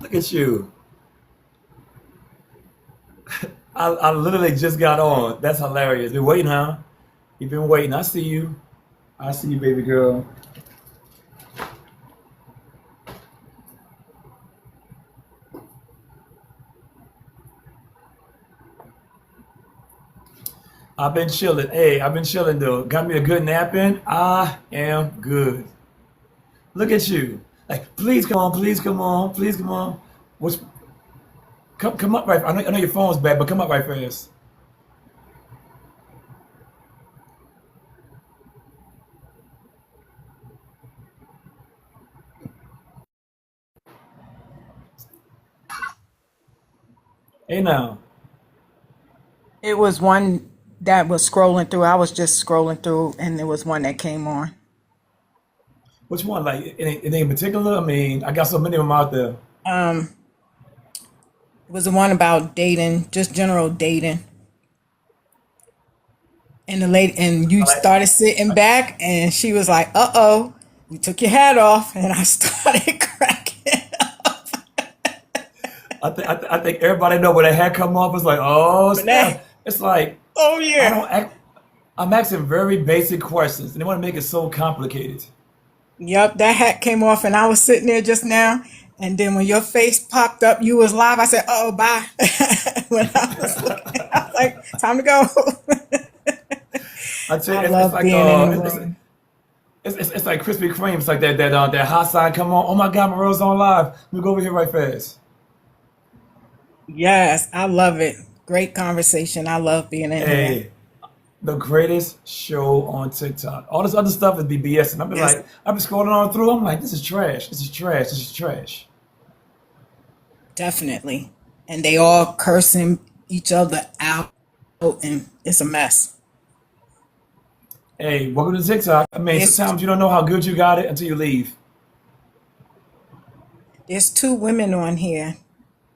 Look at you. I literally just got on. That's hilarious. Been waiting, huh? You've been waiting. I see you. I see you, baby girl. I've been chilling. Hey, I've been chilling though. Got me a good nap in. I am good. Look at you. Like, please come on, please come on, please come on. What's come up right? I know your phone's bad, but come up right fast. Hey now, It was one that was scrolling through. I was just scrolling through, and there was one that came on. which one? Like any in particular? I mean, I got so many of them out there. Um, it was the one about dating, just general dating. And the lady, and you I like. started sitting back, and she was like, "Uh oh, you took your hat off," and I started cracking. I think everybody know when that hat come off. It's like, oh But that, snap! It's like oh I yeah, don't act. I'm asking very basic questions, and they want to make it so complicated. yep, that hat came off, and I was sitting there just now. And then when your face popped up, you was live. I said, "Oh, bye." When I was looking, I was like, "Time to go." I tell you, I it's love like being in the room. it's like Krispy Kreme. It's like that hot sign come on. Oh my God, my rose on live. Let me go over here right fast. Yes, I love it. Great conversation. I love being in here. Hey, the greatest show on TikTok. All this other stuff is BS, and Yes, I've been scrolling on through. I'm like, this is trash. This is trash. This is trash. definitely. And they all cursing each other out, and it's a mess. Hey, welcome to TikTok. I mean, There's sometimes you don't know how good you got it until you leave. there's two women on here.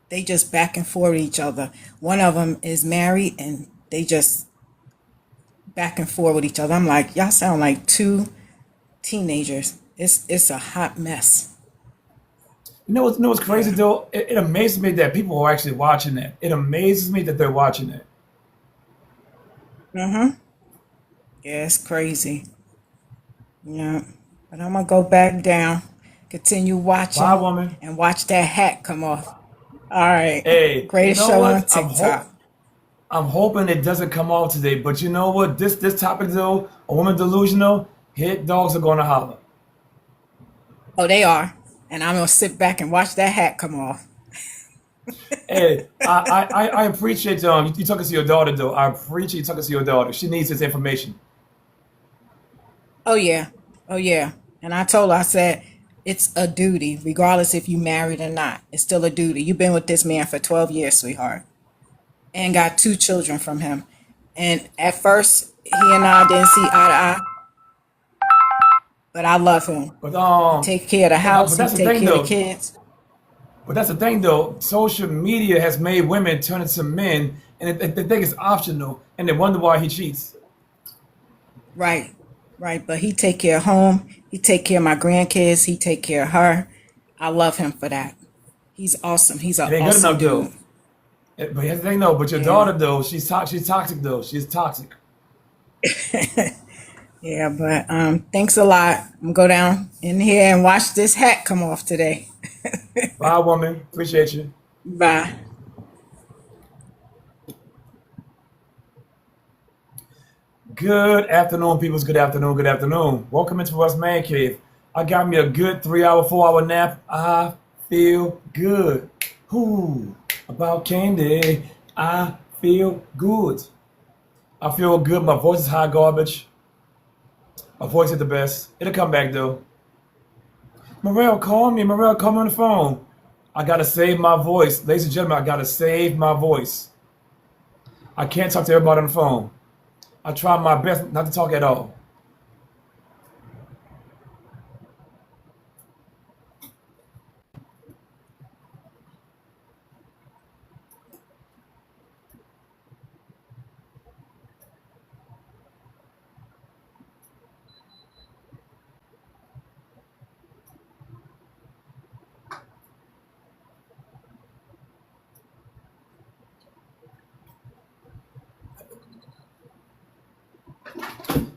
They just back and forth with each other. One of them is married, and they just back and forth with each other. I'm like, y'all sound like two teenagers. It's a hot mess. You know what's crazy Yeah. though? It amazes me that people are actually watching that. It amazes me that they're watching it. Mm-hmm. Yeah, it's crazy. Yeah. But I'm gonna go back down, continue Bye, watching, woman. and watch that hat come off. All right. Hey, you Greatest know show on what? TikTok. I'm hoping it doesn't come off today. But you know what? This topic though, a woman delusional, hit dogs are gonna holler. Oh, they are. And I'm gonna sit back and watch that hat come off. Hey, I appreciate you talking to your daughter though. I appreciate you talking to your daughter. She needs this information. Oh yeah. Oh yeah. And I told her, I said, it's a duty, regardless if you married or not. It's still a duty. You've been with this man for 12 years, sweetheart. And got two children from him. And at first, he and I didn't see eye to eye, but I love him. But He take care of the but house, he that's the take thing care of the though. kids. But that's the thing though. Social media has made women turn into men, and they think it's optional, and they wonder why he cheats. Right, right. But he take care of home. He take care of my grandkids. He take care of her. I love him for that. He's awesome. He's an It ain't good awesome enough dude. though. But here's the thing though. But your Yeah, daughter though, she's toxic though. She's toxic. yeah. But thanks a lot. I'm gonna go down in here and watch this hat come off today. Bye, woman. Appreciate you. Bye. Good afternoon, peoples. Good afternoon. Good afternoon. Welcome into Russ Man Cave. I got me a good 3 hour, 4 hour nap. I feel good. Whoo, about candy. I feel good. I feel good. My voice is hot garbage. My voice is the best. It'll come back though. Morel, call me. Morel, call me on the phone. I gotta save my voice. Ladies and gentlemen, I gotta save my voice. I can't talk to everybody on the phone. I try my best not to talk at all.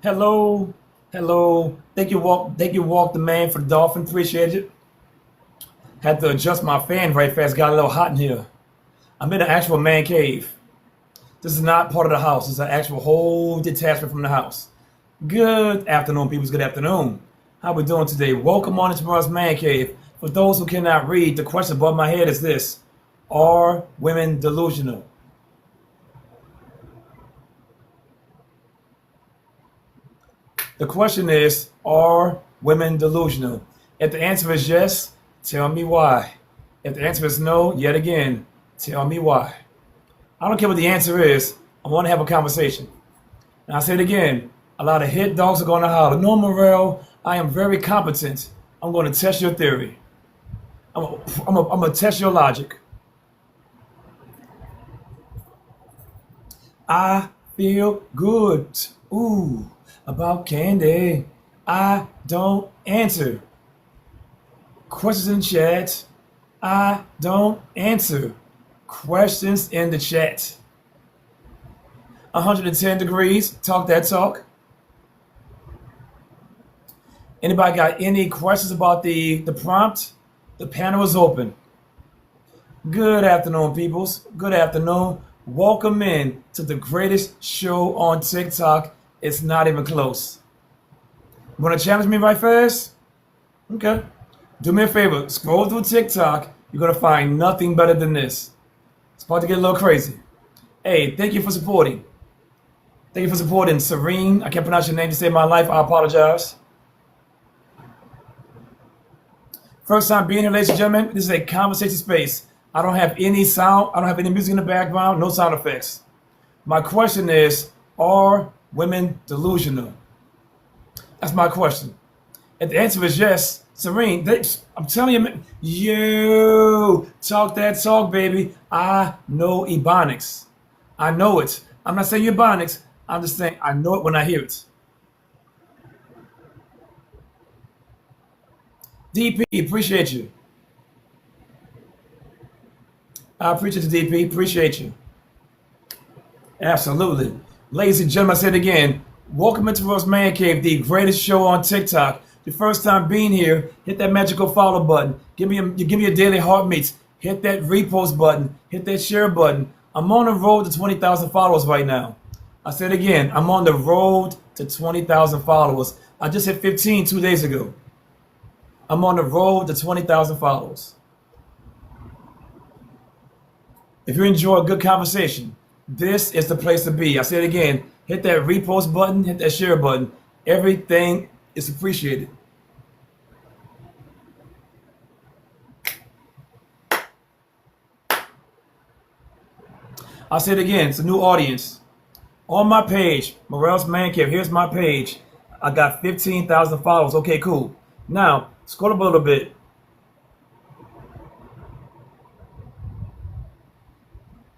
Hello, hello. Thank you, walk the man for the dolphin. Appreciate it. Had to adjust my fan right fast. Got a little hot in here. I'm in an actual man cave. This is not part of the house. It's an actual whole detachment from the house. Good afternoon, peoples. Good afternoon. How we doing today? Welcome on to tomorrow's man cave. For those who cannot read, the question above my head is this: are women delusional? The question is, are women delusional? If the answer is yes, tell me why. If the answer is no, yet again, tell me why. I don't care what the answer is. I want to have a conversation. And I say it again. A lot of hit dogs are going to holler, no, Morel, I am very competent. I'm going to test your theory. I'm going to test your logic. I feel good. Ooh, about candy. I don't answer. Questions in chat. I don't answer. Questions in the chat. 110 degrees. Talk that talk. Anybody got any questions about the prompt? The panel is open. Good afternoon, peoples. Good afternoon. Welcome in to the greatest show on TikTok. It's not even close. You want to challenge me right fast? Okay. Do me a favor. Scroll through TikTok. You're going to find nothing better than this. It's about to get a little crazy. Hey, thank you for supporting. Thank you for supporting Serene. I can't pronounce your name to save my life. I apologize. First time being here, ladies and gentlemen. This is a conversation space. I don't have any sound. I don't have any music in the background. No sound effects. My question is, are women delusional? That's my question. If the answer is yes, Serene, I'm telling you, you talk that talk, baby. I know Ebonics. I know it. I'm not saying Ebonics. I'm just saying I know it when I hear it. DP, appreciate you. I appreciate you, DP. Appreciate you. Absolutely. Ladies and gentlemen, I said it again. Welcome into Ross Man Cave, the greatest show on TikTok. Your first time being here, hit that magical follow button. Give me a daily heartbeats. Hit that repost button. Hit that share button. I'm on the road to 20,000 followers right now. I said it again. I'm on the road to 20,000 followers. I just hit 15 2 days ago. I'm on the road to 20,000 followers. If you enjoy a good conversation, this is the place to be. I say it again. Hit that repost button. Hit that share button. Everything is appreciated. I'll say it again. It's a new audience. On my page, Morel's Man Cave, here's my page. I got 15,000 followers. Okay, cool. Now, scroll up a little bit.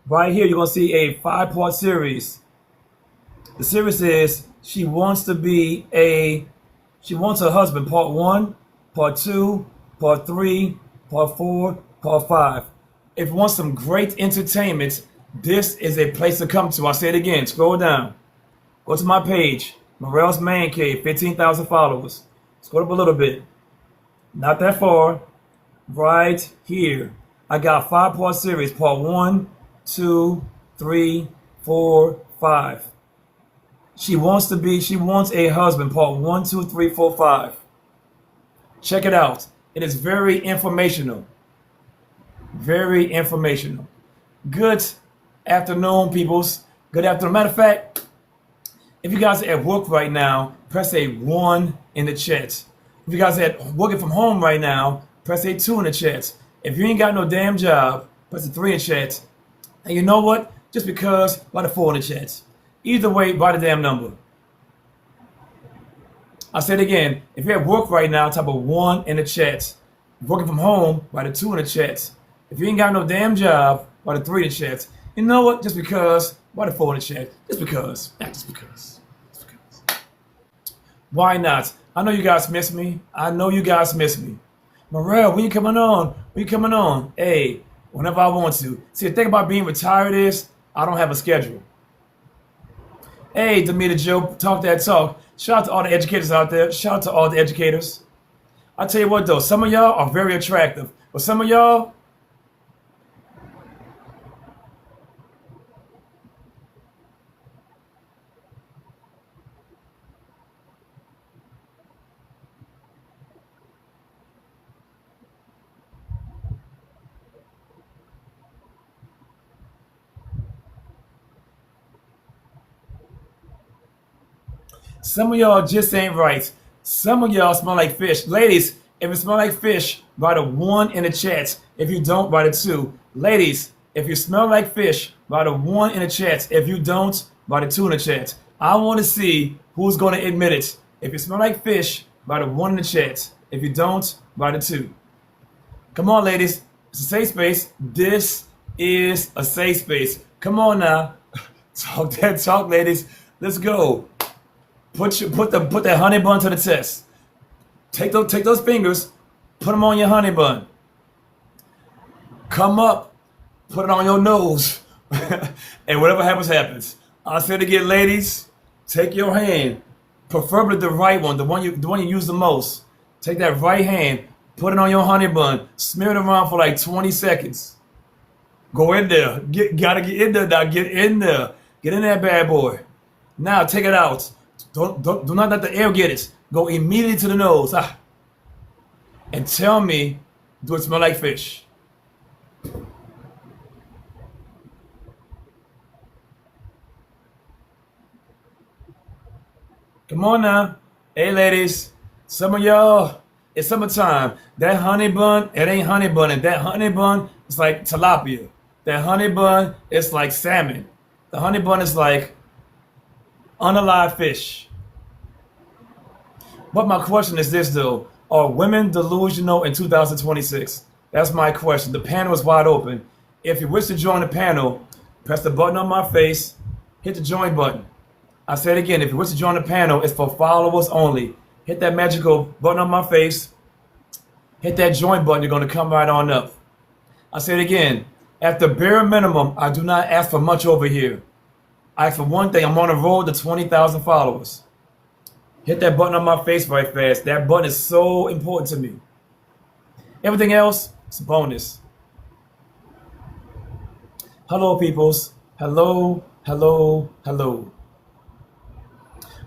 Right here, you're going to see a 5-part series. The series is she wants her husband, part 1, part 2, part 3, part 4, part 5. If you want some great entertainment, this is a place to come to. I'll say it again. Scroll down. Go to my page, Morel's Man Cave, 15,000 followers. Scroll up a little bit. Not that far. Right here. I got a 5-part series, part 1, 2, 3, 4, 5. She wants a husband, part 1, 2, 3, 4, 5. Check it out. It is very informational. Very informational. Good afternoon, peoples. Good afternoon. Matter of fact, if you guys are at work right now, press a 1 in the chat. If you guys are working from home right now, press a 2 in the chat. If you ain't got no damn job, press a 3 in the chat. And you know what? Just because, write a 4 in the chat. Either way, write a damn number. I said again, if you're at work right now, type a 1 in the chat. Working from home, write a 2 in the chat. If you ain't got no damn job, write a 3 in the chat. You know what? Just because, write a 4 in the chat. Just because. Just because. Why not? I know you guys miss me. Morel, when you coming on? Hey, whenever I want to. See, the thing about being retired is I don't have a schedule. Hey, Demeter Joe, talk that talk. Shout out to all the educators out there. Shout out to all the educators. I tell you what though, some of y'all are very attractive, but some of y'all just ain't right. Some of y'all smell like fish. Ladies, if you smell like fish, write a 1 in the chat. If you don't, write a 2. Ladies, if you smell like fish, write a 1 in the chat. If you don't, write a 2 in the chat. I want to see who's going to admit it. If you smell like fish, write a 1 in the chat. If you don't, write a 2. Come on, ladies. It's a safe space. This is a safe space. Come on now. Talk that talk, ladies. Let's go. Put that honey bun to the test. Take those fingers, put them on your honey bun. Come up, put it on your nose, and whatever happens, happens. I said again, ladies, take your hand, preferably the right one, the one you use the most. Take that right hand, put it on your honey bun, smear it around for like 20 seconds. Go in there. Gotta get in there now. Get in there. Get in that bad boy. Now take it out. Do not let the air get it. Go immediately to the nose. And tell me, do it smell like fish? Come on now. Hey ladies, some of y'all, it's summertime. That honey bun, it ain't honey bun. And that honey bun is like tilapia. That honey bun is like salmon. The honey bun is like unalive fish. But my question is this though: are women delusional in 2026? That's my question. The panel is wide open. If you wish to join the panel, press the button on my face, hit the join button. I said again, if you wish to join the panel, it's for followers only. Hit that magical button on my face, hit that join button, you're going to come right on up. I said again, at the bare minimum, I do not ask for much over here. I ask for one thing: I'm on the road to 20,000 followers. Hit that button on my face right fast. That button is so important to me. Everything else is a bonus. Hello, peoples. Hello, hello, hello.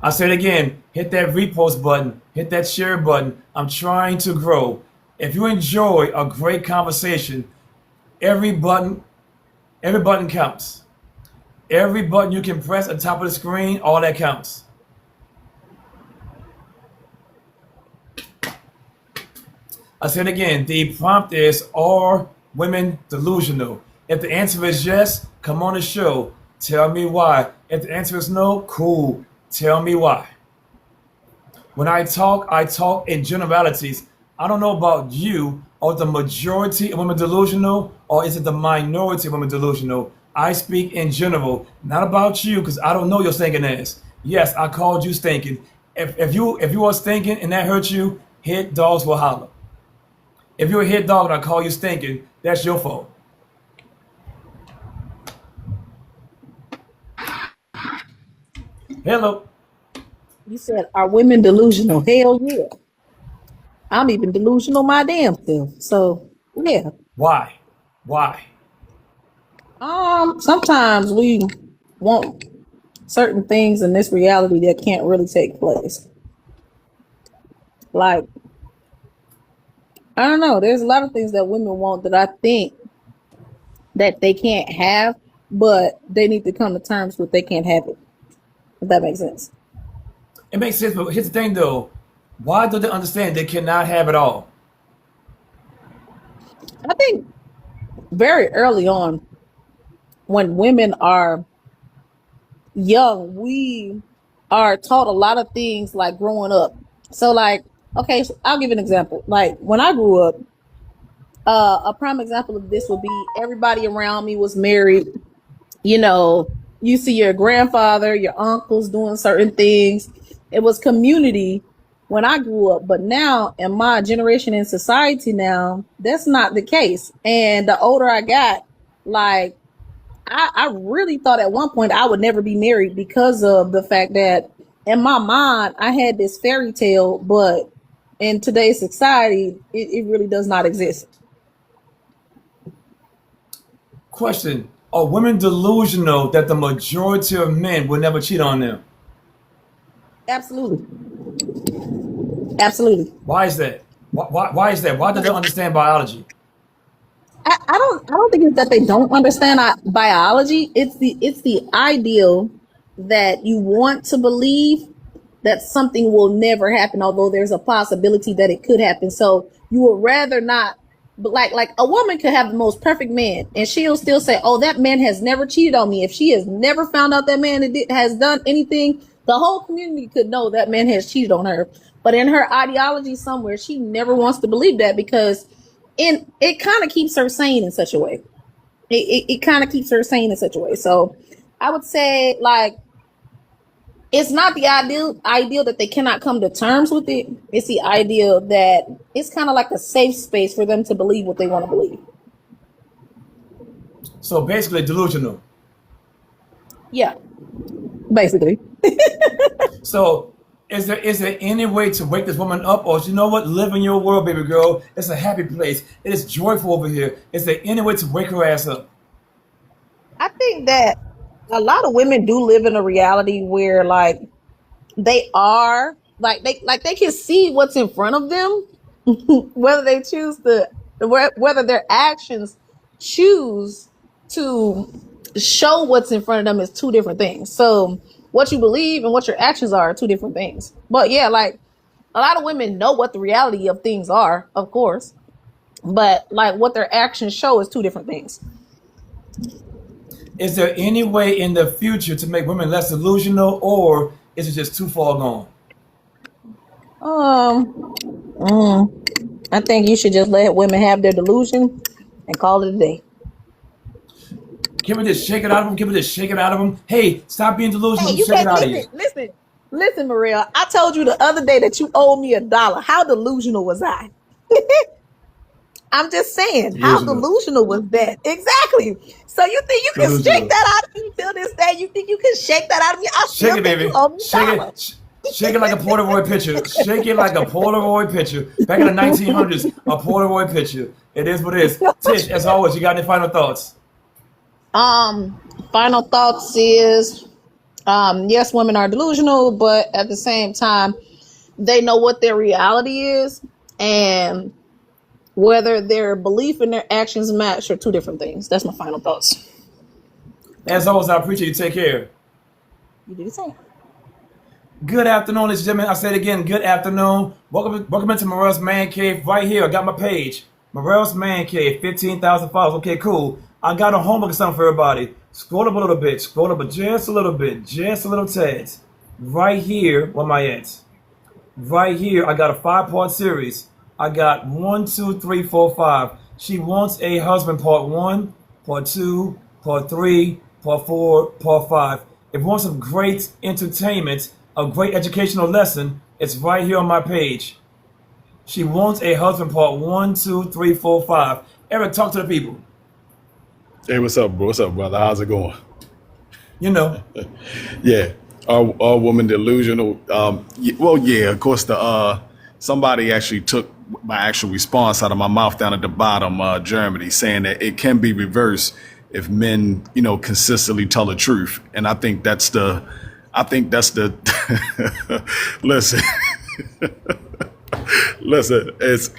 I said again, hit that repost button, hit that share button. I'm trying to grow. If you enjoy a great conversation, every button counts. Every button you can press on top of the screen, all that counts. I said again, the prompt is, are women delusional? If the answer is yes, come on the show. Tell me why. If the answer is no, cool. Tell me why. When I talk in generalities. I don't know about you, or the majority of women delusional, or is it the minority of women delusional? I speak in general, not about you, because I don't know your stinking ass. Yes, I called you stinking. If you are stinking and that hurts you, hit dogs will holler. If you're a hit dog and I call you stinking, that's your fault. Hello. You said, are women delusional? Hell yeah. I'm even delusional my damn self. So yeah. Why? Why? Sometimes we want certain things in this reality that can't really take place. Like, I don't know, there's a lot of things that women want that I think that they can't have, but they need to come to terms with they can't have it. If that makes sense. It makes sense, but here's the thing though. Why do they understand they cannot have it all? I think very early on, when women are young, we are taught a lot of things like growing up. So like, okay, so I'll give an example. Like when I grew up, a prime example of this would be everybody around me was married. You know, you see your grandfather, your uncles doing certain things. It was community when I grew up, but now in my generation in society now, that's not the case. And the older I got, like I really thought at one point I would never be married because of the fact that in my mind, I had this fairy tale, but in today's society, it really does not exist. Question: are women delusional that the majority of men will never cheat on them? Absolutely. Absolutely. Why is that? Why is that? Why do they understand biology? I don't think it's that they don't understand biology. It's the ideal that you want to believe that something will never happen, although there's a possibility that it could happen. So you would rather not. But like a woman could have the most perfect man, and she'll still say, "Oh, that man has never cheated on me." If she has never found out that man has done anything, the whole community could know that man has cheated on her. But in her ideology somewhere, she never wants to believe that because it kind of keeps her sane in such a way. It kind of keeps her sane in such a way. So I would say like it's not the ideal that they cannot come to terms with it. It's the ideal that it's kind of like a safe space for them to believe what they want to believe. So basically, delusional. Yeah, basically. So is there any way to wake this woman up, or you know what? Live in your world, baby girl. It's a happy place. It is joyful over here. Is there any way to wake her ass up? I think that a lot of women do live in a reality where like they are they can see what's in front of them, whether they choose to whether their actions choose to show what's in front of them is two different things. So what you believe and what your actions are two different things. But yeah, like a lot of women know what the reality of things are, of course, but like what their actions show is two different things. Is there any way in the future to make women less delusional, or is it just too far gone? Um, I think you should just let women have their delusion and call it a day. Can we just shake it out of them? Can we just shake it out of them? Hey, stop being Hey, delusional. you Shake it can't out of you. listen, Maria. I told you the other day that you owed me $1. How delusional was I? I'm just saying, how Delusional. delusional was that? Exactly. So you think you can shake Delusional. that out of me till this day? You think you can shake that out of me? I Shake still it, think you baby. owe me a Shake dollar. it. Shake it like a Polaroid picture. Shake it like a Polaroid picture. Back in the 1900s, a Polaroid picture. It is what it is. Tish, as always, you got any final thoughts? Final thoughts is yes, women are delusional, but at the same time, they know what their reality is, and whether their belief and their actions match are two different things. That's my final thoughts. As always, I appreciate you. Take care. You do the same. Good afternoon, ladies and gentlemen. I said it again, good afternoon. Welcome into Morel's Man Cave right here. I got my page. Morel's Man Cave, 15,000 followers. Okay, cool. I got a homework assignment for everybody. Scroll up a little bit. Scroll up just a little bit. Just a little tad. Right here, where am I at? Right here, I got a 5-part series. I got 1, 2, 3, 4, 5. She wants a husband, part 1, part 2, part 3, part 4, part 5. If you want some great entertainment, a great educational lesson, it's right here on my page. She wants a husband, part 1, 2, 3, 4, 5. Eric, talk to the people. Hey, what's up, bro? What's up, brother? How's it going? You know, Yeah, our woman delusional. Well, yeah, of course. Somebody actually took my actual response out of my mouth down at the bottom, Germany, saying that it can be reversed if men, consistently tell the truth. And I think that's the. Listen, listen. It's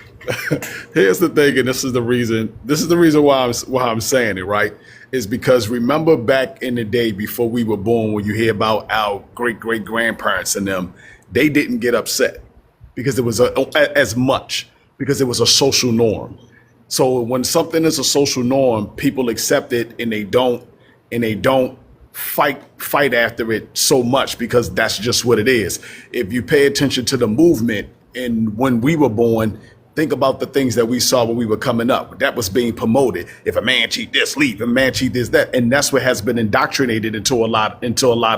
here's the thing, and this is the reason. This is the reason why I'm saying it, right? Is because remember back in the day before we were born, when you hear about our great grandparents and them, they didn't get upset because it was as much because it was a social norm. So when something is a social norm, people accept it and they don't fight after it so much because that's just what it is. If you pay attention to the movement and when we were born, think about the things that we saw when we were coming up. That was being promoted. If a man cheat this, leave. If a man cheat this, that, and that's what has been indoctrinated into a lot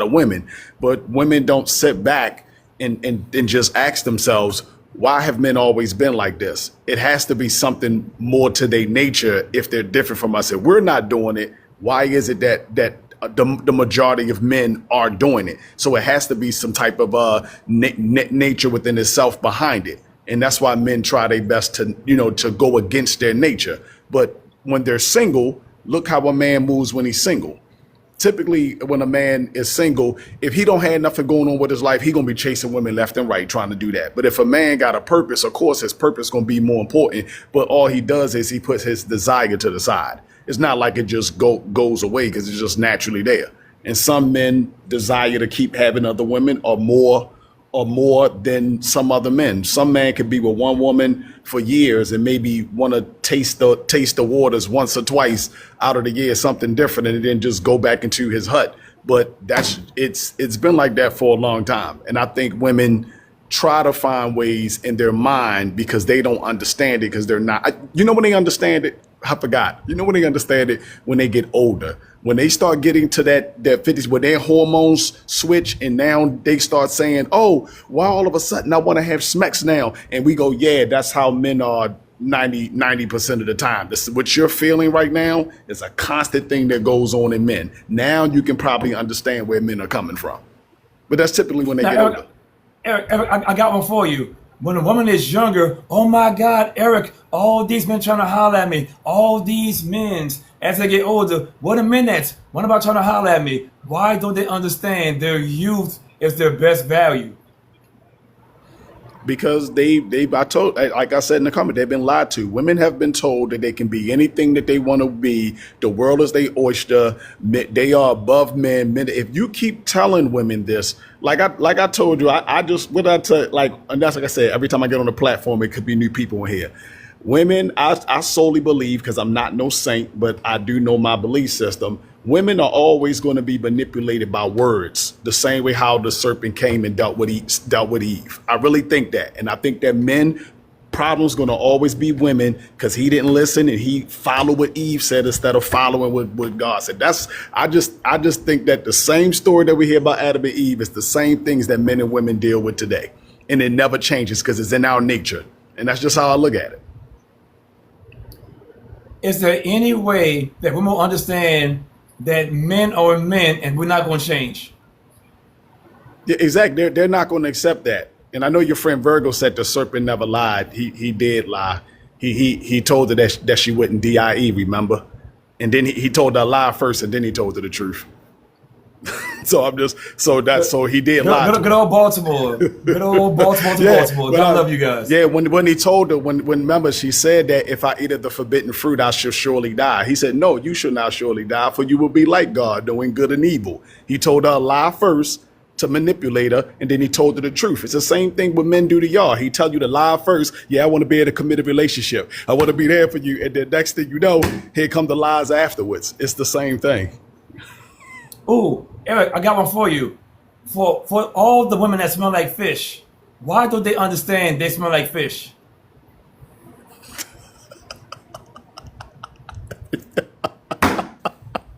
of women. But women don't sit back and just ask themselves, why have men always been like this? It has to be something more to their nature if they're different from us. If we're not doing it, why is it that the majority of men are doing it. So it has to be some type of nature within itself behind it. And that's why men try their best to, to go against their nature. But when they're single, look how a man moves when he's single. Typically, when a man is single, if he don't have nothing going on with his life, he gonna be chasing women left and right trying to do that. But if a man got a purpose, of course his purpose gonna be more important. But all he does is he puts his desire to the side. It's not like it just goes away because it's just naturally there. And some men desire to keep having other women or more than some other men. Some man could be with one woman for years and maybe want to taste the waters once or twice out of the year, something different, and then just go back into his hut. But it's been like that for a long time. And I think women try to find ways in their mind because they don't understand it because they're not. When they understand it, I forgot. When they understand it when they get older. When they start getting to that 50s where their hormones switch and now they start saying, oh, why all of a sudden I want to have smecks now? And we go, yeah, that's how men are 90% of the time. This, what you're feeling right now is a constant thing that goes on in men. Now you can probably understand where men are coming from. But that's typically when they get older. Eric, I got one for you. When a woman is younger, oh my God, Eric, all these men trying to holler at me. All these men, as they get older, what a minute. What about trying to holler at me? Why don't they understand their youth is their best value? Because like I said in the comment, they've been lied to. Women have been told that they can be anything that they want to be. The world is their oyster. They are above men. If you keep telling women this, like I told you, and that's like I said, every time I get on the platform, it could be new people in here. Women, I solely believe, because I'm not no saint, but I do know my belief system. Women are always going to be manipulated by words, the same way how the serpent came and dealt with Eve. I really think that. And I think that men problem's going to always be women because he didn't listen and he followed what Eve said instead of following what God said. I just think that the same story that we hear about Adam and Eve is the same things that men and women deal with today. And it never changes because it's in our nature. And that's just how I look at it. Is there any way that women will understand that men are men and we're not going to change? Yeah, exactly. They're not going to accept that. And I know your friend Virgo said the serpent never lied. He did lie. He told her that she wouldn't die, remember? And then he told her a lie first and then he told her the truth. So he did lie. Good old Baltimore. Good old Baltimore to Baltimore. I love you guys. Yeah, when he told her, when remember, she said that if I eat of the forbidden fruit, I shall surely die. He said, no, you shall not surely die, for you will be like God, knowing good and evil. He told her a lie first to manipulate her, and then he told her the truth. It's the same thing what men do to y'all. He tell you to lie first. Yeah, I want to be in a committed relationship. I want to be there for you. And then next thing you know, here come the lies afterwards. It's the same thing. Ooh, Eric, I got one for you. For all the women that smell like fish, why don't they understand they smell like fish?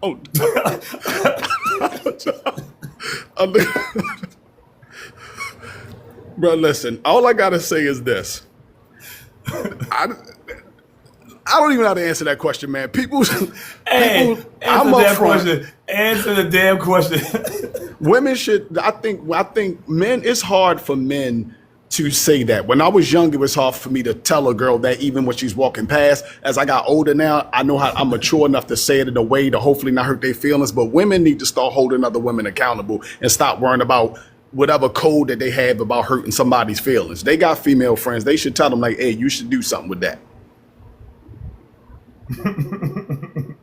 Oh. Bro, listen, all I gotta say is this. I don't even know how to answer that question, man. Answer the damn question. Women should. I think men. It's hard for men to say that. When I was young, it was hard for me to tell a girl that even when she's walking past. As I got older now, I know how I'm mature enough to say it in a way to hopefully not hurt their feelings. But women need to start holding other women accountable and stop worrying about whatever code that they have about hurting somebody's feelings. They got female friends. They should tell them like, hey, you should do something with that.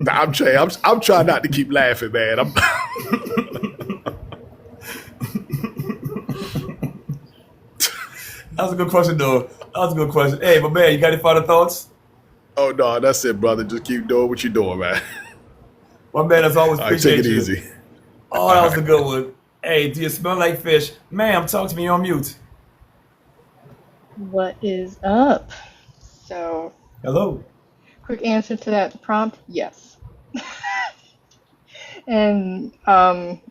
I'm trying not to keep laughing, man. That was a good question, though. That was a good question. Hey, but man, you got any final thoughts? Oh no, that's it, brother. Just keep doing what you're doing, man. My man, as always, appreciate take it you. easy. Oh, that was a good one. Hey, do you smell like fish? Ma'am, talk to me on mute. What is up? So, Hello. quick answer to that prompt, yes. And guy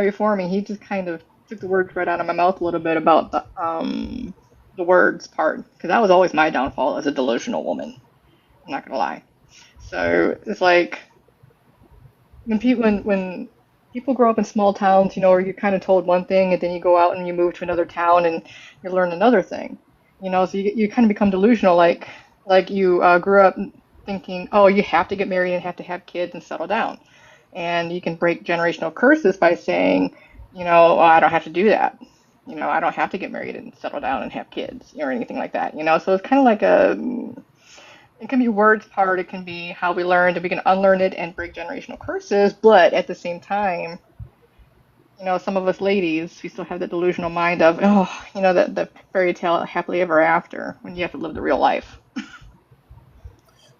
before me, he just kind of took the words right out of my mouth a little bit about the words part, because that was always my downfall as a delusional woman. I'm not gonna lie. So it's like when people grow up in small towns, or you're kind of told one thing and then you go out and you move to another town and you learn another thing, so you kind of become delusional, like you grew up thinking, oh, you have to get married and have to have kids and settle down, and you can break generational curses by saying, oh, I don't have to do that. I don't have to get married and settle down and have kids or anything like that. So it's kind of like it can be words part, it can be how we learned, and we can unlearn it and break generational curses, but at the same time, some of us ladies, we still have the delusional mind of, oh, the fairy tale happily ever after when you have to live the real life.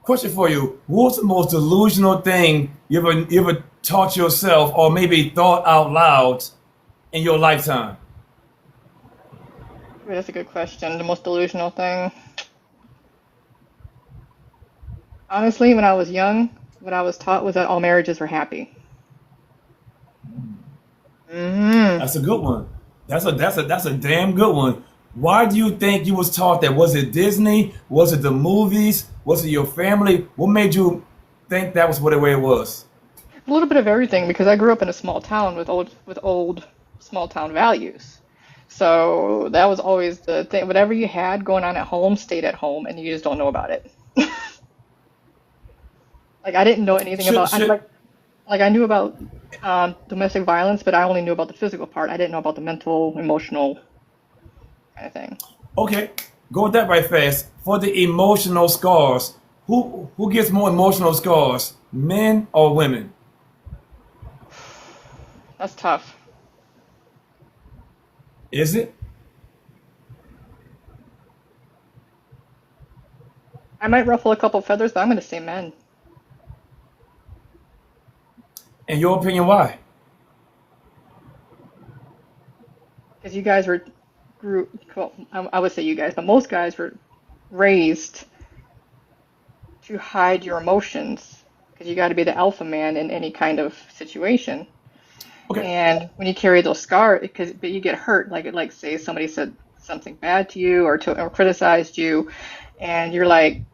Question for you: what's the most delusional thing you ever taught yourself, or maybe thought out loud in your lifetime? That's a good question. The most delusional thing. Honestly, when I was young, what I was taught was that all marriages were happy. Hmm. That's a good one. That's a damn good one. Why do you think you was taught that? Was it Disney? Was it the movies? Was it your family? What made you think that was what the way it was? A little bit of everything because I grew up in a small town with old small town values. So that was always the thing. Whatever you had going on at home stayed at home, and you just don't know about it. Like I didn't know anything Should about. should Like I knew about domestic violence, but I only knew about the physical part. I didn't know about the mental, emotional kind of thing. Okay, go with that right fast. For the emotional scars, who gets more emotional scars, men or women? That's tough. Is it? I might ruffle a couple feathers, but I'm going to say men. In your opinion, why? Because you guys grew, well, I would say you guys, but most guys were raised to hide your emotions because you got to be the alpha man in any kind of situation. Okay, And when you carry those scars, but you get hurt, like say somebody said something bad to you or criticized you, and you're like,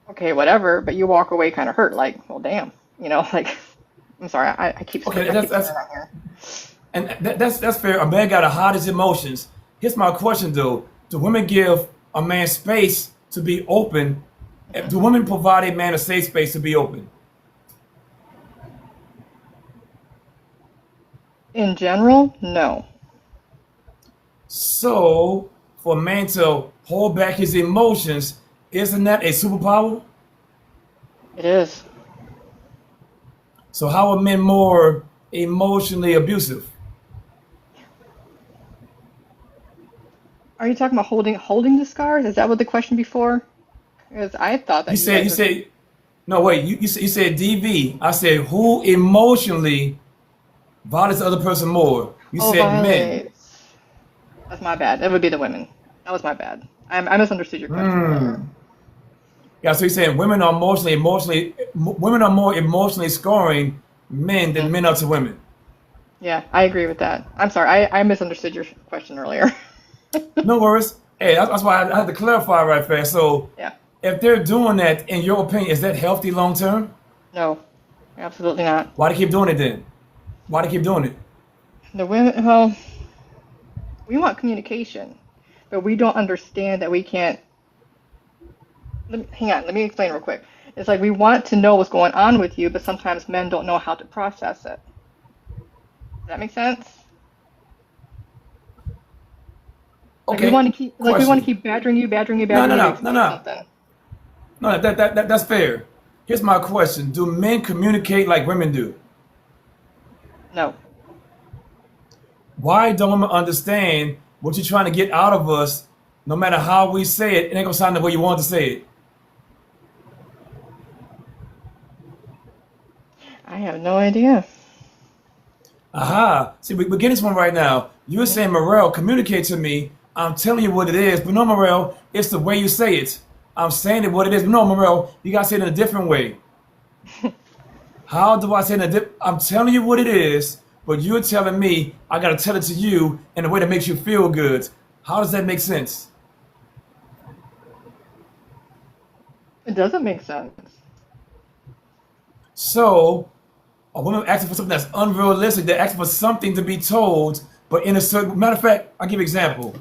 okay, whatever, but you walk away kind of hurt, like, well, damn, like, I'm sorry, I keep okay, I that's keep that's swearing on here. and that's fair. A man gotta hide his emotions. Here's my question though: do women give a man space to be open? Do women provide a man a safe space to be open? In general, no, So, for a man to hold back his emotions, isn't that a superpower? it is. So, how are men more emotionally abusive? Are you talking about holding the scars? Is that what the question before? Because I thought You that you said, guys you were. said, no, wait, you said DV. I said, who emotionally violates the other person more? You Oh, said men. violates. That's my bad. That would be the women. That was my bad. I misunderstood your question earlier. Yeah, so you're saying women are more emotionally scoring men Hmm. than men are to women. Yeah, I agree with that. I'm sorry. I misunderstood your question earlier. No worries. Hey, that's why I had to clarify right fast. So, Yeah. if they're doing that, in your opinion, is that healthy long term? No, absolutely not. Why they keep doing it then? Why they keep doing it? The women, well, we want communication, but we don't understand that we can't. Hang on, let me explain real quick. It's like we want to know what's going on with you, but sometimes men don't know how to process it. Does that make sense? Like we Okay, want to keep, like we want to question. keep badgering you, badgering you, No, no, badgering you to no, no, explain no, something. no. That's fair. Here's my question: do men communicate like women do? No. Why don't women understand what you're trying to get out of us? No matter how we say it, it ain't gonna sound the way you want to say it. I have no idea. Aha. See, we're getting this one right now. You're Hmm. saying, Morel, communicate to me. I'm telling you what it is. But no, Morel, it's the way you say it. I'm saying it what it is. But no, Morel, you got to say it in a different way. How do I say it in a I'm telling you what it is, but you're telling me I got to tell it to you in a way that makes you feel good. How does that make sense? It doesn't make sense. So, A woman asking for something that's unrealistic. They're asking for something to be told, but in a certain matter of fact, I'll give you an example.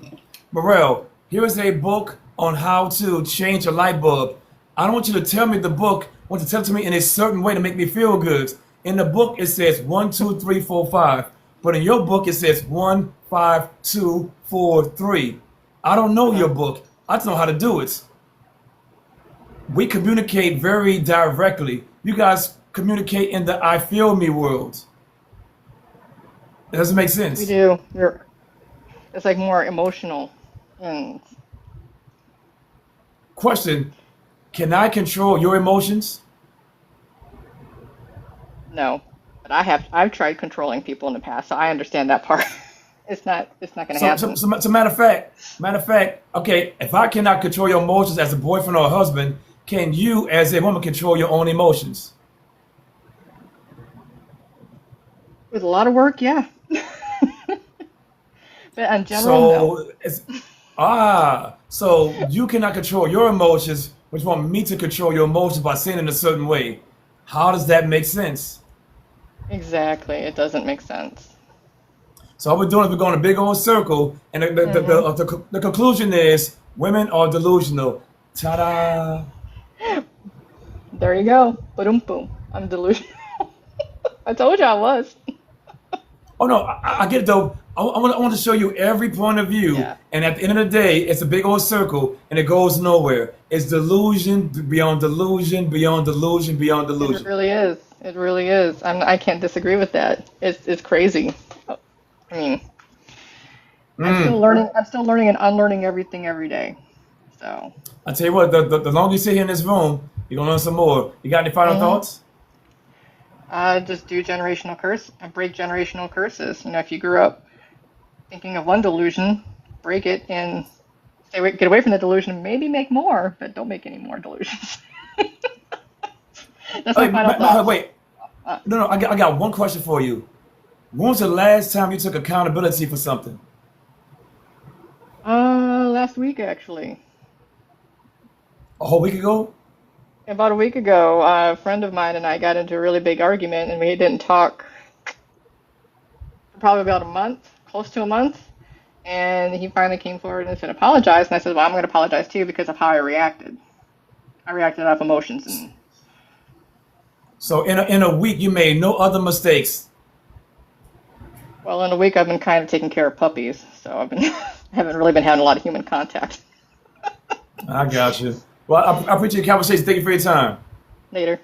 Morel, here is a book on how to change a light bulb. I don't want you to tell me the book. I want you to tell it to me in a certain way to make me feel good. In the book, it says 1, 2, 3, 4, 5. But in your book, it says 1, 5, 2, 4, 3. I don't know your book. I just know how to do it. We communicate very directly. You guys communicate in the I feel me world. It doesn't make We sense. do. It's like more emotional, and Question: can I control your emotions? no. But I've tried controlling people in the past, so I understand that part. It's not going to So, so, happen. so, so matter of fact, okay, if I cannot control your emotions as a boyfriend or a husband, can you, as a woman, control your own emotions? With a lot of work, yeah. But in general, no. So, so you cannot control your emotions, but you want me to control your emotions by saying it in a certain way. How does that make sense? Exactly. It doesn't make sense. So all we're doing is we're going a big old circle, and Hmm. the conclusion is women are delusional. Ta-da! There you go. Boom, boom. I'm delusional. I told you I was. Oh no, I get it though. I want to show you every point of view, Yeah. and at the end of the day, it's a big old circle, and it goes nowhere. It's delusion beyond delusion, beyond delusion, beyond It delusion. really is. It really is. I can't disagree with that. It's crazy. I mean, Mm. I'm still learning and unlearning everything every day. So, I tell you what, the longer you sit here in this room, you're gonna learn some more. You got any final hmm thoughts? just do break generational curses. If you grew up thinking of one delusion, break it and get away from the delusion. Maybe make more, but don't make any more delusions. That's my Hey, final thoughts. wait. Uh, No, I got one question for you. When was the last time you took accountability for something? last week actually. A whole week ago? About a week ago, a friend of mine and I got into a really big argument, and we didn't talk for probably about a month, close to a month. And he finally came forward and said, apologize. And I said, well, I'm going to apologize too because of how I reacted. I reacted out of emotions. And, So in a week, you made no other mistakes. well, in a week, I've been kind of taking care of puppies. So haven't really been having a lot of human contact. I got you. Well, I appreciate the conversation. Thank you for your time. Later.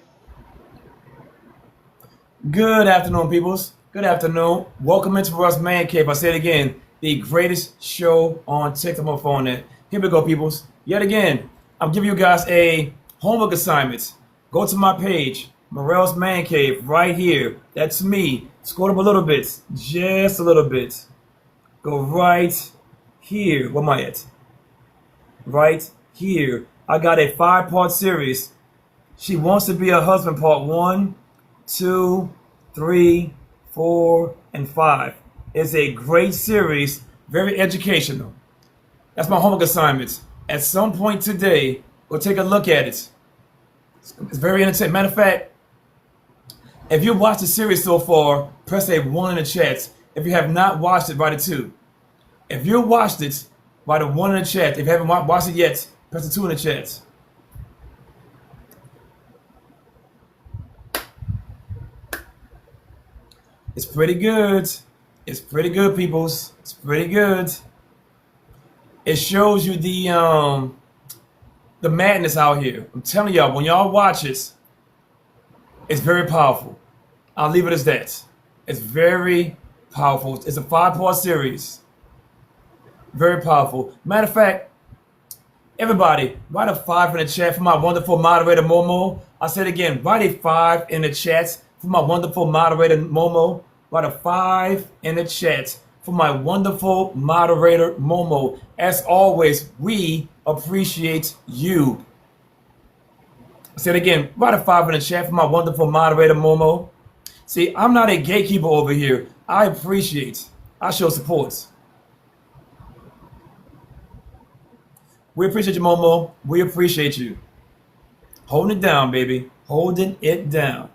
Good afternoon, peoples. Good afternoon. Welcome into Russ Man Cave. I say it again, the greatest show on TikTok on phone net. Here we go, peoples. Yet again, I'm giving you guys a homework assignment. Go to my page, Morel's Man Cave, right here. That's me. Scroll up a little bit, just a little bit. Go right here. Where am I at? Right here. I got a 5-part series. She wants to be a husband, part 1, 2, 3, 4, and 5. It's a great series, very educational. That's my homework assignment. At some point today, go take a look at it. It's very entertaining. Matter of fact, if you watched the series so far, press a 1 in the chat. If you have not watched it, write a 2. If you watched it, write a 1 in the chat. If you haven't watched it yet, press a 2 in the chat. It's pretty good. It's pretty good, peoples. It's pretty good. It shows you the madness out here. I'm telling y'all, when y'all watch it, it's very powerful. I'll leave it as that. It's very powerful. It's a 5-part series. Very powerful. Matter of fact, everybody, write a 5 in the chat for my wonderful moderator Momo. I said again, write a 5 in the chat for my wonderful moderator Momo. Write a 5 in the chat for my wonderful moderator Momo. As always, we appreciate you. I said again, write a 5 in the chat for my wonderful moderator Momo. See, I'm not a gatekeeper over here. I appreciate. I show support. We appreciate you, Momo. We appreciate you. Holding it down, baby. Holding it down.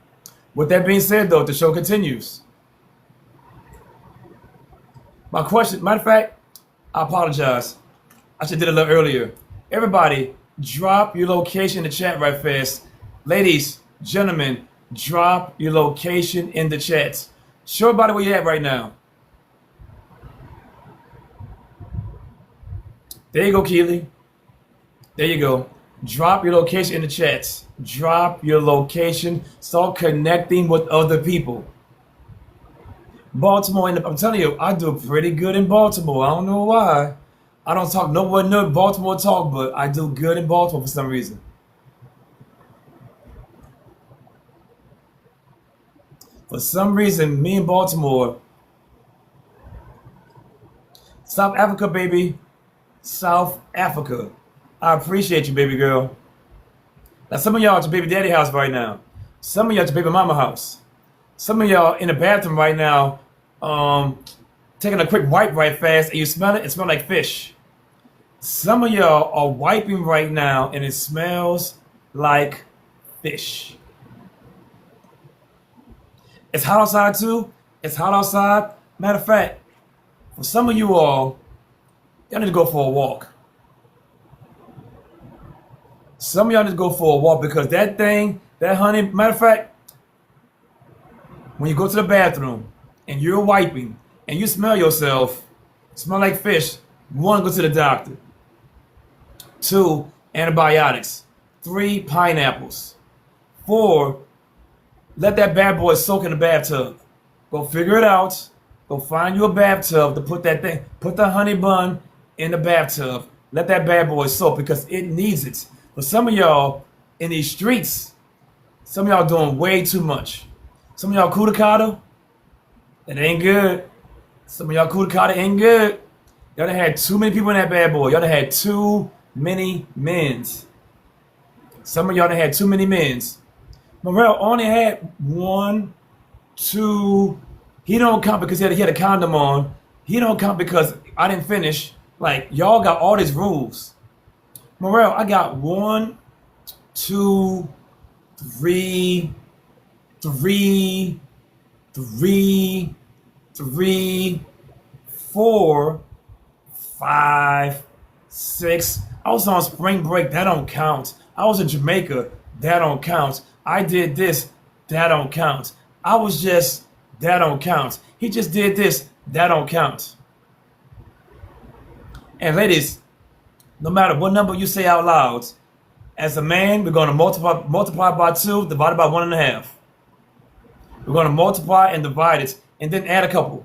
With that being said, though, the show continues. My question, matter of fact, I apologize. I should have did it a little earlier. Everybody, drop your location in the chat right fast. Ladies, gentlemen, drop your location in the chats. Show everybody where you're at right now. There you go, Keely. There you go. Drop your location in the chats. Drop your location. Start connecting with other people. Baltimore, I'm telling you, I do pretty good in Baltimore. I don't know why. I don't talk nowhere near Baltimore talk, but I do good in Baltimore for some reason. For some reason, me in Baltimore, South Africa, baby. South Africa. I appreciate you, baby girl. Now, some of y'all at your baby daddy house right now. Some of y'all at your baby mama house. Some of y'all in the bathroom right now, taking a quick wipe right fast, and you smell it, it smells like fish. Some of y'all are wiping right now, and it smells like fish. It's hot outside, too. It's hot outside. Matter of fact, for some of you all, y'all need to go for a walk. Some of y'all need to go for a walk because that thing, that honey, matter of fact, when you go to the bathroom and you're wiping and you smell yourself, smell like fish, 1, go to the doctor. 2, antibiotics. 3, pineapples. 4, let that bad boy soak in the bathtub. Go figure it out. Go find you a bathtub to put that thing, put the honey bun in the bathtub. Let that bad boy soak because it needs it. But some of y'all in these streets, some of y'all doing way too much. Some of y'all kudakata, it ain't good. Some of y'all kudakata ain't good. Y'all done had too many people in that bad boy. Y'all done had too many men's. Some of y'all done had too many men's. Morel only had 1, 2. He don't count because he had a condom on. He don't count because I didn't finish. Like, y'all got all these rules. Morel, I got 1, 2, 3, 3, 3, 3, 4, 5, 6. I was on spring break. That don't count. I was in Jamaica. That don't count. I did this. That don't count. I was just. That don't count. He just did this. That don't count. And ladies, no matter what number you say out loud, as a man, we're going to multiply by 2, divided by 1.5. We're going to multiply and divide it, and then add a couple.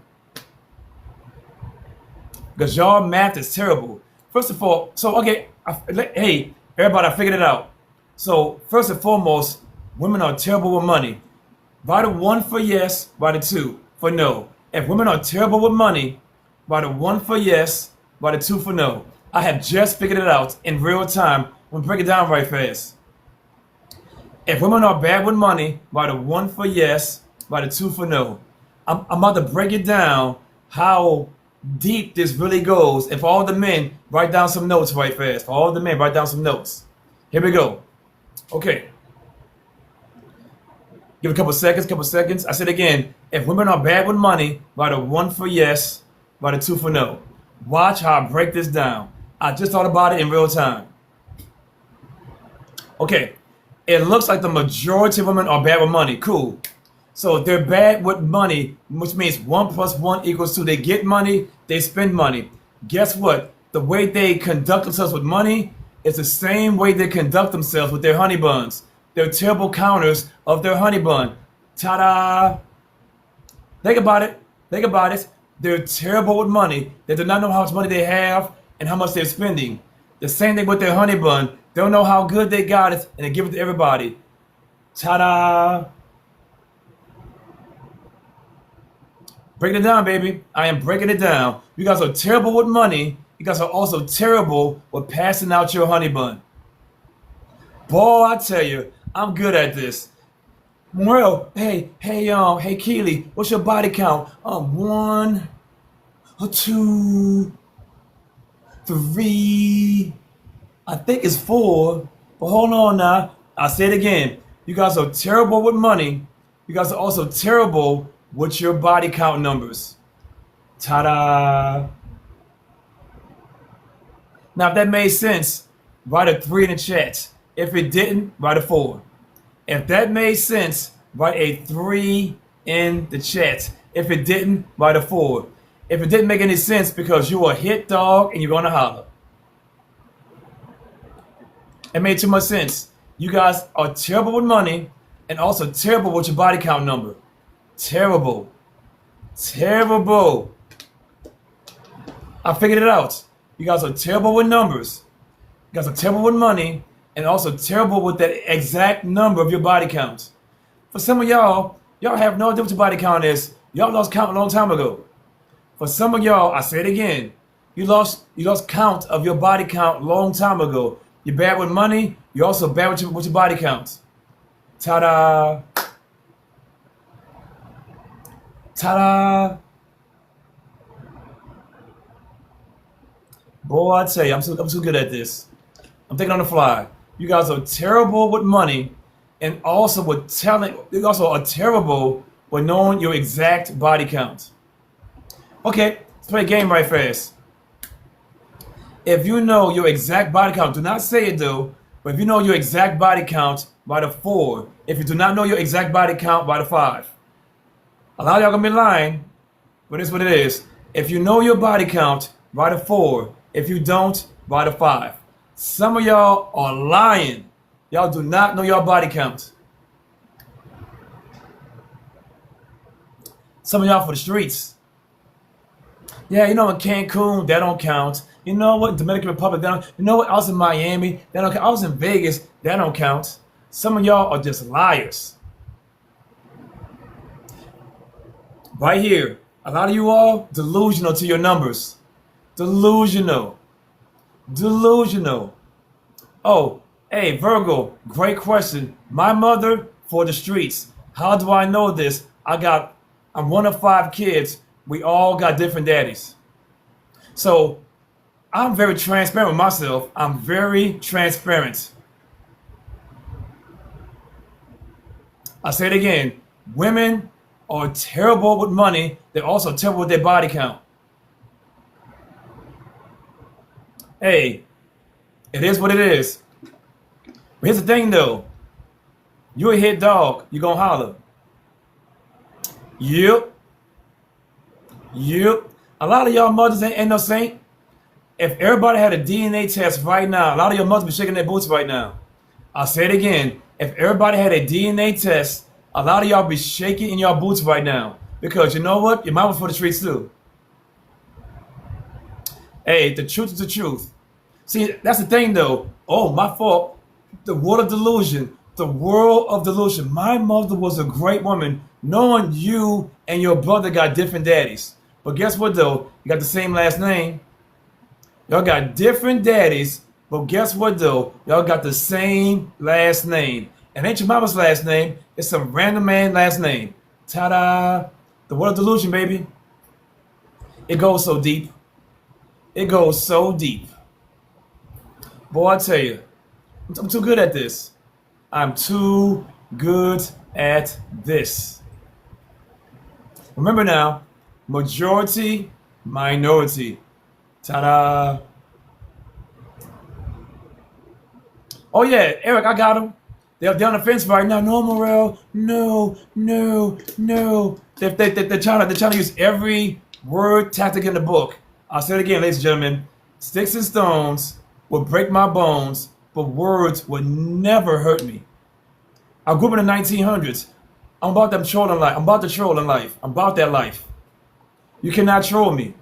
Because y'all math is terrible. First of all, so okay, hey, everybody, I figured it out. So first and foremost, women are terrible with money. Write a 1 for yes, write a 2 for no. If women are terrible with money, write a 1 for yes, write a 2 for no. I have just figured it out in real time. We'll break it down right fast. If women are bad with money, write a 1 for yes, write a 2 for no. I'm about to break it down how deep this really goes. If all the men write down some notes right fast. For all the men, write down some notes. Here we go. Okay. Give it a couple seconds. I said again, if women are bad with money, write a 1 for yes, write a 2 for no. Watch how I break this down. I just thought about it in real time. Okay, it looks like the majority of women are bad with money. Cool. So they're bad with money, which means 1 plus 1 equals 2. They get money, they spend money. Guess what? The way they conduct themselves with money is the same way they conduct themselves with their honey buns. They're terrible counters of their honey bun. Ta-da! Think about it. They're terrible with money. They do not know how much money they have and how much they're spending. The same thing with their honey bun. They don't know how good they got it and they give it to everybody. Ta-da! Breaking it down, baby. I am breaking it down. You guys are terrible with money. You guys are also terrible with passing out your honey bun. Boy, I tell you, I'm good at this. Morel, hey, Keely, what's your body count? 1, 2, 3. I think it's 4. But hold on now. I'll say it again. You guys are terrible with money. You guys are also terrible with your body count numbers. Ta-da! Now, if that made sense, write a 3 in the chat. If it didn't, write a 4. If that made sense, write a 3 in the chat. If it didn't, write a 4. If it didn't make any sense because you are a hit dog and you're gonna holler. It made too much sense. You guys are terrible with money and also terrible with your body count number. Terrible. Terrible. I figured it out. You guys are terrible with numbers. You guys are terrible with money and also terrible with that exact number of your body count. For some of y'all have no idea what your body count is. Y'all lost count a long time ago. For some of y'all, I say it again, you lost count of your body count a long time ago. You're bad with money. You're also bad with your body count. Ta-da! Ta-da! Boy, I tell you, I'm so good at this. I'm thinking on the fly. You guys are terrible with money and also with talent. You also are terrible with knowing your exact body count. Okay, let's play a game right fast. If you know your exact body count, do not say it though, but if you know your exact body count, write a 4. If you do not know your exact body count, write a 5. A lot of y'all gonna be lying, but it's what it is. If you know your body count, write a 4. If you don't, write a 5. Some of y'all are lying. Y'all do not know your body count. Some of y'all for the streets. Yeah, you know in Cancun, that don't count. You know what, Dominican Republic, that don't. You know what, I was in Miami, that don't count. I was in Vegas, that don't count. Some of y'all are just liars. Right here, a lot of you all delusional to your numbers. Delusional. Delusional. Oh, hey, Virgo, great question. My mother for the streets. How do I know this? I'm one of 5 kids. We all got different daddies. So I'm very transparent with myself. I'm very transparent. I say it again. Women are terrible with money. They're also terrible with their body count. Hey, it is what it is. But here's the thing though. You're a hit dog. You're going to holler. Yep. Yep. A lot of y'all mothers ain't no saint. If everybody had a DNA test right now, a lot of your mothers be shaking their boots right now. I'll say it again. If everybody had a DNA test, a lot of y'all be shaking in your boots right now. Because you know what? Your mama's for the streets too. Hey, the truth is the truth. See, that's the thing though. Oh, my fault. The world of delusion. The world of delusion. My mother was a great woman, knowing you and your brother got different daddies. But guess what though? You got the same last name. Y'all got different daddies, but guess what though? Y'all got the same last name. And ain't your mama's last name. It's some random man last name. Ta-da! The world of delusion, baby. It goes so deep. It goes so deep. Boy, I tell you, I'm too good at this. I'm too good at this. Remember now, majority, minority. Ta-da. Oh yeah, Eric, I got him. They're on the fence right now. No, Morel. No. They're trying to use every word tactic in the book. I'll say it again, ladies and gentlemen. Sticks and stones will break my bones, but words would never hurt me. I grew up in the 1900s. I'm about them trolling life. I'm about the trolling life. I'm about that life. You cannot troll me.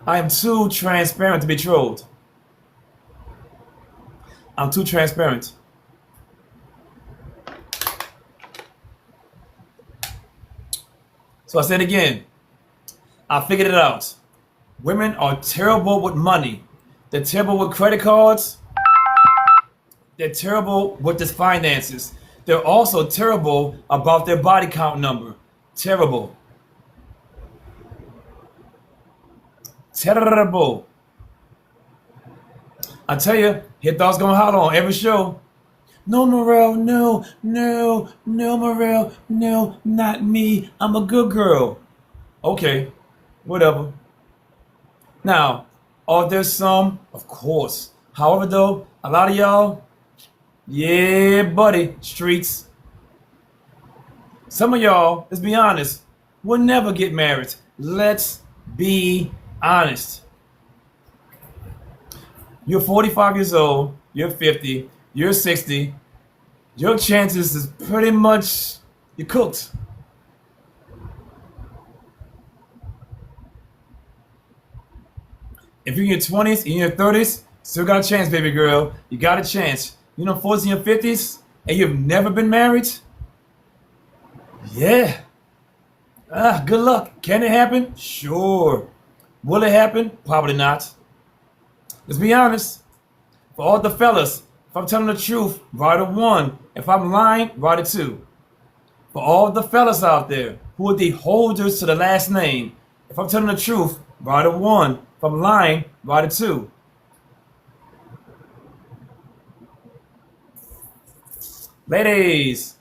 I am too transparent to be trolled. I'm too transparent. So I said again, I figured it out. Women are terrible with money. They're terrible with credit cards. They're terrible with the finances. They're also terrible about their body count number. Terrible. Terrible. I tell you, hit dogs gonna holler on every show. No, Morel, no, no, no, Morel, no, not me. I'm a good girl. Okay, whatever. Now, are there some? Of course. However, though, a lot of y'all, yeah, buddy, streets. Some of y'all, let's be honest, will never get married. Let's be honest. You're 45 years old, you're 50, you're 60. Your chances is pretty much you're cooked. If you're in your 20s, in your 30s, still got a chance, baby girl. You got a chance. You know, 40s and your 50s, and you've never been married? Yeah. Good luck. Can it happen? Sure. Will it happen? Probably not. Let's be honest. For all the fellas, if I'm telling the truth, write a 1. If I'm lying, write a 2. For all the fellas out there who are the holders to the last name, if I'm telling the truth, write a 1. If I'm lying, write a 2. Ladies,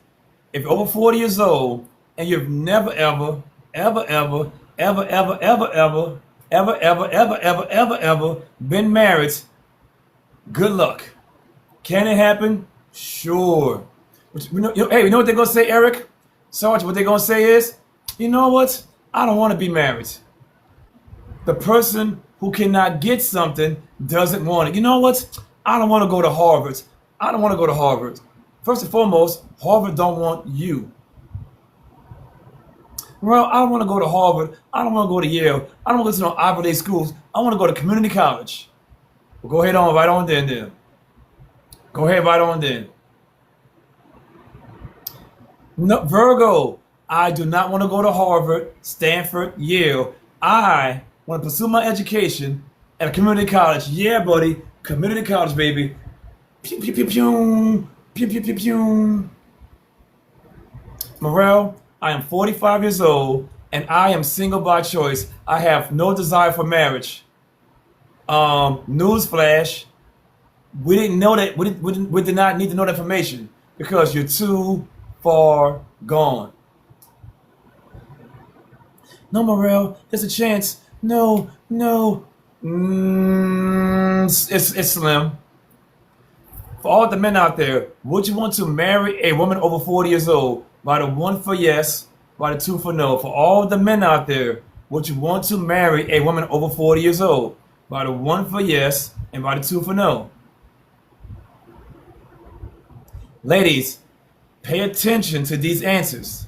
if you're over 40 years old and you've never ever, ever, ever, ever, ever, ever, ever, ever, ever, ever, ever, ever, ever been married, good luck. Can it happen? Sure. But hey, you know what they're gonna say, Eric? Sarge, what they're gonna say is, you know what? I don't want to be married. The person who cannot get something doesn't want it. You know what? I don't want to go to Harvard. I don't want to go to Harvard. First and foremost, Harvard don't want you. Well, I don't want to go to Harvard. I don't want to go to Yale. I don't want to go to no Ivy League schools. I want to go to community college. Well, go ahead on, right on then. Go ahead, right on then. No, Virgo, I do not want to go to Harvard, Stanford, Yale. I want to pursue my education at a community college. Yeah, buddy, community college, baby. Pew, pew, pew, pew. Pew, pew, pew, pew. Morel, I am 45 years old and I am single by choice. I have no desire for marriage. Newsflash, we didn't know that. We did not need to know that information because you're too far gone. No, Morel, there's a chance. No, no. It's slim. For all the men out there, would you want to marry a woman over 40 years old? Write a 1 for yes, write a 2 for no. For all the men out there, would you want to marry a woman over 40 years old? Write a 1 for yes and write a 2 for no. Ladies, pay attention to these answers.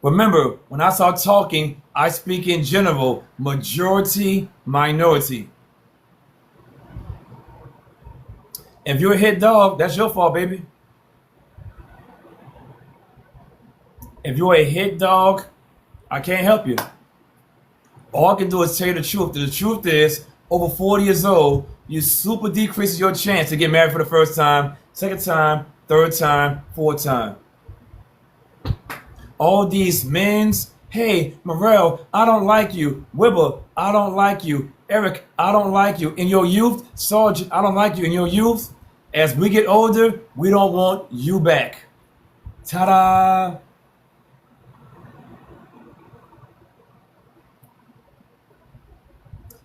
Remember, when I start talking, I speak in general, majority, minority. If you're a hit dog, that's your fault, baby. If you're a hit dog, I can't help you. All I can do is tell you the truth. The truth is, over 40 years old, you super decreases your chance to get married for the first time, second time, third time, fourth time. All these men's, hey, Morel, I don't like you. Wibber, I don't like you. Eric, I don't like you. In your youth, Sergeant, I don't like you. In your youth, as we get older, we don't want you back. Ta-da!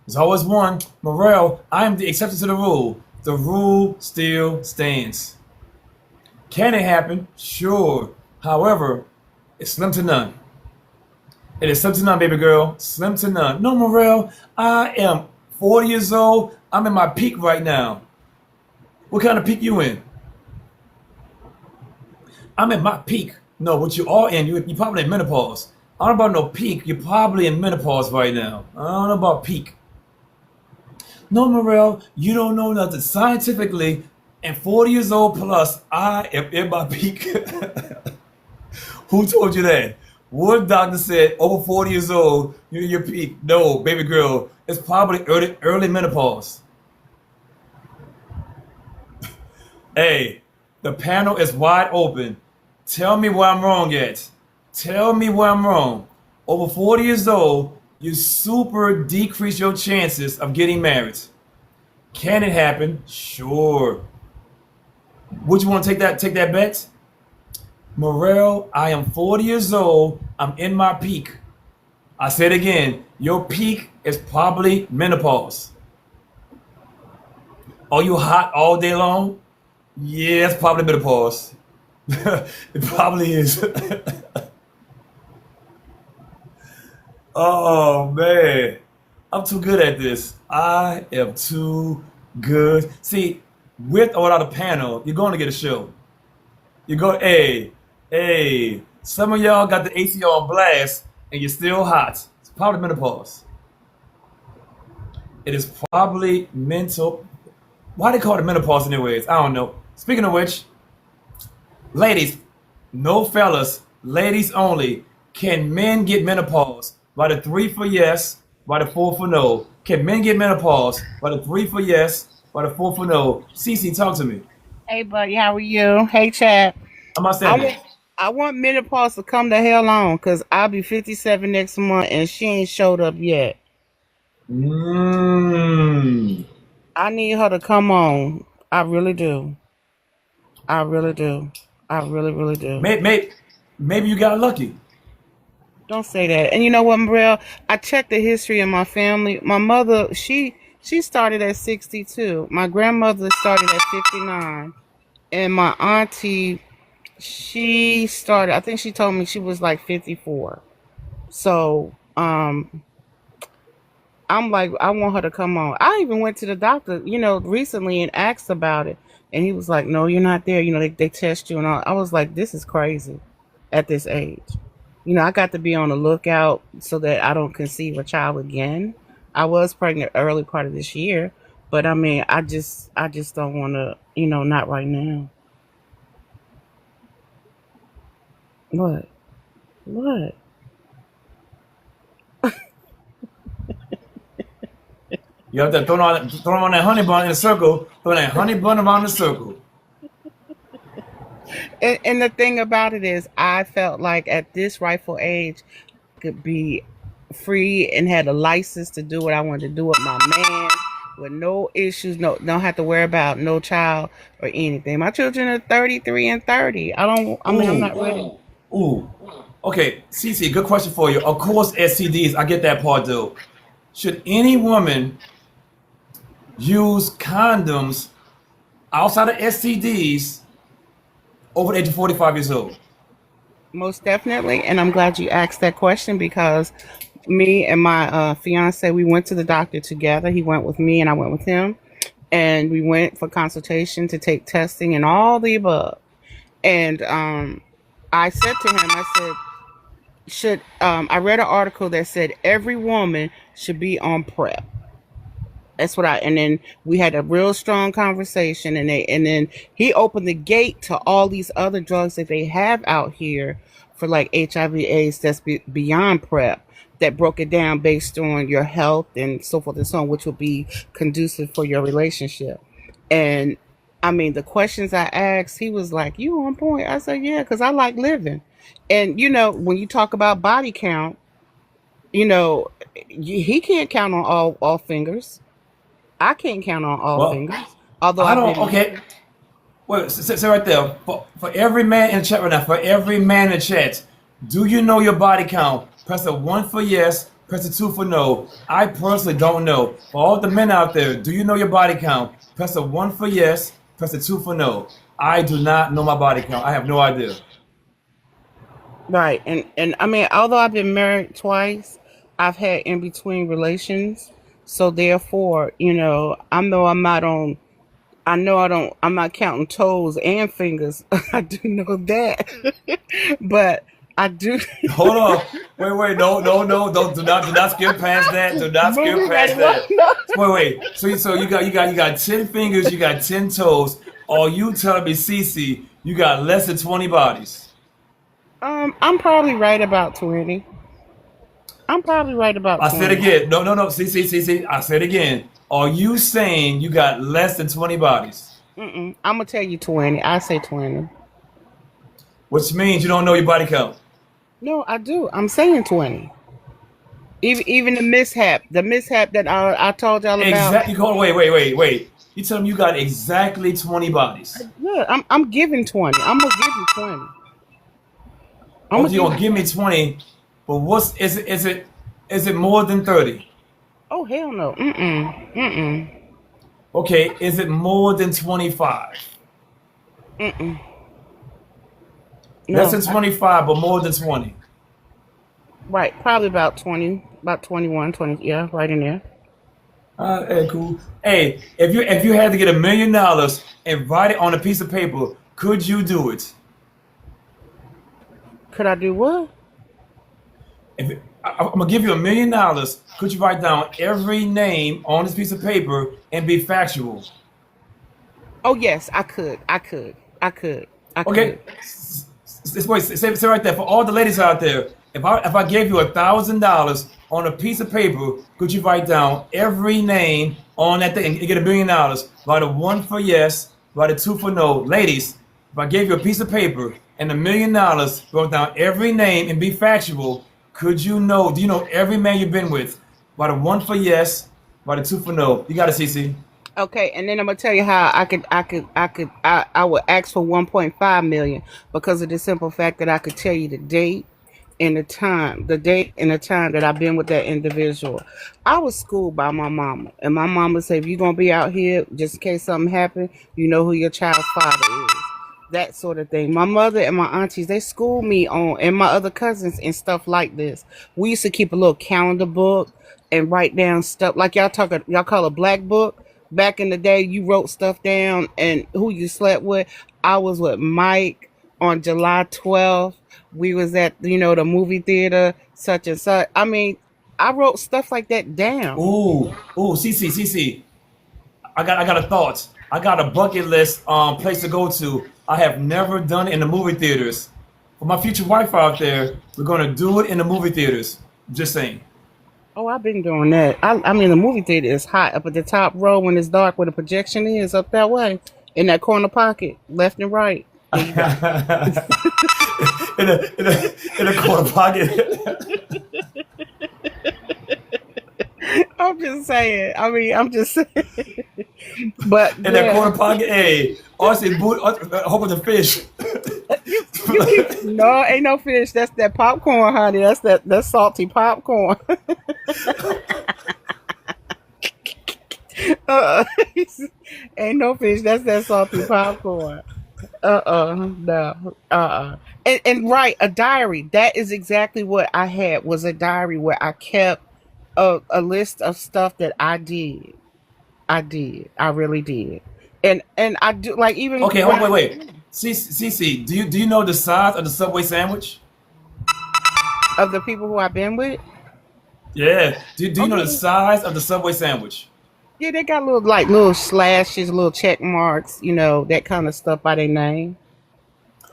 There's always one. Morel, I am the exception to the rule. The rule still stands. Can it happen? Sure. However, it's slim to none. It is slim to none, baby girl. Slim to none. No, Morel, I am 40 years old. I'm in my peak right now. What kind of peak you in? I'm in my peak. No, what you are in, you're probably in menopause. I don't know about no peak. You're probably in menopause right now. I don't know about peak. No, Morel, you don't know nothing. Scientifically, and 40 years old plus, I am in my peak. Who told you that? What doctor said over 40 years old, you're in your peak? No, baby girl, it's probably early menopause. Hey, the panel is wide open. Tell me where I'm wrong at. Tell me where I'm wrong. Over 40 years old, you super decrease your chances of getting married. Can it happen? Sure. Would you want to take that bet? Morel, I am 40 years old. I'm in my peak. I said again, your peak is probably menopause. Are you hot all day long? Yeah, it's probably menopause. It probably is. Oh man, I'm too good at this. I am too good. See, with or without a panel, you're going to get a show. You go, hey. Some of y'all got the AC on blast, and you're still hot. It's probably menopause. It is probably mental. Why they call it menopause anyways? I don't know. Speaking of which, ladies, no fellas, ladies only. Can men get menopause? By the three for yes, by the four for no. Can men get menopause? By the three for yes, by the four for no. Cece, talk to me. Hey, buddy, how are you? Hey, Chad. I'm not I standing. want I want menopause to come the hell on because I'll be 57 next month and she ain't showed up yet. Mmm. I need her to come on. I really do. I really do. I really, really do. Maybe you got lucky. Don't say that. And you know what, Mbrell? I checked the history of my family. My mother, she started at 62. My grandmother started at 59. And my auntie, she started, I think she told me she was like 54. So, I'm like, I want her to come on. I even went to the doctor, recently and asked about it. And he was like, no, you're not there. They test you and all. I was like, this is crazy at this age. I got to be on the lookout so that I don't conceive a child again. I was pregnant early part of this year, but I mean, I just don't want to, not right now. What? What? You have to throw on that honey bun in a circle. Throw that honey bun around the circle. And the thing about it is, I felt like at this rightful age, I could be free and had a license to do what I wanted to do with my man with no issues, no, don't have to worry about no child or anything. My children are 33 and 30. I'm Ooh, not ready. ooh. Okay, Cece, good question for you. Of course, STDs. I get that part though. Should any woman use condoms outside of STDs over the age of 45 years old? Most definitely. And I'm glad you asked that question because me and my fiance, we went to the doctor together. He went with me and I went with him. And we went for consultation to take testing and all the above. And I said to him, I said, I read an article that said every woman should be on PrEP. That's what and then we had a real strong conversation and then he opened the gate to all these other drugs that they have out here for like HIV AIDS that's beyond PrEP that broke it down based on your health and so forth and so on, which will be conducive for your relationship. And I mean, the questions I asked, he was like, you on point. I said, yeah, because I like living. And, when you talk about body count, you know, he can't count on all fingers. I can't count on all Well, fingers. Although I I've don't. been Okay, married. wait. Say right there. For every man in the chat right now, for every man in the chat, do you know your body count? Press a one for yes. Press a two for no. I personally don't know. For all the men out there, do you know your body count? Press a one for yes. Press a two for no. I do not know my body count. I have no idea. Right. And I mean, although I've been married twice, I've had in between relations. So therefore, I know I'm not on I know I'm not counting toes and fingers. I do know that. But I do Hold on. Wait. No. Don't do not skip past that. Do not skip moving right past along. that. Wait. So you got 10 fingers. You got 10 toes. Are you telling me, Cece, you got less than 20 bodies? I'm probably right about 20. I'm probably right about I said 20. again. No. Cece. I said again. Are you saying you got less than 20 bodies? I'm gonna tell you 20. I say 20. Which means you don't know your body count. No, I do. I'm saying 20. Even the mishap that I told y'all about. Exactly. Wait. You tell me you got exactly 20 bodies. Yeah, I'm giving 20. I'm gonna give you 20. I'm Oh, gonna you're give gonna you give me 20. 20, but what's is it more than 30? Oh hell no. Mm-mm. Okay, is it more than 25? Mm-mm. Less No. than 25, but more than 20. Right. Probably about 20, about 21, 20. Yeah, right in there. Hey, cool. Hey, if you had to get $1 million and write it on a piece of paper, could you do it? Could I do what? I'm gonna give you $1 million, could you write down every name on this piece of paper and be factual? Oh yes, I could. I could. I could. I Okay, could. wait, say right there for all the ladies out there. If I gave you $1,000 on a piece of paper, could you write down every name on that thing and get $1 million? Write a one for yes, write a two for no. Ladies, if I gave you a piece of paper and $1 million, wrote down every name and be factual, could you know? Do you know every man you've been with? Write a one for yes, write a two for no. You got it, CC. Okay, and then I'm gonna tell you how I would ask for 1.5 million because of the simple fact that I could tell you the date and the time that I've been with that individual. I was schooled by my mama, and my mama said, if you're gonna be out here, just in case something happened, you know who your child's father is. That sort of thing. My mother and my aunties, they schooled me on, and my other cousins and stuff like this. We used to keep a little calendar book and write down stuff like y'all call a black book. Back in the day, you wrote stuff down and who you slept with. I was with Mike on July 12th. We was at the movie theater such and such. I mean, I wrote stuff like that down. Ooh, CC. I got a thought. I got a bucket list place to go to. I have never done it in the movie theaters. For my future wife out there, we're gonna do it in the movie theaters. Just saying. Oh, I've been doing that. I mean, the movie theater is hot up at the top row when it's dark, where the projection is up that way in that corner pocket, left and right. There you go. In a corner pocket. I'm just saying. I mean, I'm just saying. But In that yeah, corner pocket. Hey, also boot. Hope with the fish. you keep no, ain't no fish. That's that popcorn, honey. That's salty popcorn. uh, ain't no fish. That's that salty popcorn. No. And right, a diary. That is exactly what I had. Was a diary where I kept a list of stuff that I did. I did. I really did. And I do like even Okay, when hold I on, wait. CC, do you know the size of the Subway sandwich? of the people who I've been with. Yeah. Do Oh you know the yeah, size of the Subway sandwich? yeah, they got little slashes, little check marks, that kind of stuff by their name.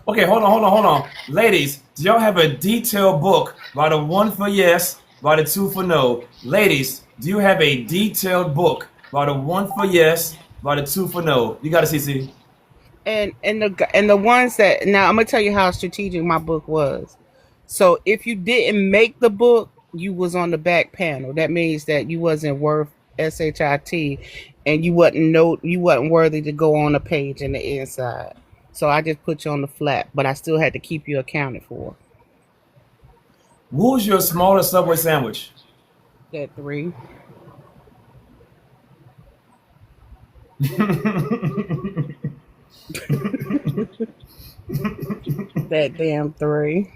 Okay, hold on. Ladies, do y'all have a detailed book? Write a one for yes, write a two for no. Ladies, do you have a detailed book? Write a one for yes, write a two for no. You got it, CC. And the ones that now I'm gonna tell you how strategic my book was. So if you didn't make the book, you was on the back panel. That means that you wasn't worth shit, and you wasn't worthy to go on a page in the inside. So I just put you on the flat, but I still had to keep you accounted for. Who's your smallest Subway sandwich? That three, that damn three.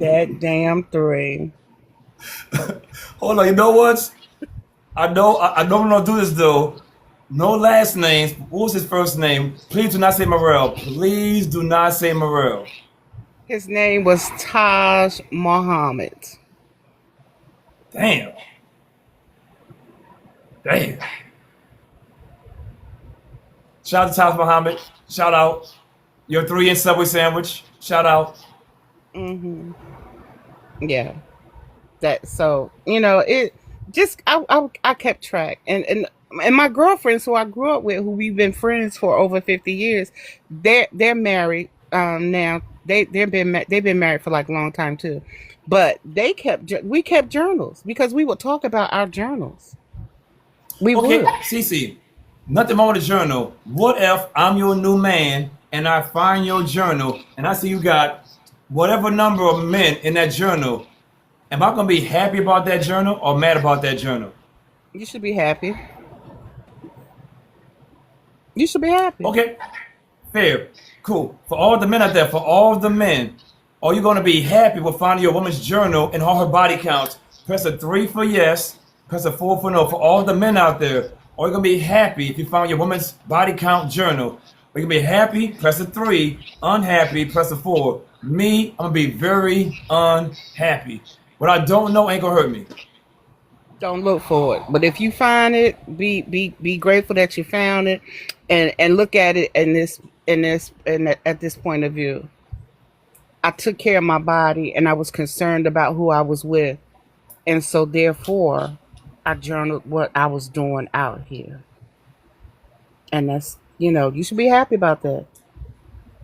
That damn three. Hold on, you know what? I know I'm gonna do this though. No last names. What was his first name? Please do not say Morel. Please do not say Morel. His name was Taj Muhammad. Damn. Damn. Shout out to Taj Muhammad. Shout out. Your 3-inch Subway sandwich. Shout out. Hmm. Yeah. That so it just I kept track and and my girlfriends who I grew up with, who we've been friends for over 50 years, they're married now. They've been married for like a long time too, but we kept journals because we would talk about our journals. We Okay, would. Cece, nothing wrong with a journal. What if I'm your new man and I find your journal and I see you got whatever number of men in that journal? Am I gonna be happy about that journal or mad about that journal? You should be happy. You should be happy. Okay, fair, cool. For all the men out there, for all the men, are you gonna be happy with finding your woman's journal and all her body counts? Press a 3 for yes, press a 4 for no. For all the men out there, are you gonna be happy if you found your woman's body count journal? Are you gonna be happy? Press a 3. Unhappy? Press a 4. Me, I'm gonna be very unhappy. What I don't know ain't gonna hurt me. Don't look for it. But if you find it, be grateful that you found it, and look at it at this point of view. I took care of my body, and I was concerned about who I was with, and so therefore, I journaled what I was doing out here, and that's you should be happy about that.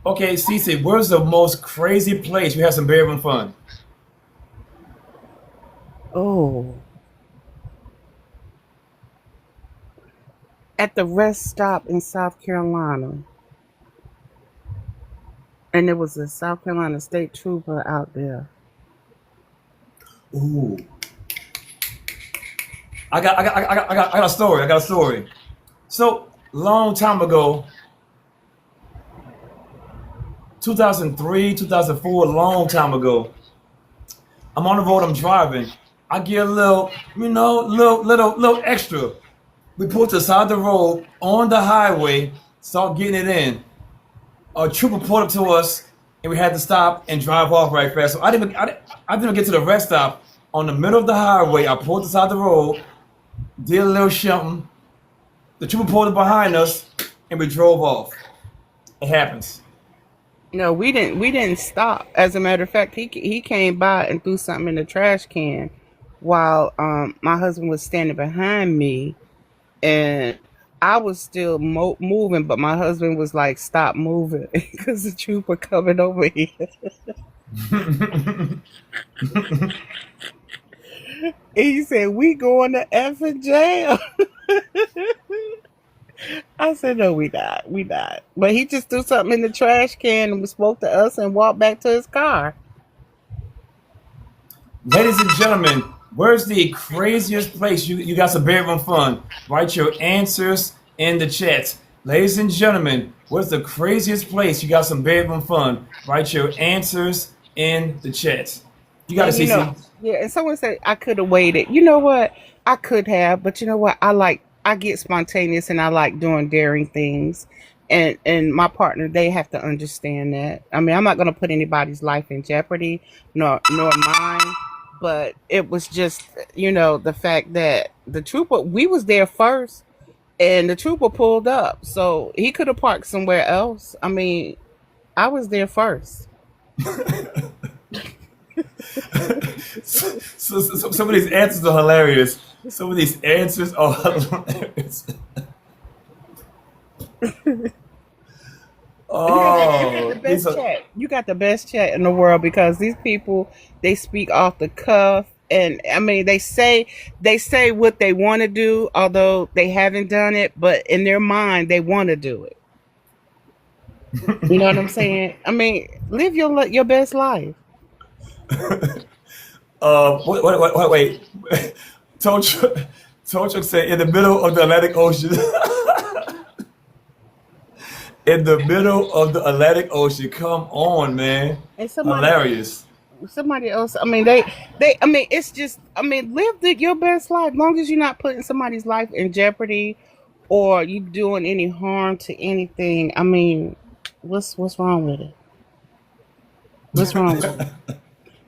Okay, Cece, where's the most crazy place you had some very fun? Oh, at the rest stop in South Carolina. And there was a South Carolina state trooper out there. Ooh, I got a story. I got a story. So long time ago, 2003, 2004, long time ago. I'm on the road. I'm driving. I get a little, little extra. We pulled to the side of the road on the highway, start getting it in. A trooper pulled up to us, and we had to stop and drive off right fast. So I didn't even get to the rest stop. On the middle of the highway, I pulled to the side of the road, did a little something. The trooper pulled up behind us, and we drove off. It happens. No, we didn't stop. As a matter of fact, he came by and threw something in the trash can while my husband was standing behind me, and I was still moving, but my husband was like, "Stop moving," because the trooper coming over here. He said, "We going to effing jail." I said, "No, we not." But he just threw something in the trash can and spoke to us and walked back to his car. Ladies and gentlemen, where's the craziest place you got some bedroom fun? Write your answers in the chat. Ladies and gentlemen, where's the craziest place you got some bedroom fun? Write your answers in the chat. You got it, And CC. yeah, and someone said I could have waited. You know what? I could have, but you know what? I get spontaneous and I like doing daring things. And my partner, they have to understand that. I mean, I'm not gonna put anybody's life in jeopardy, nor mine. But it was just, the fact that the trooper, we was there first, and the trooper pulled up, so he could have parked somewhere else. I mean, I was there first. Some of these answers are hilarious. Some of these answers are hilarious. You got the Oh, these best are. chat. You got the best chat in the world because these people, they speak off the cuff, and I mean they say what they want to do, although they haven't done it, but in their mind they want to do it. You know what I'm saying? I mean, live your best life. Wait. Tocho said in the middle of the Atlantic Ocean. In the middle of the Atlantic Ocean. Come on, man. And Hilarious. somebody else. I mean, they. I mean, it's just. I mean, live your best life. Long as you're not putting somebody's life in jeopardy, or you doing any harm to anything. I mean, what's wrong with it? What's wrong with it?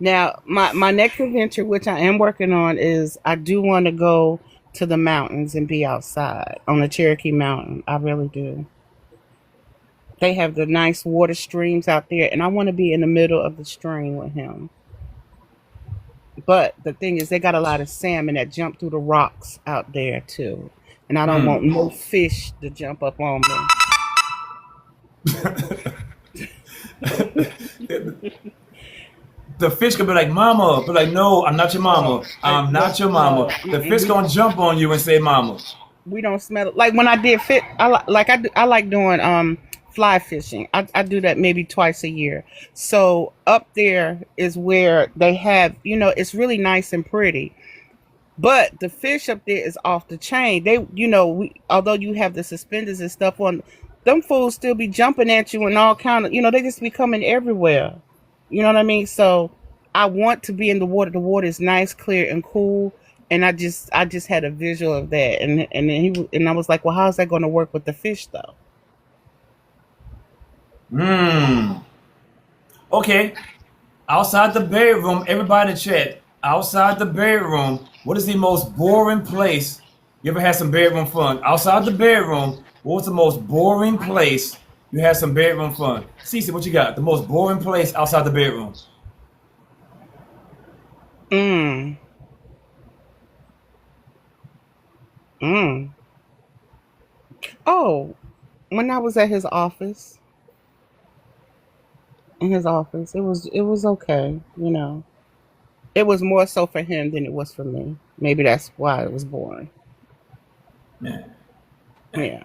Now, my next adventure, which I am working on, is I do want to go to the mountains and be outside on the Cherokee Mountain. I really do. They have the nice water streams out there, and I want to be in the middle of the stream with him. But the thing is, they got a lot of salmon that jump through the rocks out there too. and I don't want Mm. no fish to jump up on me. The fish could be like, "Mama," but like, "No, I'm not your No, mama. I'm well, not your mama." no, The fish we gonna don't. jump on you and say, "Mama." We don't smell it. Like when I did fit, I like doing fly fishing. I do that maybe twice a year. So up there is where they have, it's really nice and pretty. But the fish up there is off the chain. Although you have the suspenders and stuff on, them fools still be jumping at you and all kind of, they just be coming everywhere. You know what I mean? So I want to be in the water. The water is nice, clear, and cool. And I just had a visual of that, and I was like, well, how's that going to work with the fish though? Hmm. Okay. Outside the bedroom, everybody in the chat. Outside the bedroom, what is the most boring place you ever had some bedroom fun? Outside the bedroom, what was the most boring place you had some bedroom fun? Cece, what you got? The most boring place outside the bedroom. Mm, mm. Oh, when I was at his office, it was okay. It was more so for him than it was for me. Maybe that's why it was boring. Yeah. Yeah,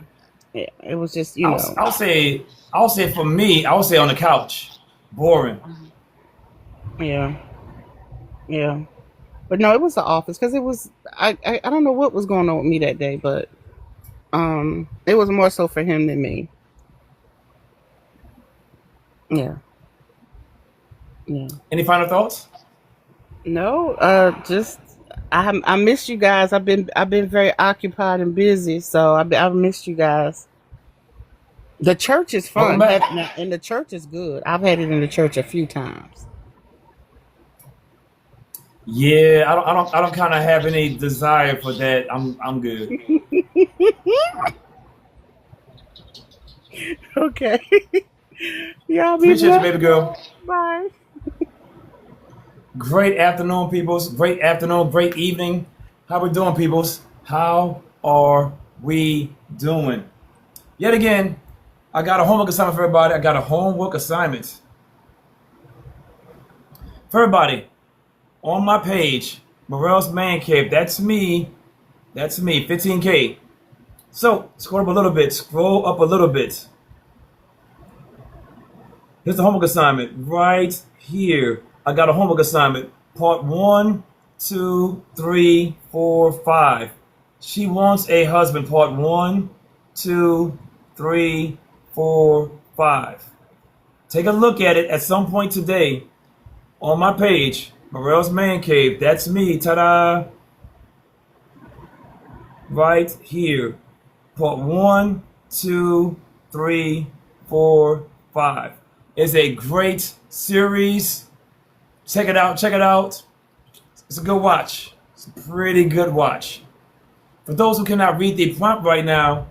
yeah. It was just, I'll say for me, I would say on the couch. Boring. yeah, yeah. But no, it was the office because it was. I don't know what was going on with me that day, but it was more so for him than me. Yeah, yeah. Any final thoughts? No, just I missed you guys. I've been very occupied and busy, so I've missed you guys. The church is Welcome fun, back. and the church is good. I've had it in the church a few times. Yeah, I don't kind of have any desire for that. I'm good. Okay, y'all be Appreciate you, blessed. baby girl. Bye. Great afternoon, peoples. Great afternoon, great evening. How we doing, peoples? How are we doing? Yet again, I got a homework assignment for everybody. I got a homework assignment for everybody on my page. Morel's Man Cave. That's me. That's me. 15K. So scroll up a little bit. Scroll up a little bit. Here's the homework assignment right here. I got a homework assignment. Part one, two, three, four, five. She wants a husband. Part one, two, three, four, five. Take a look at it at some point today on my page, Morel's Man Cave. That's me. Ta-da! Right here. Part one, two, three, four, five. It's a great series. Check it out. Check it out. It's a good watch. It's a pretty good watch. For those who cannot read the prompt right now,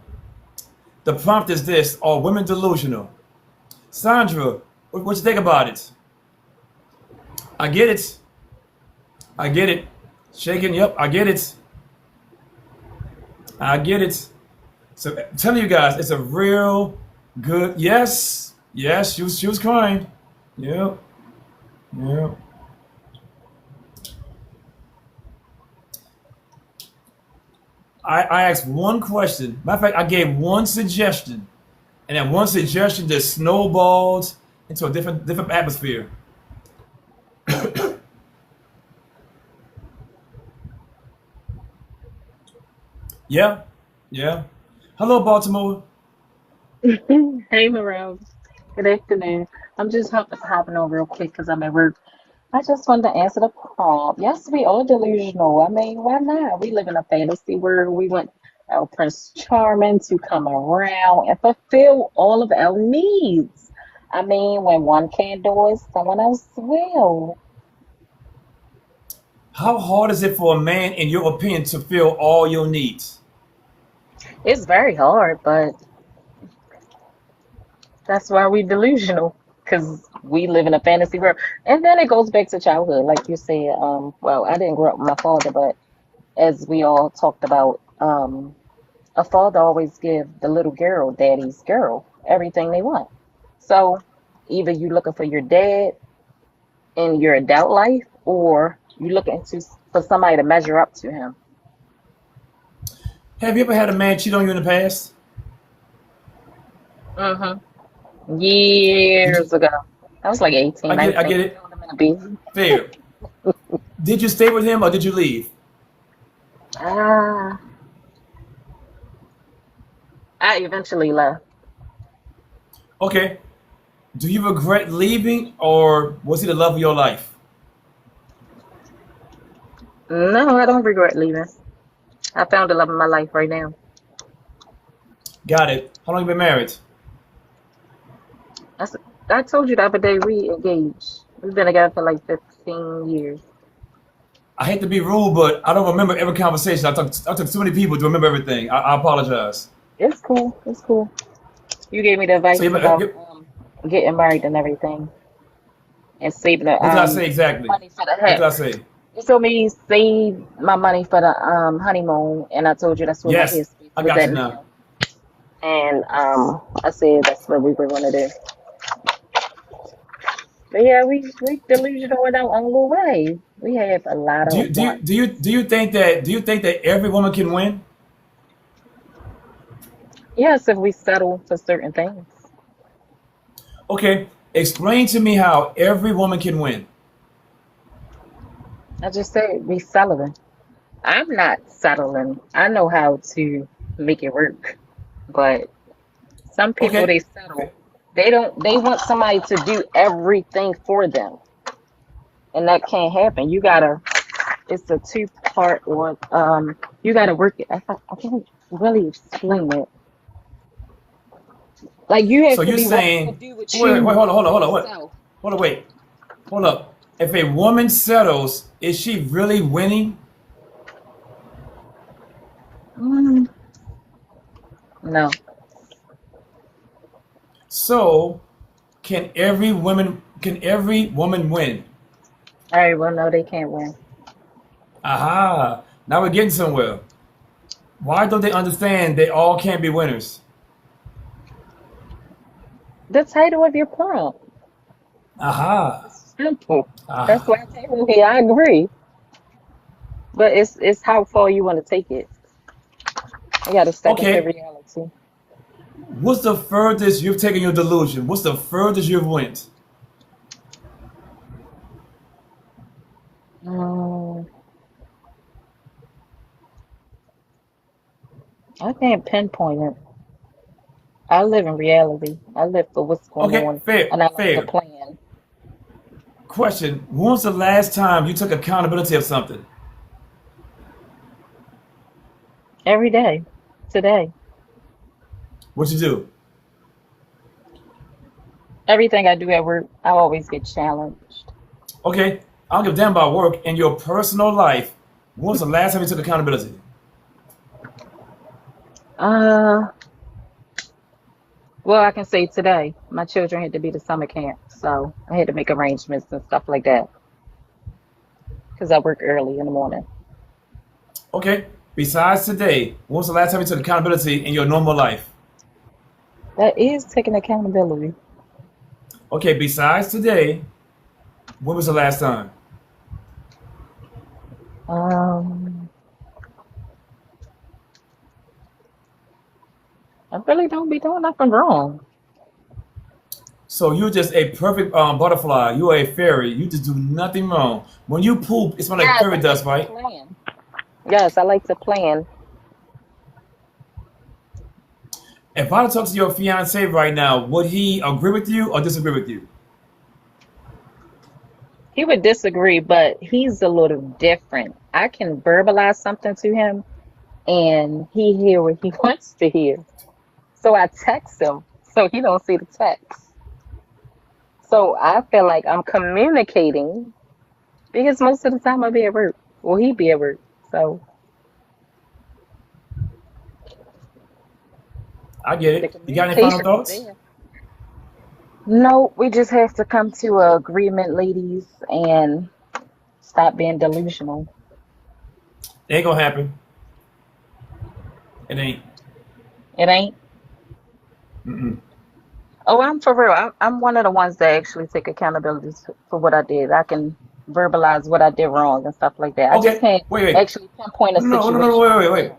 the prompt is this: are women delusional? Sandra, what you think about it? I get it. I get it. Shaking, yep, I get it. I get it. So I'm telling you guys, it's a real good. Yes, yes, she was crying. Yep, yep. I asked one question. Matter of fact, I gave one suggestion, and that one suggestion just snowballed into a different atmosphere. Yeah, yeah. Hello, Baltimore. Hey, Morel. Good afternoon. I'm just hopping on real quick because I'm at work. I just wanted to answer the prompt. Yes, we are delusional. I mean, why not? We live in a fantasy world. We want our Prince Charming to come around and fulfill all of our needs. I mean, when one can't do it, someone else will. How hard is it for a man, in your opinion, to fill all your needs? It's very hard, but that's why we delusional because we live in a fantasy world. And then it goes back to childhood, like you said. Well, I didn't grow up with my father, but as we all talked about, a father always give the little girl, daddy's girl, everything they want. So either you looking for your dad in your adult life, or you looking to for somebody to measure up to him. Have you ever had a man cheat on you in the past? Did you? Years ago. I was like 18, I get it. I 19. get it. Found him in a beat. Fair. Did you stay with him or did you leave? Ah, I eventually left. Okay. Do you regret leaving or was he the love of your life? No, I don't regret leaving. I found the love of my life right now. Got it. How long you been married? I, s- I told you the other day we engaged. We've been together for like 15 years. I hate to be rude, but I don't remember every conversation. I took too many people to remember everything. I apologize. It's cool. It's cool. You gave me the So advice about you, getting married and everything, and saving the what did I say exactly? money for the What hat. did I say? You told me save my money for the honeymoon, and I told you that's what my Yes, headspace I was got at you now. now. And I said that's what we were gonna do. But yeah, we delusional in our own little way. We have a lot Do of you do you wants. do you do you think that every woman can win? Yes, if we settle for certain things. Okay, explain to me how every woman can win. I just said we settling. I'm not settling. I know how to make it work. But some people Okay, they settle. They don't they want somebody to do everything for them. And that can't happen. You gotta it's a two part or you gotta work it. I can't really explain it. Like you so have to you're be willing to saying, do what wait, you hold on, yourself. wait, hold up. If a woman settles, is she really winning? Mm, no. So can every woman win? All right, well no they can't win. Aha! Now we're getting somewhere. Why don't they understand they all can't be winners? The title of your prompt. Aha! It's simple. That's why Ah. I came in here. I agree. But it's how far you want to take it. You gotta step into Okay. reality. What's the furthest you've taken your delusion? What's the furthest you've went? Um, I can't pinpoint it. I live in reality. I live for what's going Okay, on, fair, and I like to fair. plan Question: when was the last time you took accountability of something? every day. Today, What you do? everything I do at work, I always get challenged. Okay, I don't give a damn about work. In your personal life, when was the last time you took accountability? Uh, well, I can say today, my children had to be to summer camp, so I had to make arrangements and stuff like that because I work early in the morning. Okay, besides today, when was the last time you took accountability in your normal life? That is taking accountability. Okay, besides today, when was the last time? Um, I really don't be doing nothing wrong. So you're just a perfect butterfly. You are a fairy. You just do nothing wrong. When you poop, it smells like Yes, fairy I like dust, to right? plan. Yes, I like to plan. If I talk to your fiance right now, would he agree with you or disagree with you? He would disagree, but he's a little different. I can verbalize something to him and he hear what he wants to hear. So I text him so he don't see the text. So I feel like I'm communicating because most of the time I'll be at work. Well, he be at work. So I get the it. You got any final communication is thoughts? there. No, we just have to come to a agreement, ladies, and stop being delusional. It ain't gonna happen. It ain't. It ain't. Mm-mm. Oh, I'm for real. I'm one of the ones that actually take accountability for what I did. I can verbalize what I did wrong and stuff like that. I just Okay, can't wait. actually pinpoint a No, no, no, no, situation. wait.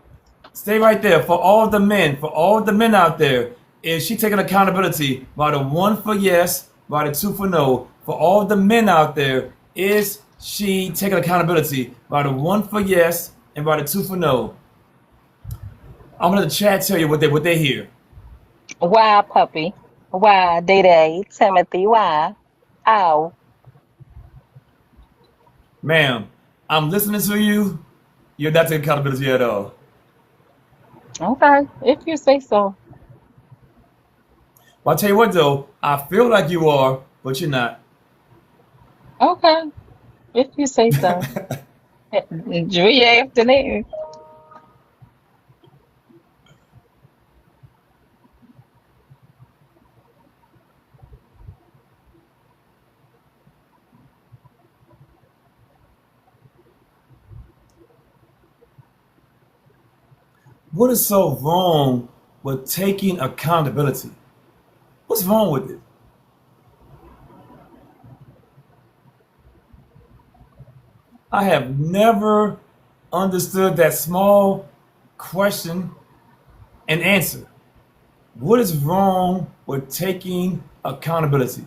Stay right there. For all the men out there, is she taking accountability by the one for yes, by the two for no? For all the men out there, is she taking accountability by the one for yes and by the two for no? I'm gonna let the chat tell you what they hear. Why, puppy? Why, Day Day? Timothy? Why? Ow. Ma'am, I'm listening to you. You're not taking accountability at all. Okay, if you say so. But I'll tell you what though, I feel like you are, but you're not. Okay, if you say so. Enjoy your afternoon. What is so wrong with taking accountability? What's wrong with it? I have never understood that small question and answer. What is wrong with taking accountability?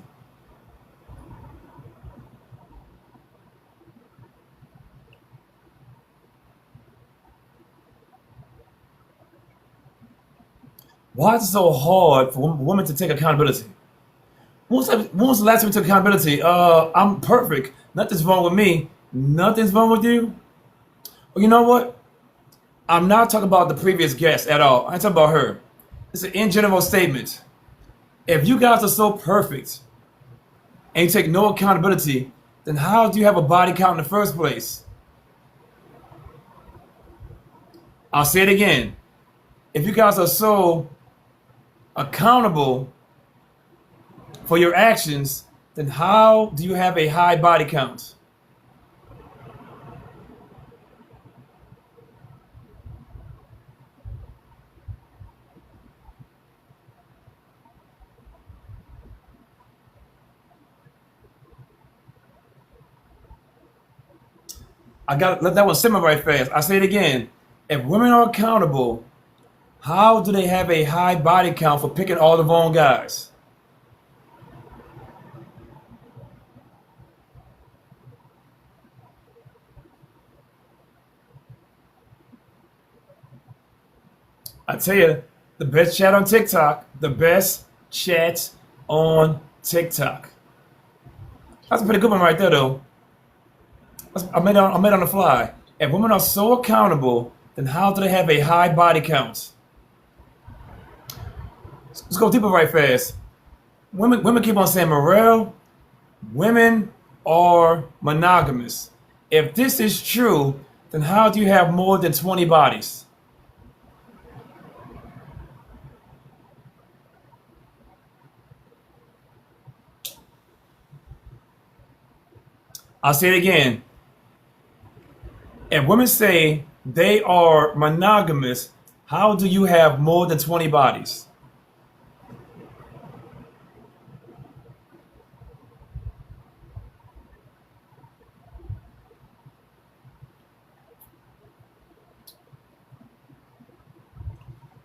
Why is it so hard for women to take accountability? When was the last time you took accountability? I'm perfect. Nothing's wrong with me. Nothing's wrong with you. Well, you know what? I'm not talking about the previous guest at all. I ain't talking about her. It's an in general statement. If you guys are so perfect and you take no accountability, then how do you have a body count in the first place? I'll say it again. If you guys are so accountable for your actions, then how do you have a high body count? I got to let that one simmer right fast. I say it again. If women are accountable, how do they have a high body count for picking all the wrong guys? I tell you, the best chat on TikTok, the best chat on TikTok. That's a pretty good one right there, though. I made on the fly. If women are so accountable, then how do they have a high body count? Let's go deeper right fast. Women keep on saying, Morel, women are monogamous. If this is true, then how do you have more than 20 bodies? I'll say it again. If women say they are monogamous, how do you have more than 20 bodies?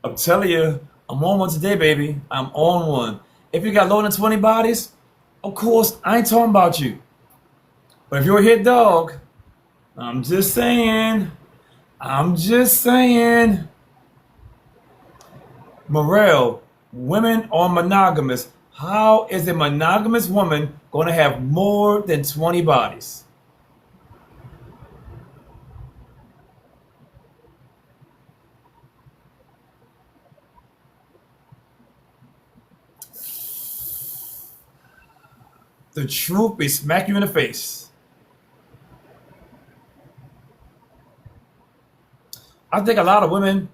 I'm telling you, I'm on one today, baby. I'm on one. If you got lower than 20 bodies, of course, I ain't talking about you. But if you're a hit dog, I'm just saying, I'm just saying, Morel, women are monogamous. How is a monogamous woman going to have more than 20 bodies? The truth may smack you in the face. I think a lot of women,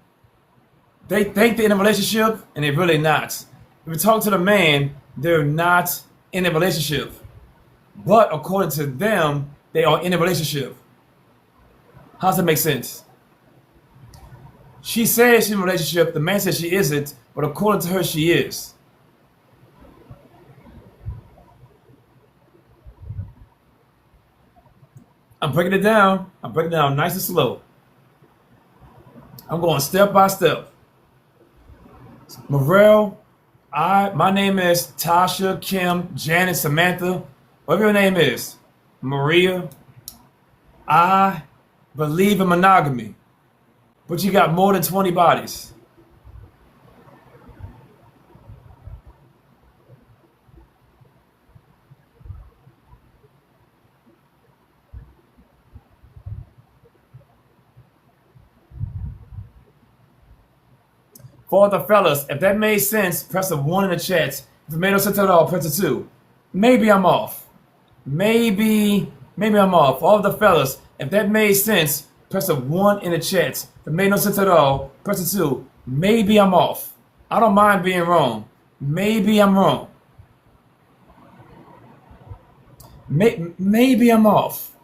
they think they're in a relationship and they're really not. If you talk to the man, they're not in a relationship. But according to them, they are in a relationship. How does that make sense? She says she's in a relationship. The man says she isn't, but according to her, she is. I'm breaking it down. I'm breaking it down nice and slow. I'm going step by step. Morel, my name is Tasha, Kim, Janet, Samantha, whatever your name is, Maria. I believe in monogamy, but you got more than 20 bodies. For the fellas, if that made sense, press a 1 in the chat. If it made no sense at all, press a 2. Maybe I'm off. Maybe I'm off. All the fellas, if that made sense, press a 1 in the chat. If it made no sense at all, press a 2. Maybe I'm off. I don't mind being wrong. Maybe I'm wrong. Maybe I'm off.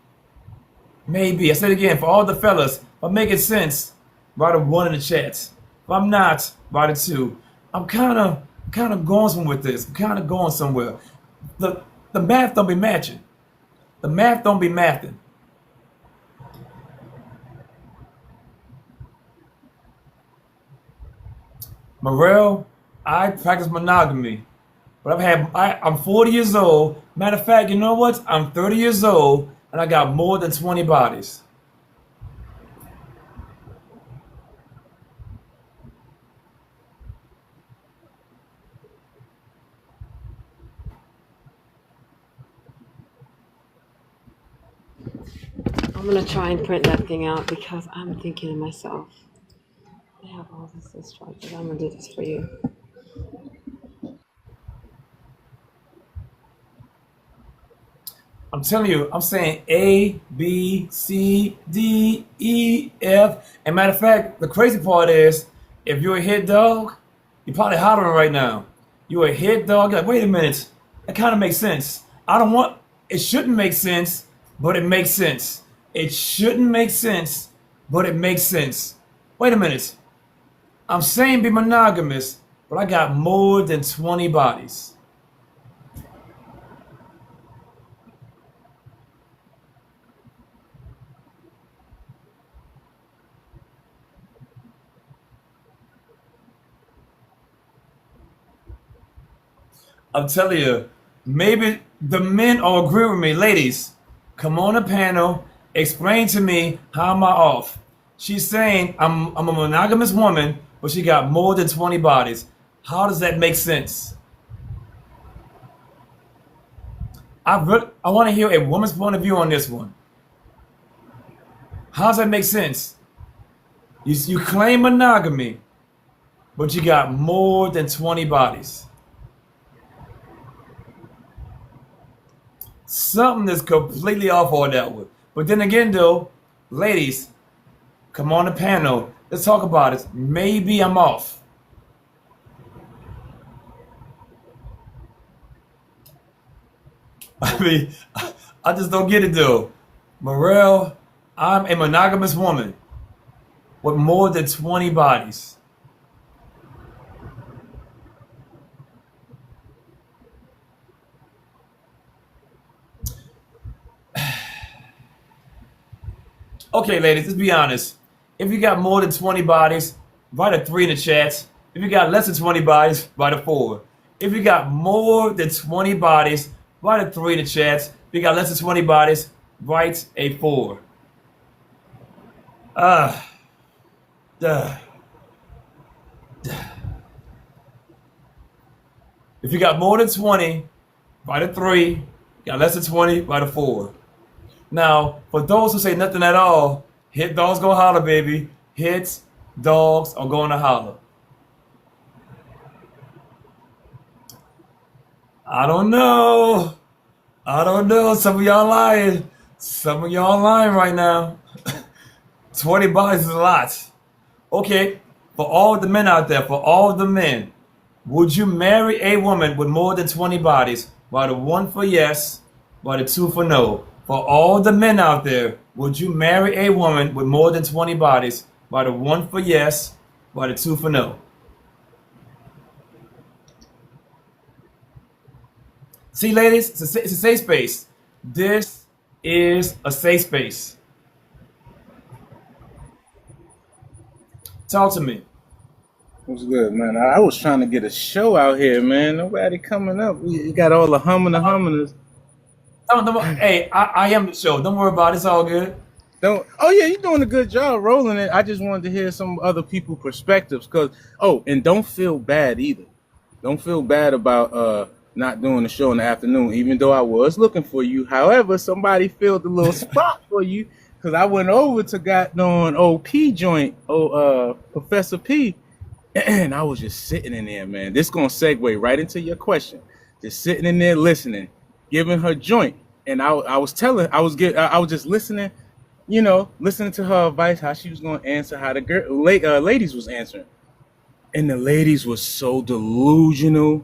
Maybe. I said it again, for all the fellas, if I'm making sense, write a 1 in the chat. If I'm not, write a 2. I'm kind of going somewhere with this. I'm kind of going somewhere. The math don't be matching. The math don't be mathing. Morel, I practice monogamy, but I'm 40 years old. Matter of fact, you know what? I'm 30 years old, and I got more than 20 bodies. I'm gonna try and print that thing out because I'm thinking to myself, I have all this instructions. I'm gonna do this for you. I'm telling you, I'm saying A, B, C, D, E, F. And matter of fact, the crazy part is, if you're a hit dog, you're probably hollering right now. You're a hit dog. You're like, wait a minute, that kind of makes sense. It shouldn't make sense, but it makes sense. It shouldn't make sense, but it makes sense. Wait a minute. I'm saying be monogamous, but I got more than 20 bodies. I'm telling you, maybe the men are agreeing with me. Ladies, come on the panel, explain to me how am I off. She's saying I'm a monogamous woman, but she got more than 20 bodies. How does that make sense? I want to hear a woman's point of view on this one. How does that make sense? You claim monogamy, but you got more than 20 bodies. Something is completely off on that one. But then again, though, ladies, come on the panel. Let's talk about it. Maybe I'm off. I mean, I just don't get it, though. Morel, I'm a monogamous woman with more than 20 bodies. Okay, ladies, let's be honest. If you got more than 20 bodies, write a 3 in the chat. If you got less than 20 bodies, write a 4. If you got more than 20 bodies, write a 3 in the chat. If you got less than 20 bodies, write a 4. If you got more than 20, write a 3. Got less than 20, write a 4. Now, for those who say nothing at all, hit dogs go holler, baby. Hits dogs are going to holler. I don't know. Some of y'all lying. Some of y'all lying right now. 20 bodies is a lot. Okay, for all the men out there, for all the men, would you marry a woman with more than 20 bodies? Write a 1 for yes, write a 2 for no. For all the men out there, would you marry a woman with more than 20 bodies? by the 1 for yes, by the 2 for no. See, ladies, it's a safe space. This is a safe space. Talk to me. What's good, man? I was trying to get a show out here, man. Nobody coming up. We got all the humminers. Hey, I am the show. Don't worry about it. It's all good. Oh yeah, you're doing a good job rolling it. I just wanted to hear some other people's perspectives, and don't feel bad either. Don't feel bad about not doing the show in the afternoon, even though I was looking for you. However, somebody filled a little spot for you because I went over to got on OP joint, Professor P, and I was just sitting in there, man. This gonna segue right into your question. Just sitting in there listening, giving her joint, and I was just listening. Listening to her advice, how she was going to answer, how the ladies was answering. And the ladies was so delusional.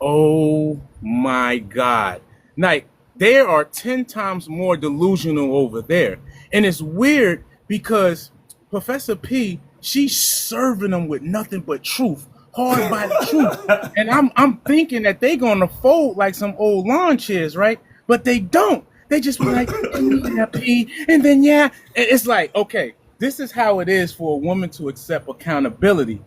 Oh my God. Like, there are 10 times more delusional over there. And it's weird because Professor P, she's serving them with nothing but truth. Hard by the truth. And I'm thinking that they going to fold like some old lawn chairs, right? But they don't. They just be like, yeah, P, and then yeah. It's like, okay, this is how it is for a woman to accept accountability.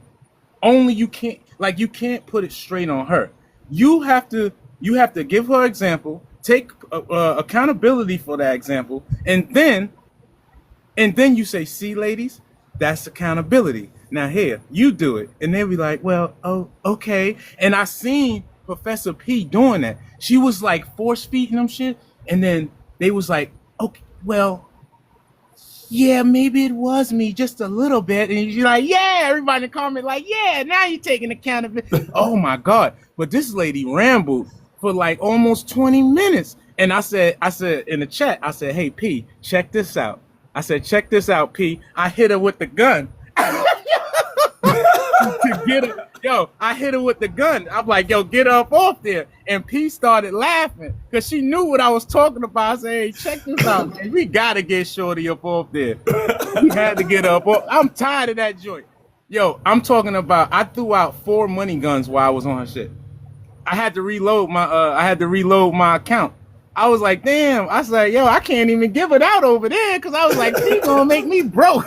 Only you can't put it straight on her. You have to give her example, take accountability for that example, and then you say, see, ladies, that's accountability. Now here, you do it, and they'll be like, well, oh, okay. And I seen Professor P doing that. She was like force feeding them shit. And then they was like, okay, well, yeah, maybe it was me just a little bit. And you're like, yeah, everybody in the comment like, yeah, now you're taking accountability. Oh my God. But this lady rambled for like almost 20 minutes. And I said in the chat, I said, hey, P, check this out. I said, check this out, P. I hit her with the gun. To get her. Yo, I hit her with the gun. I'm like, yo, get up off there. And P started laughing because she knew what I was talking about. I said, hey, check this out, man. We got to get Shorty up off there. We had to get up off. I'm tired of that joint. Yo, I'm talking about, I threw out 4 money guns while I was on her shit. I had to reload my account. I was like, damn. I was like, yo, I can't even give it out over there because I was like, P gonna make me broke.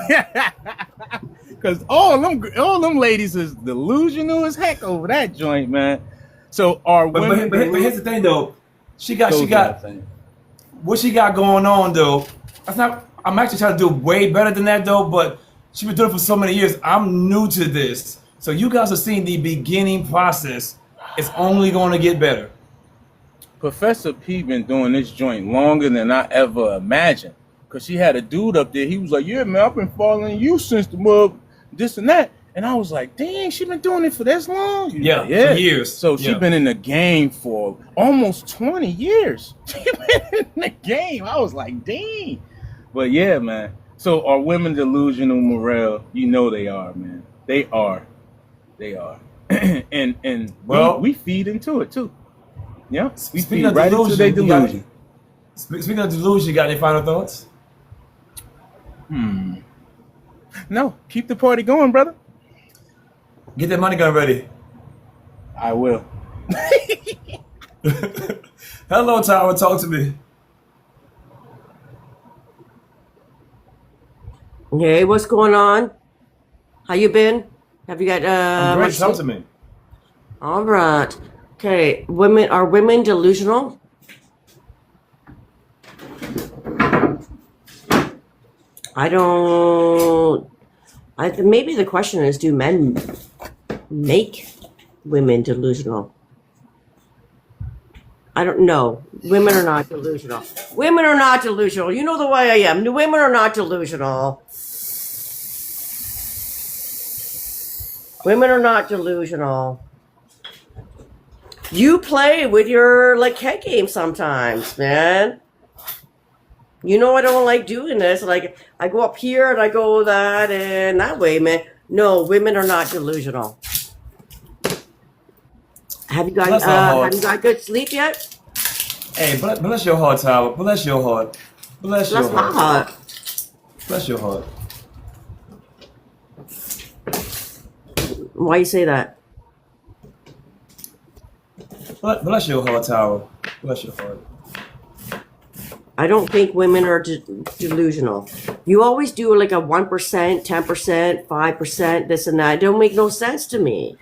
Because all them ladies is delusional as heck over that joint, man. So but here's the thing though, she got what she got going on though. I'm actually trying to do way better than that though, but she's been doing it for so many years. I'm new to this, so you guys are seeing the beginning process. It's only going to get better. Professor P been doing this joint longer than I ever imagined. Cause she had a dude up there. He was like, yeah, man, I've been following you since the mug. This and that, and I was like, dang, she been doing it for this long? Yeah, for years. So she been in the game for almost 20 years. She been in the game. I was like, dang. But yeah, man. So are women delusional, Morel? You know they are, man. They are. and well, we feed into it too. Yeah, we feed right into their delusion. Speaking of delusion, you got any final thoughts? No, keep the party going, brother. Get that money gun ready. I will. Hello, Tower. Talk to me. Hey, what's going on? How you been? Have you got I'm great. Talk to me. All right. Okay, are women delusional? Maybe the question is, do men make women delusional? I don't know. Women are not delusional. Women are not delusional. You know the way I am. Women are not delusional. Women are not delusional. You play with your head game sometimes, man. You know I don't like doing this. Like I go up here and I go that way, man. No, women are not delusional. Have you got good sleep yet? Hey, bless your heart, Tyler. Bless your heart. Bless your heart. Bless your heart. Why you say that? Bless your heart, Tower. Bless your heart. I don't think women are delusional. You always do like a 1%, 10%, 5%, this and that. It don't make no sense to me.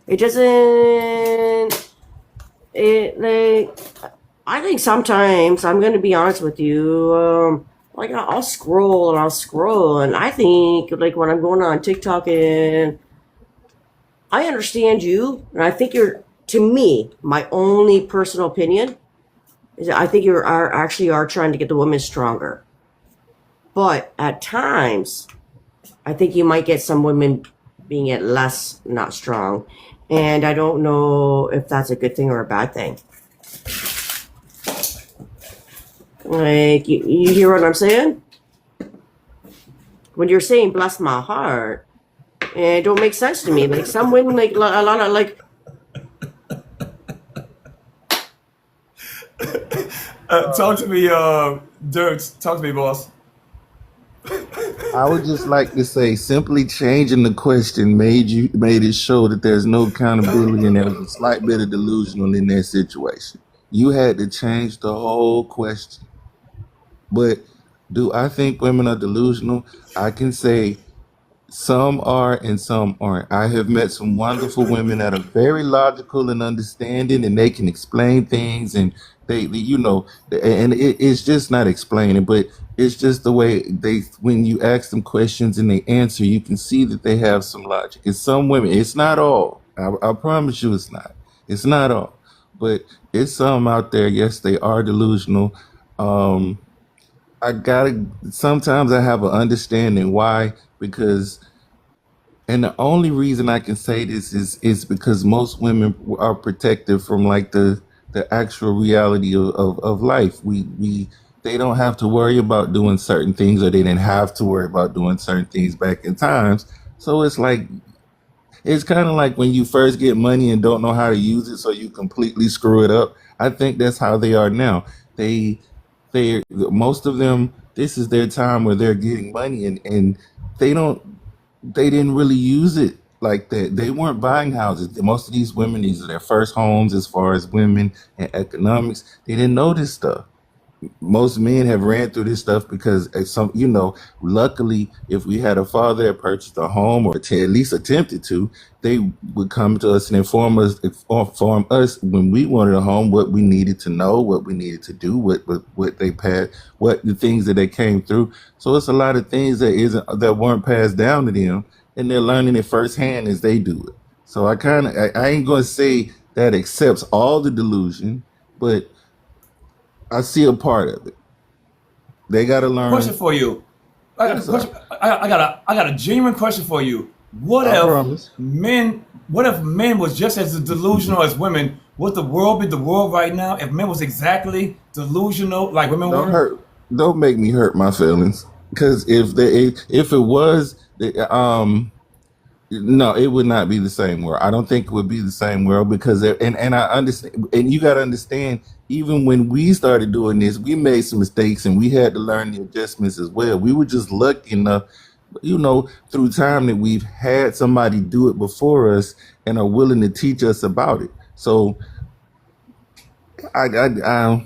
It doesn't. It like. I think sometimes I'm going to be honest with you. Like I'll scroll and I'll scroll, and I think like when I'm going on TikTok, and I understand you, and I think you're. To me, my only personal opinion is that I think you are actually trying to get the women stronger. But at times, I think you might get some women being at less not strong, and I don't know if that's a good thing or a bad thing. Like you hear what I'm saying? When you're saying "bless my heart," it don't make sense to me. Like some women, like a lot of like. Talk to me, Dirt. Talk to me, boss. I would just like to say, simply changing the question made it show that there's no accountability and there was a slight bit of delusional in that situation. You had to change the whole question. But do I think women are delusional? I can say some are and some aren't. I have met some wonderful women that are very logical and understanding, and they can explain things, and and it's just not explaining, but it's just the way when you ask them questions and they answer, you can see that they have some logic. And some women, it's not all. I promise you, it's not. It's not all, but it's some out there. Yes, they are delusional. Um, Sometimes I have an understanding why, because, and the only reason I can say this is because most women are protected from like the actual reality of life. They don't have to worry about doing certain things, or they didn't have to worry about doing certain things back in times. So it's kind of like when you first get money and don't know how to use it, so you completely screw it up. I think that's how they are now. Most of them, this is their time where they're getting money, and they don't they didn't really use it like that. They weren't buying houses. Most of these women, these are their first homes as far as women and economics. They didn't know this stuff. Most men have ran through this stuff because luckily, if we had a father that purchased a home, or at least attempted to, they would come to us and inform us when we wanted a home, what we needed to know, what we needed to do, what they passed, what the things that they came through. So it's a lot of things that weren't passed down to them, and they're learning it firsthand as they do it. So I ain't gonna say that accepts all the delusion, but I see a part of it. They got to Question learn. for you. I got a Yes, sir. question. I got a genuine question for you. What I if promise. men? What if men was just as delusional as women? Would the world be the world right now if men was exactly delusional like women Don't were? hurt. Don't make me hurt my feelings. Because if it was, no, it would not be the same world. I don't think it would be the same world because and I understand, and you got to understand. Even when we started doing this, we made some mistakes and we had to learn the adjustments as well. We were just lucky enough, through time, that we've had somebody do it before us and are willing to teach us about it. So I I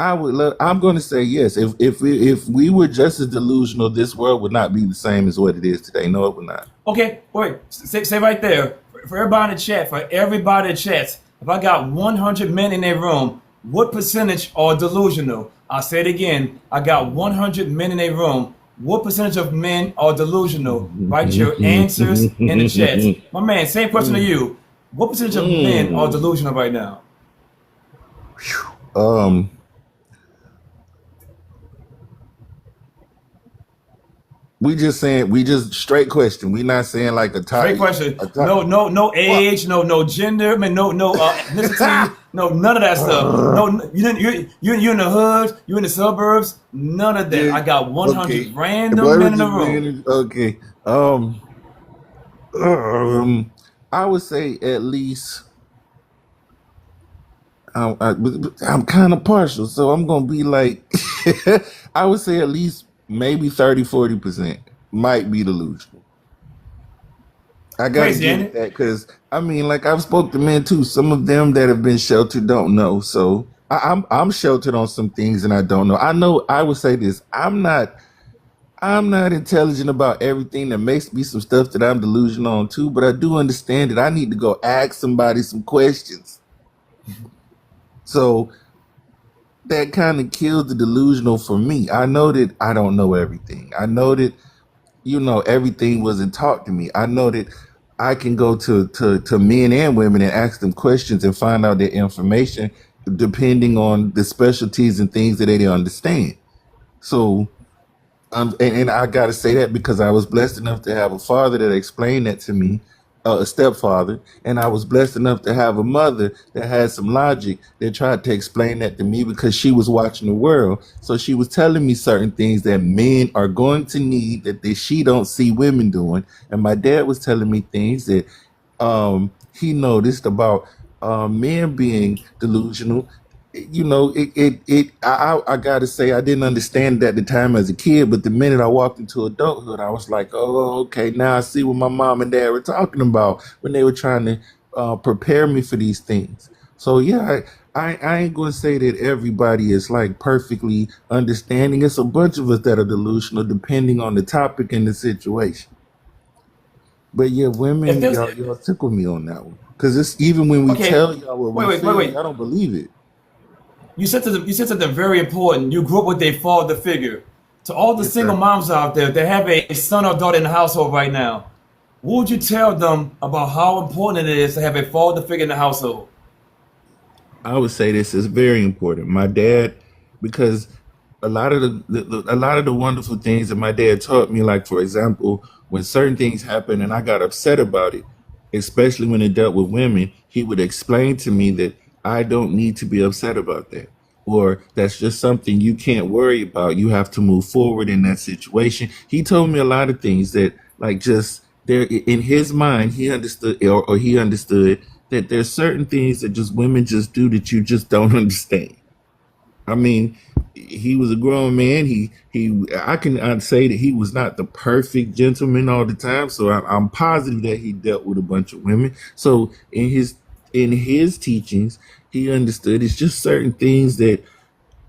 I'm going to say yes. If we were just as delusional, this world would not be the same as what it is today. No, it would not. Okay, wait. Say right there for everybody in the chat. For everybody in the chat, if I got 100 men in a room, what percentage are delusional? I'll say it again. I got 100 men in a room. What percentage of men are delusional? Write your answers in the chat. My man, same question to you. What percentage of men are delusional right now? um, we just straight question. We not saying like a Straight type. question. A type. No What? age, no gender, I mean, no ethnicity, no none of that stuff. No, you in the hood, you in the suburbs, none of that. Yeah. I got 100 Okay. random What men would in the you room. mean? Okay. Um, I would say at least. I'm kind of partial, so I'm gonna be like, I would say at least maybe 30, 40% might be delusional. I gotta Crazy, give ain't it it? that because I mean, like I've spoke to men too. Some of them that have been sheltered don't know. So I'm sheltered on some things and I don't know. I know I would say this. I'm not intelligent about everything. There makes be some stuff that I'm delusional on too, but I do understand that I need to go ask somebody some questions. So that kind of kills the delusional for me. I know that I don't know everything. I know that everything wasn't taught to me. I know that I can go to men and women and ask them questions and find out their information depending on the specialties and things that they don't understand. So and I got to say that because I was blessed enough to have a father that explained that to me, a stepfather, and I was blessed enough to have a mother that had some logic that tried to explain that to me because she was watching the world. So she was telling me certain things that men are going to need she don't see women doing, and my dad was telling me things that he noticed about men being delusional. I gotta say I didn't understand it at the time as a kid, but the minute I walked into adulthood, I was like, oh, okay, now I see what my mom and dad were talking about when they were trying to prepare me for these things. So yeah, I ain't gonna say that everybody is like perfectly understanding. It's a bunch of us that are delusional depending on the topic and the situation. But yeah, If women, there's y'all tickle me on that one. Cause it's even when we okay, tell y'all what wait, we wait, wait, feel, wait. y'all don't believe it. You said something very important. You grew up with a father figure. To all the Yes, single sir. moms out there that have a son or daughter in the household right now, what would you tell them about how important it is to have a father figure in the household? I would say this is very important. My dad, because a lot of a lot of the wonderful things that my dad taught me, like for example, when certain things happened and I got upset about it, especially when it dealt with women, he would explain to me that I don't need to be upset about that, or that's just something you can't worry about. You have to move forward in that situation. He told me a lot of things that, like, just there in his mind, he understood, or he understood that there's certain things that just women just do that you just don't understand. I mean, he was a grown man. I can I'd say that he was not the perfect gentleman all the time. So I'm positive that he dealt with a bunch of women. So in his teachings, he understood it's just certain things that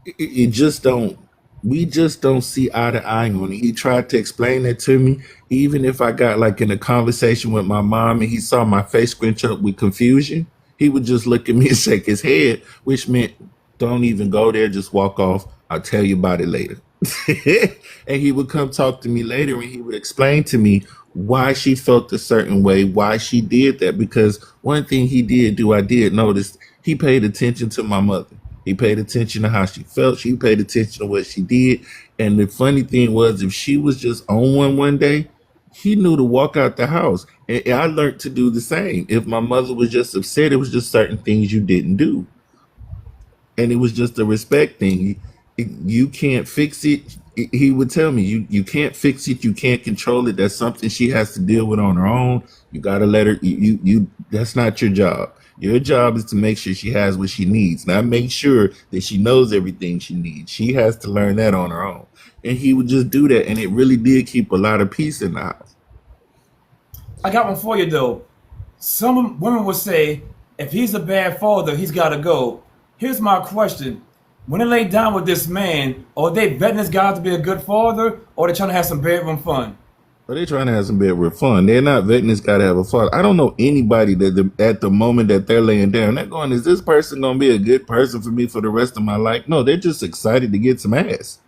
it just don't we just don't see eye to eye on it. He tried to explain that to me, even if I got like in a conversation with my mom and he saw my face scrunch up with confusion, he would just look at me and shake his head, which meant don't even go there, just walk off. I'll tell you about it later. And he would come talk to me later and he would explain to me why she felt a certain way, why she did that. Because one thing he did do, I did notice, he paid attention to my mother. He paid attention to how she felt. She paid attention to what she did. And the funny thing was, if she was just on one day, he knew to walk out the house. And I learned to do the same. If my mother was just upset, it was just certain things you didn't do, and it was just a respect thing. You can't fix it. He would tell me, you can't fix it. You can't control it. That's something she has to deal with on her own. You got to let her. That's not your job. Your job is to make sure she has what she needs, not make sure that she knows everything she needs. She has to learn that on her own. And he would just do that, and it really did keep a lot of peace in the house. I got one for you though. Some women would say, if he's a bad father, he's got to go. Here's my question. When they lay down with this man, are they vetting this guy to be a good father, or are they trying to have some bedroom fun? But they're trying to have some bedroom fun. They're not vetting this guy to have a father. I don't know anybody at the moment that they're laying down, they're going, is this person going to be a good person for me for the rest of my life? No, they're just excited to get some ass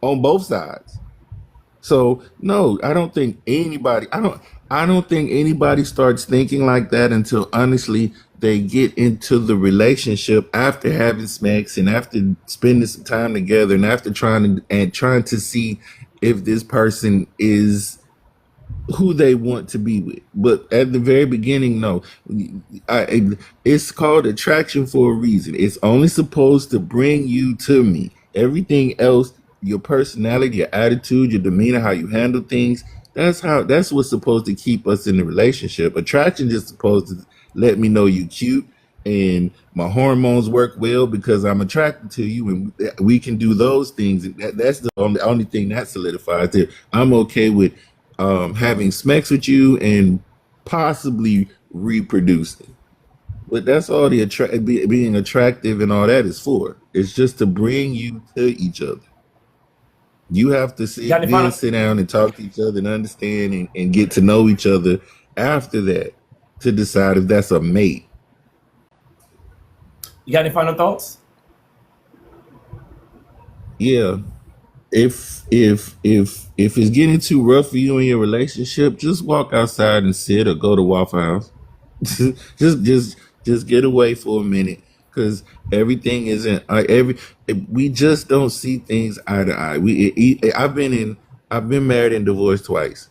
on both sides. So no, I don't think anybody starts thinking like that until honestly they get into the relationship after having sex and after spending some time together and after trying to see if this person is who they want to be with. But at the very beginning, no. It's called attraction for a reason. It's only supposed to bring you to me. Everything else, your personality, your attitude, your demeanor, how you handle things, that's what's supposed to keep us in the relationship. Attraction is supposed to let me know you cute and my hormones work well because I'm attracted to you, and we can do those things. And that's the only thing that solidifies it. I'm okay with having sex with you and possibly reproducing. But that's all the being attractive and all that is for. It's just to bring you to each other. You have to Got any final? sit down and talk to each other and understand and get to know each other after that to decide if that's a mate. You got any final thoughts? Yeah. If it's getting too rough for you in your relationship, just walk outside and sit or go to Waffle House. Just get away for a minute because everything isn't we just don't see things eye to eye. I've been married and divorced twice.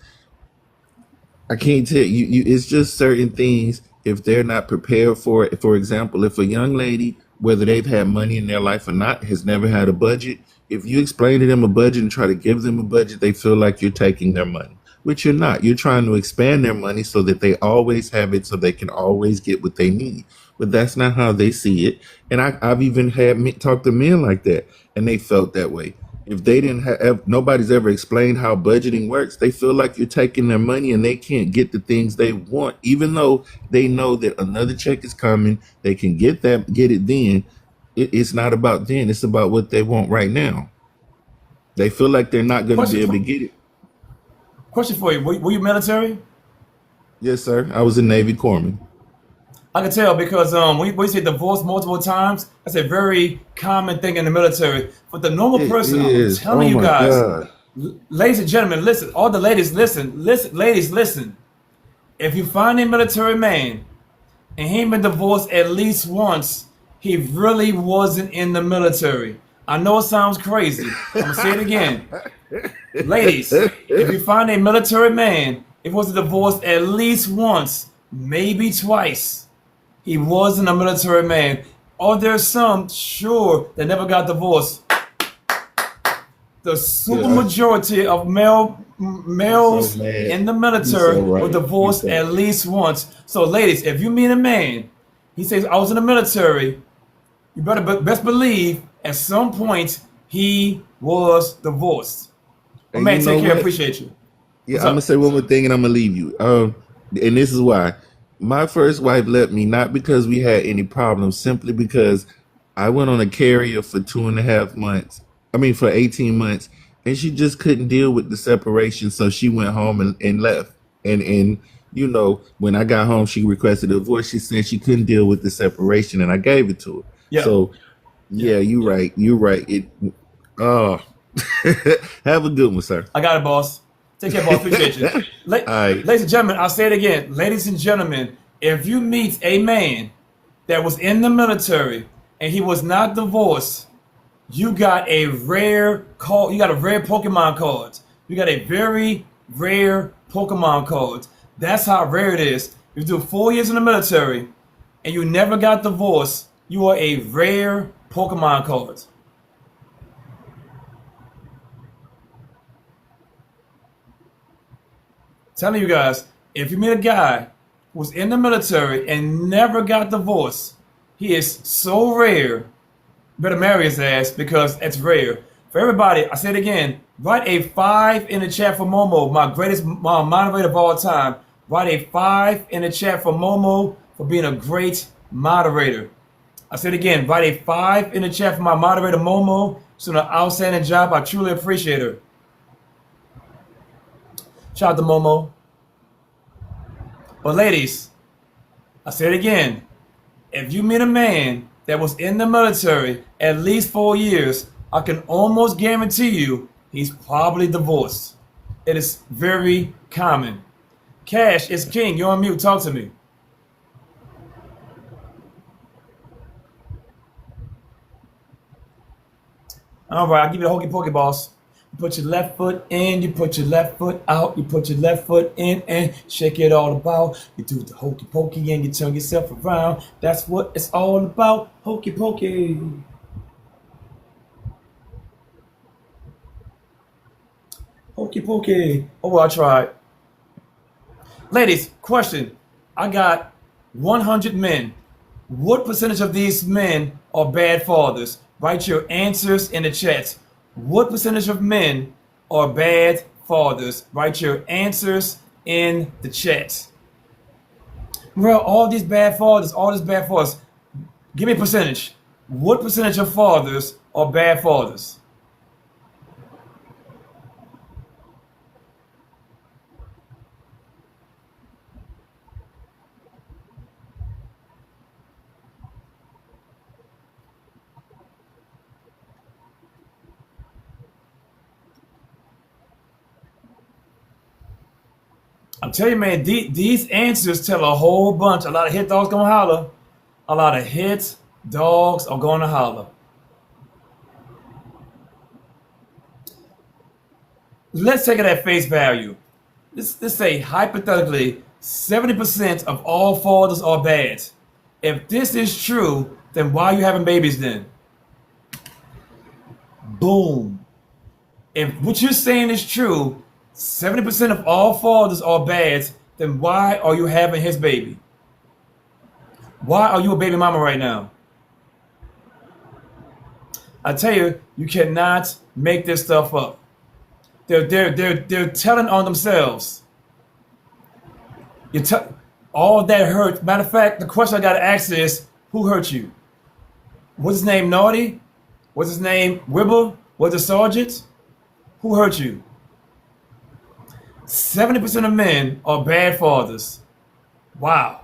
I can't tell you. It's just certain things. If they're not prepared for it, for example, if a young lady, whether they've had money in their life or not, has never had a budget, if you explain to them a budget and try to give them a budget, they feel like you're taking their money, which you're not. You're trying to expand their money so that they always have it, so they can always get what they need. But that's not how they see it. And I've even had talked to men like that, and they felt that way. If they didn't have, nobody's ever explained how budgeting works, they feel like you're taking their money and they can't get the things they want, even though they know that another check is coming. They can get it then. It's not about then. It's about what they want right now. They feel like they're not going to be able to get it. Question for you. Were you military? Yes, sir. I was a Navy corpsman. I can tell because when you say divorce multiple times, that's a very common thing in the military. But the normal person, I'm telling you guys, ladies and gentlemen, listen. All the ladies, listen. Ladies, listen. If you find a military man and he ain't been divorced at least once, he really wasn't in the military. I know it sounds crazy. I'm gonna say it again. Ladies, if you find a military man, if he was divorced at least once, maybe twice, he wasn't a military man. Or there's some, sure, that never got divorced. The super majority of males in the military were divorced at least once. So ladies, if you meet a man, he says, I was in the military, you better best believe at some point he was divorced. Well, man, take care. Appreciate you. Yeah, I'm gonna say one more thing and I'm gonna leave you. And this is why. My first wife left me not because we had any problems, simply because I went on a carrier for 2.5 months. I mean, for 18 months, and she just couldn't deal with the separation, so she went home and left. And when I got home, she requested a divorce. She said she couldn't deal with the separation, and I gave it to her. Yeah. So, you're right. You're right. Have a good one, sir. I got it, boss. Take care, boss. Appreciate you. Ladies and gentlemen, I'll say it again. Ladies and gentlemen, if you meet a man that was in the military and he was not divorced, you got a rare call. You got a rare Pokemon card. You got a very rare Pokemon card. That's how rare it is. If you do 4 years in the military and you never got divorced, you are a rare Pokemon card. Telling you guys, if you meet a guy who was in the military and never got divorced, he is so rare. Better marry his ass because it's rare. For everybody, I say it again, write a 5 in the chat for Momo, my greatest moderator of all time. Write a 5 in the chat for Momo for being a great moderator. I said it again, write a 5 in the chat for my moderator Momo. She's doing an outstanding job. I truly appreciate her. Shout out to Momo. But ladies, I say it again. If you meet a man that was in the military at least 4 years, I can almost guarantee you he's probably divorced. It is very common. Cash is king. You're on mute. Talk to me. All right, I'll give you the hokey pokey, boss. You put your left foot in, you put your left foot out, you put your left foot in and shake it all about. You do the hokey pokey and you turn yourself around. That's what it's all about, hokey pokey. Hokey pokey. Oh, I tried. Ladies, question. I got 100 men. What percentage of these men are bad fathers? Write your answers in the chat. What percentage of men are bad fathers? Write your answers in the chat. Well, all these bad fathers, all this bad fathers. Give me a percentage. What percentage of fathers are bad fathers? I'm telling you, man, these answers tell a whole bunch. A lot of hit dogs gonna holler. A lot of hit dogs are gonna holler. Let's take it at face value. Let's say hypothetically 70% of all fathers are bad. If this is true, then why are you having babies then? Boom. If what you're saying is true, 70% of all fathers are bad, then why are you having his baby? Why are you a baby mama right now? I tell you, you cannot make this stuff up. They're telling on themselves. All that hurt. Matter of fact, the question I gotta ask is, who hurt you? What's his name? Naughty? What's his name? Wibble? Was it Sergeant? Who hurt you? 70% of men are bad fathers. Wow.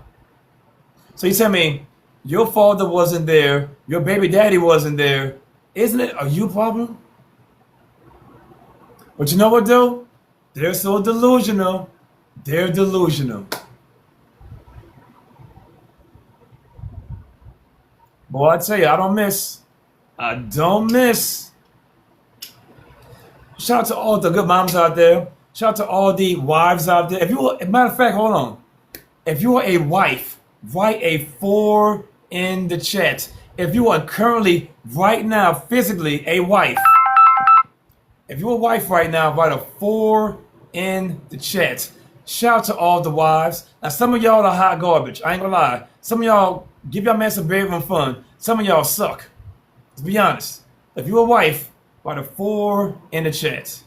So you tell me your father wasn't there, your baby daddy wasn't there. Isn't it a you problem? But you know what though? They're so delusional. They're delusional. Boy, I tell you, I don't miss. I don't miss. Shout out to all the good moms out there. Shout out to all the wives out there. If you were, matter of fact, hold on. If you are a wife, write a 4 in the chat. If you are currently, right now, physically a wife, if you're a wife right now, write a 4 in the chat. Shout out to all the wives. Now, some of y'all are hot garbage. I ain't gonna lie. Some of y'all give your man some bedroom fun. Some of y'all suck. Let's be honest. If you're a wife, write a 4 in the chat.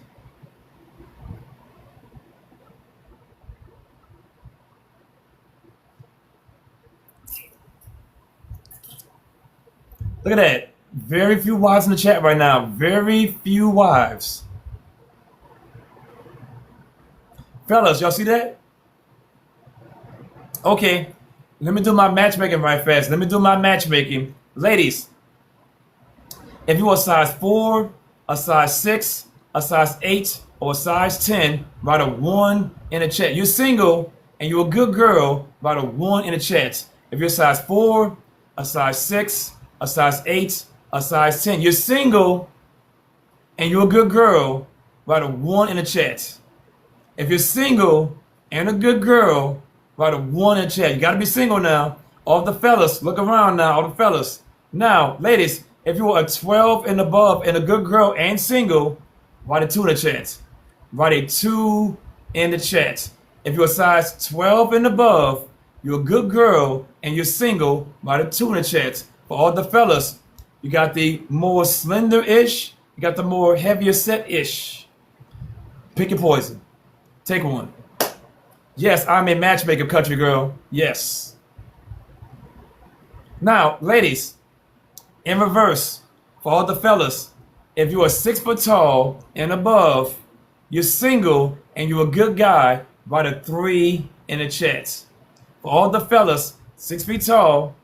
Look at that. Very few wives in the chat right now. Very few wives. Fellas, y'all see that? Okay. Let me do my matchmaking right fast. Let me do my matchmaking. Ladies, if you are a size 4, a size 6, a size 8, or a size 10, write a 1 in the chat. You're single and you're a good girl, write a 1 in the chat. If you're a size 4, a size 6, a size 8, a size 10, you're single and you're a good girl, write a 1 in the chat. If you're single and a good girl, write a 1 in the chat. You gotta be single now. All the fellas, look around now, all the fellas. Now, ladies, if you are a 12 and above and a good girl and single, write a 2 in the chat. Write a 2 in the chat. If you're a size 12 and above, you're a good girl and you're single, write a 2 in the chat. For all the fellas, you got the more slender-ish, you got the more heavier set-ish. Pick your poison. Take one. Yes, I'm a matchmaker, country girl. Yes. Now, ladies, in reverse, for all the fellas, if you are 6 foot tall and above, you're single and you're a good guy, write a 3 in the chat. For all the fellas, 6 feet tall,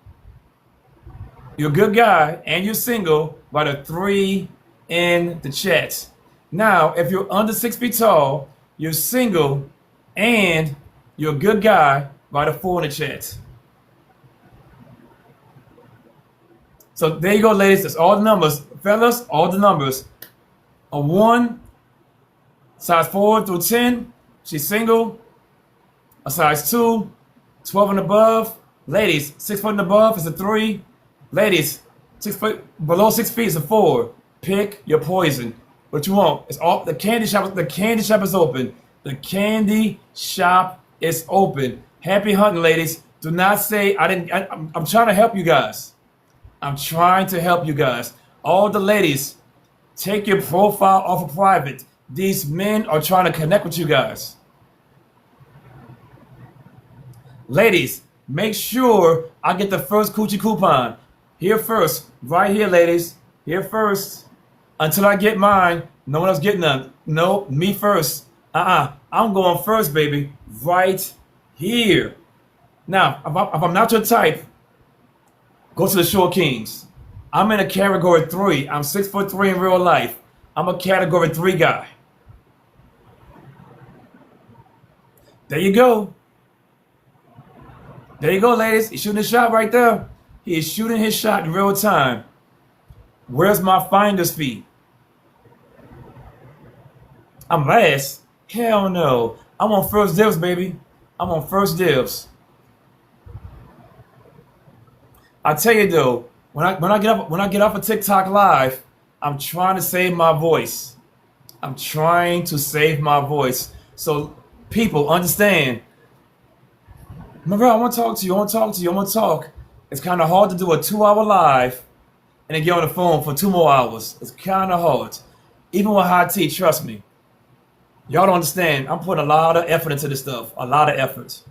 you're a good guy and you're single, write a 3 in the chat. Now, if you're under 6 feet tall, you're single, and you're a good guy, write a 4 in the chat. So there you go, ladies. That's all the numbers. Fellas, all the numbers. A 1, size 4 through 10, she's single. A size 2, 12 and above. Ladies, 6 foot and above is a 3. Ladies, 6 foot below 6 feet is a 4. Pick your poison. What you want? It's all the candy shop. The candy shop is open. The candy shop is open. Happy hunting, ladies. Do not say I didn't. I'm trying to help you guys. I'm trying to help you guys. All the ladies, take your profile off of private. These men are trying to connect with you guys. Ladies, make sure I get the first coochie coupon. Here first, right here, ladies. Here first. Until I get mine, no one else getting none. No, me first. I'm going first, baby. Right here. Now, if I'm not your type, go to the Shore Kings. I'm in a category 3. I'm 6'3" in real life. I'm a category 3 guy. There you go. There you go, ladies. He's shooting his shot right there. He is shooting his shot in real time. Where's my finder's fee? I'm last? Hell no. I'm on first dibs, baby. I'm on first dibs. I tell you though, when I get off of TikTok live, I'm trying to save my voice. I'm trying to save my voice. So people understand. Morel, I want to talk to you. I want to talk to you. I want to talk. It's kind of hard to do a 2-hour live and then get on the phone for 2 more hours. It's kind of hard. Even with high tea, trust me. Y'all don't understand. I'm putting a lot of effort into this stuff. A lot of effort.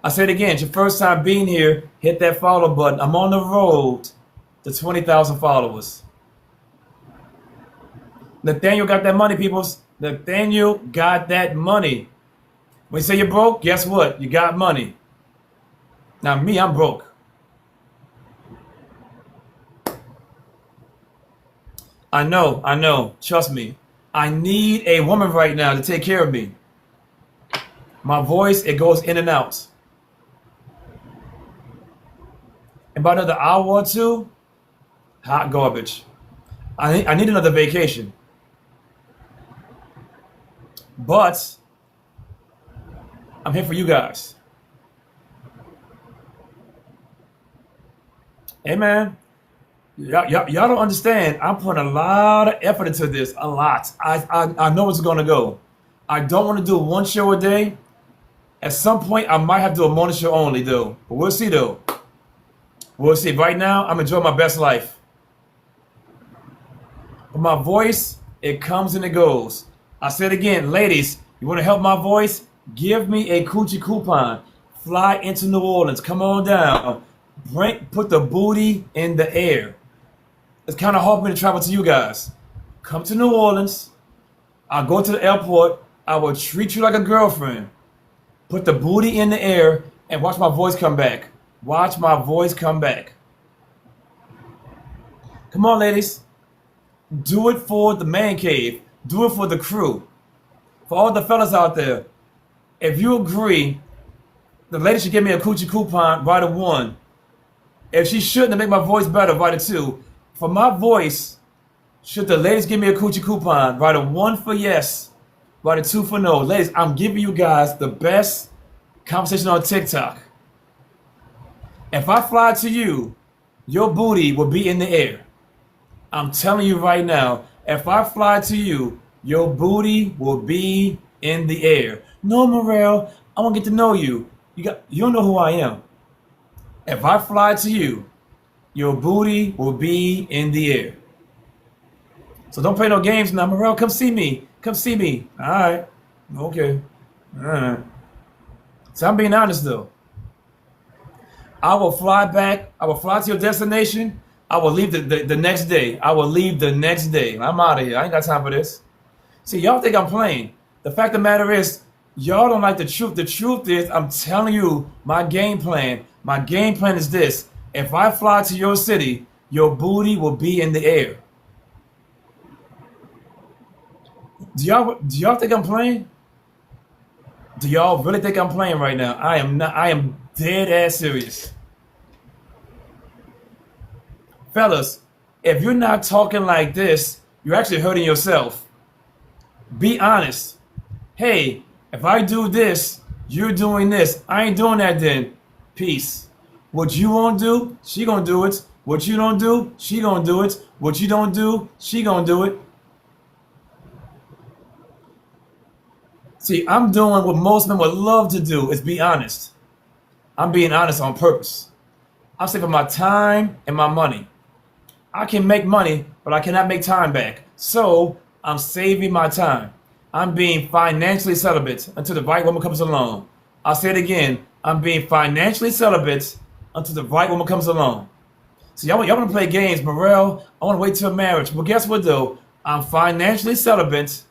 I say it again. It's your first time being here. Hit that follow button. I'm on the road to 20,000 followers. Nathaniel got that money, peoples. Nathaniel got that money. When you say you're broke, guess what? You got money. Now me, I'm broke. I know. Trust me. I need a woman right now to take care of me. My voice, it goes in and out. In about another hour or two, hot garbage. I need another vacation. But I'm here for you guys. Hey man, y'all don't understand. I'm putting a lot of effort into this. A lot. I know it's gonna go. I don't want to do one show a day. At some point, I might have to do a morning show only though. But we'll see though. We'll see. Right now, I'm enjoying my best life. But my voice, it comes and it goes. I said again, ladies, you want to help my voice? Give me a coochie coupon. Fly into New Orleans. Come on down. Put the booty in the air. It's kind of hard for me to travel to you guys. Come to New Orleans. I'll go to the airport. I will treat you like a girlfriend. Put the booty in the air and watch my voice come back. Watch my voice come back. Come on, ladies. Do it for the man cave. Do it for the crew. For all the fellas out there. If you agree, the lady should give me a coochie coupon, write a 1. If she shouldn't, to make my voice better, write a 2. For my voice, should the ladies give me a coochie coupon, write a 1 for yes, write a 2 for no. Ladies, I'm giving you guys the best conversation on TikTok. If I fly to you, your booty will be in the air. I'm telling you right now, if I fly to you, your booty will be in the air. No, Morel, I want to get to know you. You don't know who I am. If I fly to you, your booty will be in the air. So don't play no games now, Morel. Come see me. Come see me. All right. Okay. All right. So I'm being honest though. I will fly back. I will fly to your destination. I will leave the next day. I will leave the next day. I'm out of here. I ain't got time for this. See, y'all think I'm playing. The fact of the matter is, y'all don't like the truth. The truth is, I'm telling you my game plan. My game plan is this. If I fly to your city, your booty will be in the air. Do y'all think I'm playing? Do y'all really think I'm playing right now? I am not. I am dead ass serious. Fellas, if you're not talking like this, you're actually hurting yourself. Be honest. Hey, if I do this, you're doing this. I ain't doing that then. Peace. What you won't do, she gonna do it. What you don't do, she gonna do it. What you don't do, she gonna do it. See, I'm doing what most men would love to do, is be honest. I'm being honest on purpose. I'm saving my time and my money. I can make money, but I cannot make time back. So I'm saving my time. I'm being financially celibate until the right woman comes along. I'll say it again. I'm being financially celibate until the right woman comes along. So y'all want to play games, Morel. I want to wait till marriage. Well, guess what though? I'm financially celibate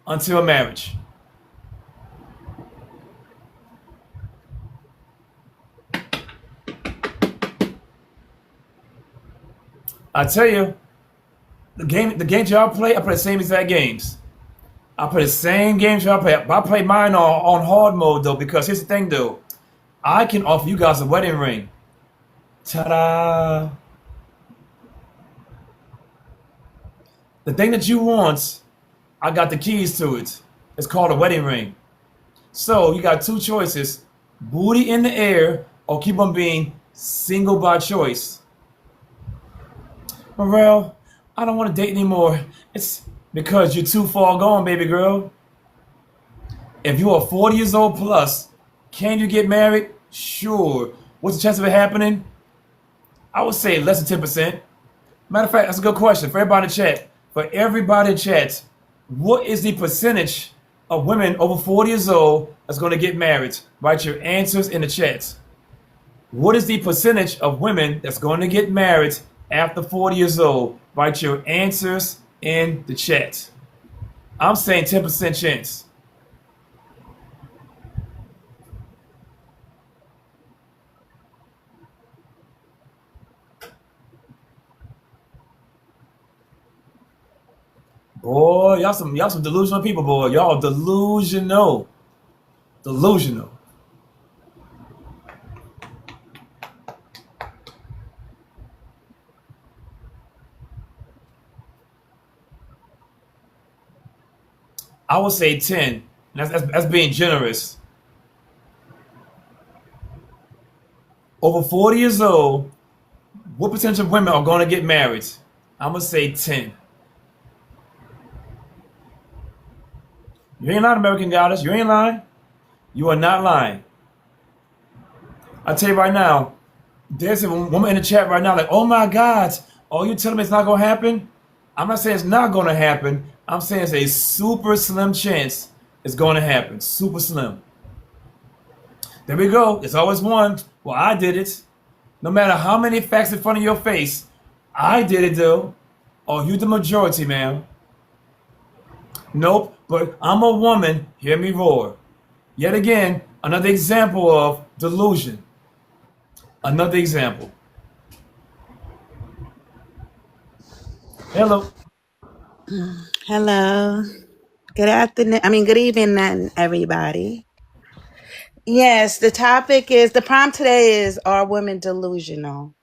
until marriage. I tell you, the games y'all play, I play the same exact games. I play the same games y'all play. But I play mine on hard mode though, because here's the thing though. I can offer you guys a wedding ring. Ta-da! The thing that you want, I got the keys to it. It's called a wedding ring. So you got two choices: booty in the air, or keep on being single by choice. Morel, I don't want to date anymore. It's because you're too far gone, baby girl. If you are 40 years old plus, can you get married? Sure. What's the chance of it happening? I would say less than 10%. Matter of fact, that's a good question for everybody in chat. For everybody in chat, what is the percentage of women over 40 years old that's going to get married? Write your answers in the chat. What is the percentage of women that's going to get married after 40 years old? Write your answers in the chat. I'm saying 10% chance. Boy, y'all some delusional people, boy. Y'all delusional. Delusional. I would say 10. That's being generous. Over 40 years old, what percentage of women are going to get married? I'm going to say 10. You ain't lying, American Goddess. You ain't lying. You are not lying. I tell you right now, there's a woman in the chat right now like, oh my God, oh, you telling me it's not going to happen? I'm not saying it's not going to happen. I'm saying it's a super slim chance it's going to happen. Super slim. There we go. There's always one. Well, I did it. No matter how many facts in front of your face, I did it though. Oh, you the majority, ma'am. Nope, but I'm a woman. Hear me roar. Yet again, another example of delusion. Another example. Hello. Hello. Good afternoon. Good evening, everybody. Yes, the prompt today is, are women delusional?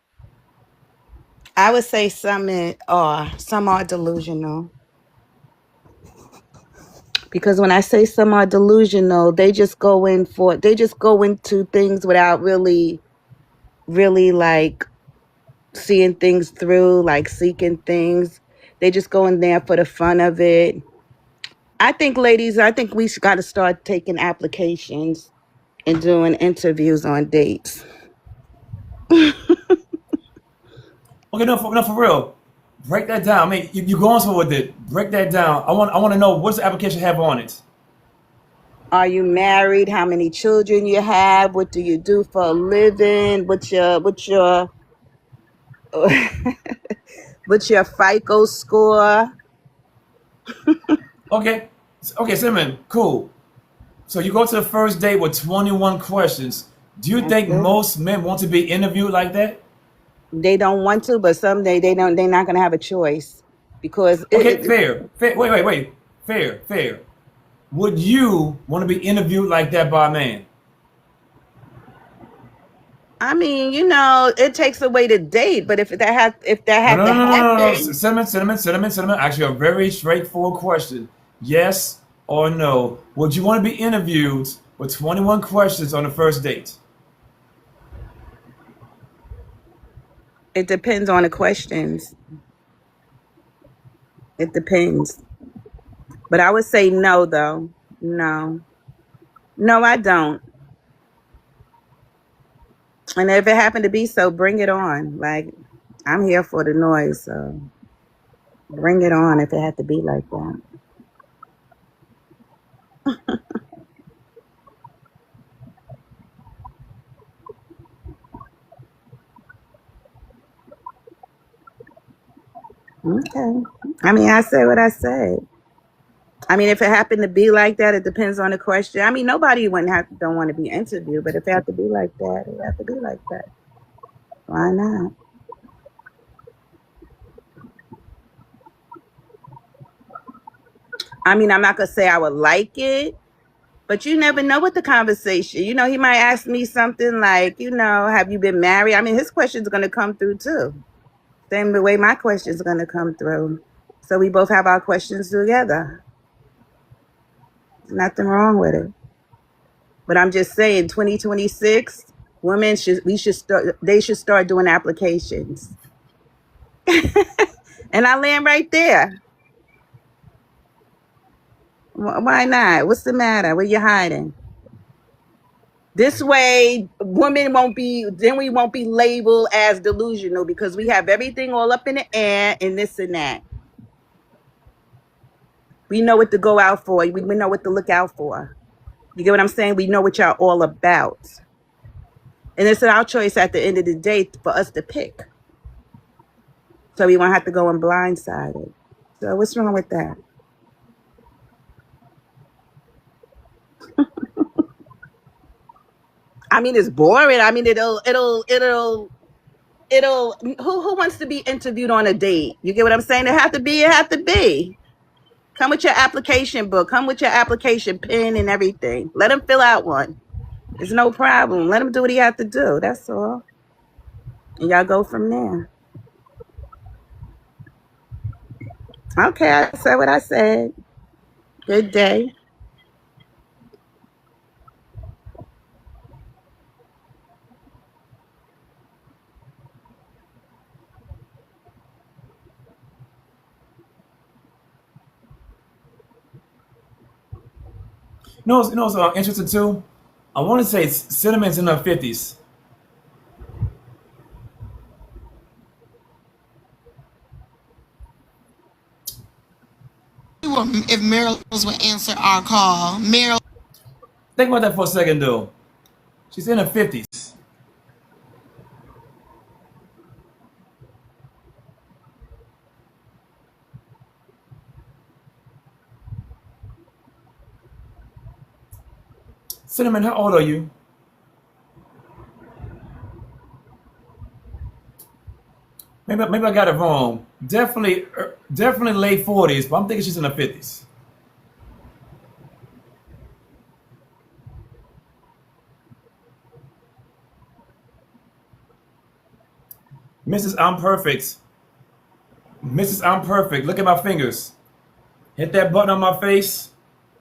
I would say some are. Some are delusional. Because when I say some are delusional, they just go into things without really, really like seeing things through, like seeking things. They just go in there for the fun of it. I think, ladies, we got to start taking applications and doing interviews on dates. Okay, no, for real. Break that down. I mean, you're going somewhere with it. Break that down. I want to know, what's the application have on it? Are you married? How many children you have? What do you do for a living? What's your what's your FICO score? Okay, Simon, cool. So you go to the first date with 21 questions. Do you That's think it. most men want to be interviewed like that? They don't want to, but someday they don't. They're not going to have a choice because Okay, fair. Wait. Fair. Would you want to be interviewed like that by a man? it takes away the date. But if that had No, no, to no, no, no, no, no. happen, Cinnamon. Actually, a very straightforward question. Yes or no? Would you want to be interviewed with 21 questions on the first date? it depends on the questions. It depends. But I would say no, though. No, I don't. And if it happened to be so, bring it on. Like, I'm here for the noise, so bring it on if it had to be like that. Okay. I mean, I said what I said. I mean, if it happened to be like that, it depends on the question. I mean, nobody don't want to be interviewed, but if it had to be like that, it have to be like that. Why not? I mean, I'm not gonna say I would like it, but you never know what the conversation. You know, he might ask me something like, have you been married? I mean, his question's gonna come through too. Same the way my question's gonna come through. So we both have our questions together. There's nothing wrong with it. But I'm just saying, 2026, women they should start doing applications. And I land right there. Why not? What's the matter? What you hiding? This way, we won't be labeled as delusional because we have everything all up in the air and this and that. We know what to go out for. We know what to look out for. You get what I'm saying? We know what y'all all about. And it's our choice at the end of the day for us to pick. So we won't have to go in blindsided. So what's wrong with that? I mean, it's boring. I mean, it'll who wants to be interviewed on a date? You get what I'm saying? It have to be. Come with your application book. Come with your application pen and everything. Let him fill out one. It's no problem. Let him do what he has to do. That's all. And y'all go from there. Okay, I said what I said. Good day. What's interesting too? I want to say Cinnamon's in her 50s. If Meryl would answer our call. Meryl. Think about that for a second, though. She's in her 50s. Cinnamon, how old are you? Maybe I got it wrong. Definitely late 40s, but I'm thinking she's in her 50s. Mrs. I'm Perfect. Mrs. I'm Perfect. Look at my fingers. Hit that button on my face.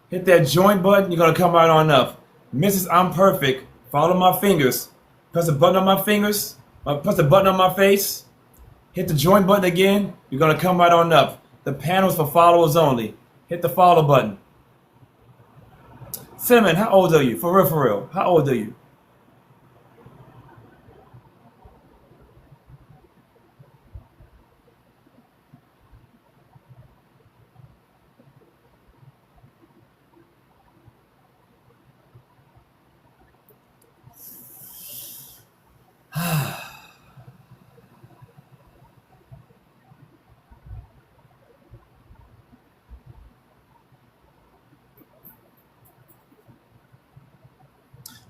Hit that join button. You're going to come right on up. Mrs. I'm Perfect. Follow my fingers. Press the button on my fingers. Press the button on my face. Hit the join button again. You're going to come right on up. The panel's for followers only. Hit the follow button. Cinnamon, how old are you? For real. How old are you?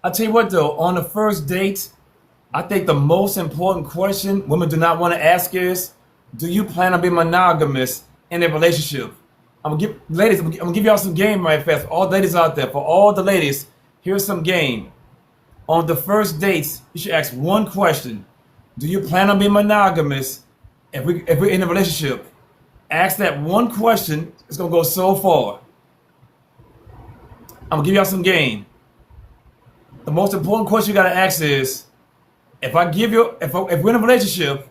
I tell you what though, on the first date, I think the most important question women do not want to ask is, do you plan on being monogamous in a relationship? I'm gonna give y'all some game right fast. For all ladies out there, for all the ladies, here's some game. On the first dates, you should ask one question: do you plan on being monogamous if we're in a relationship? Ask that one question. It's gonna go so far. I'm gonna give y'all some game. The most important question you gotta ask is, if we're in a relationship,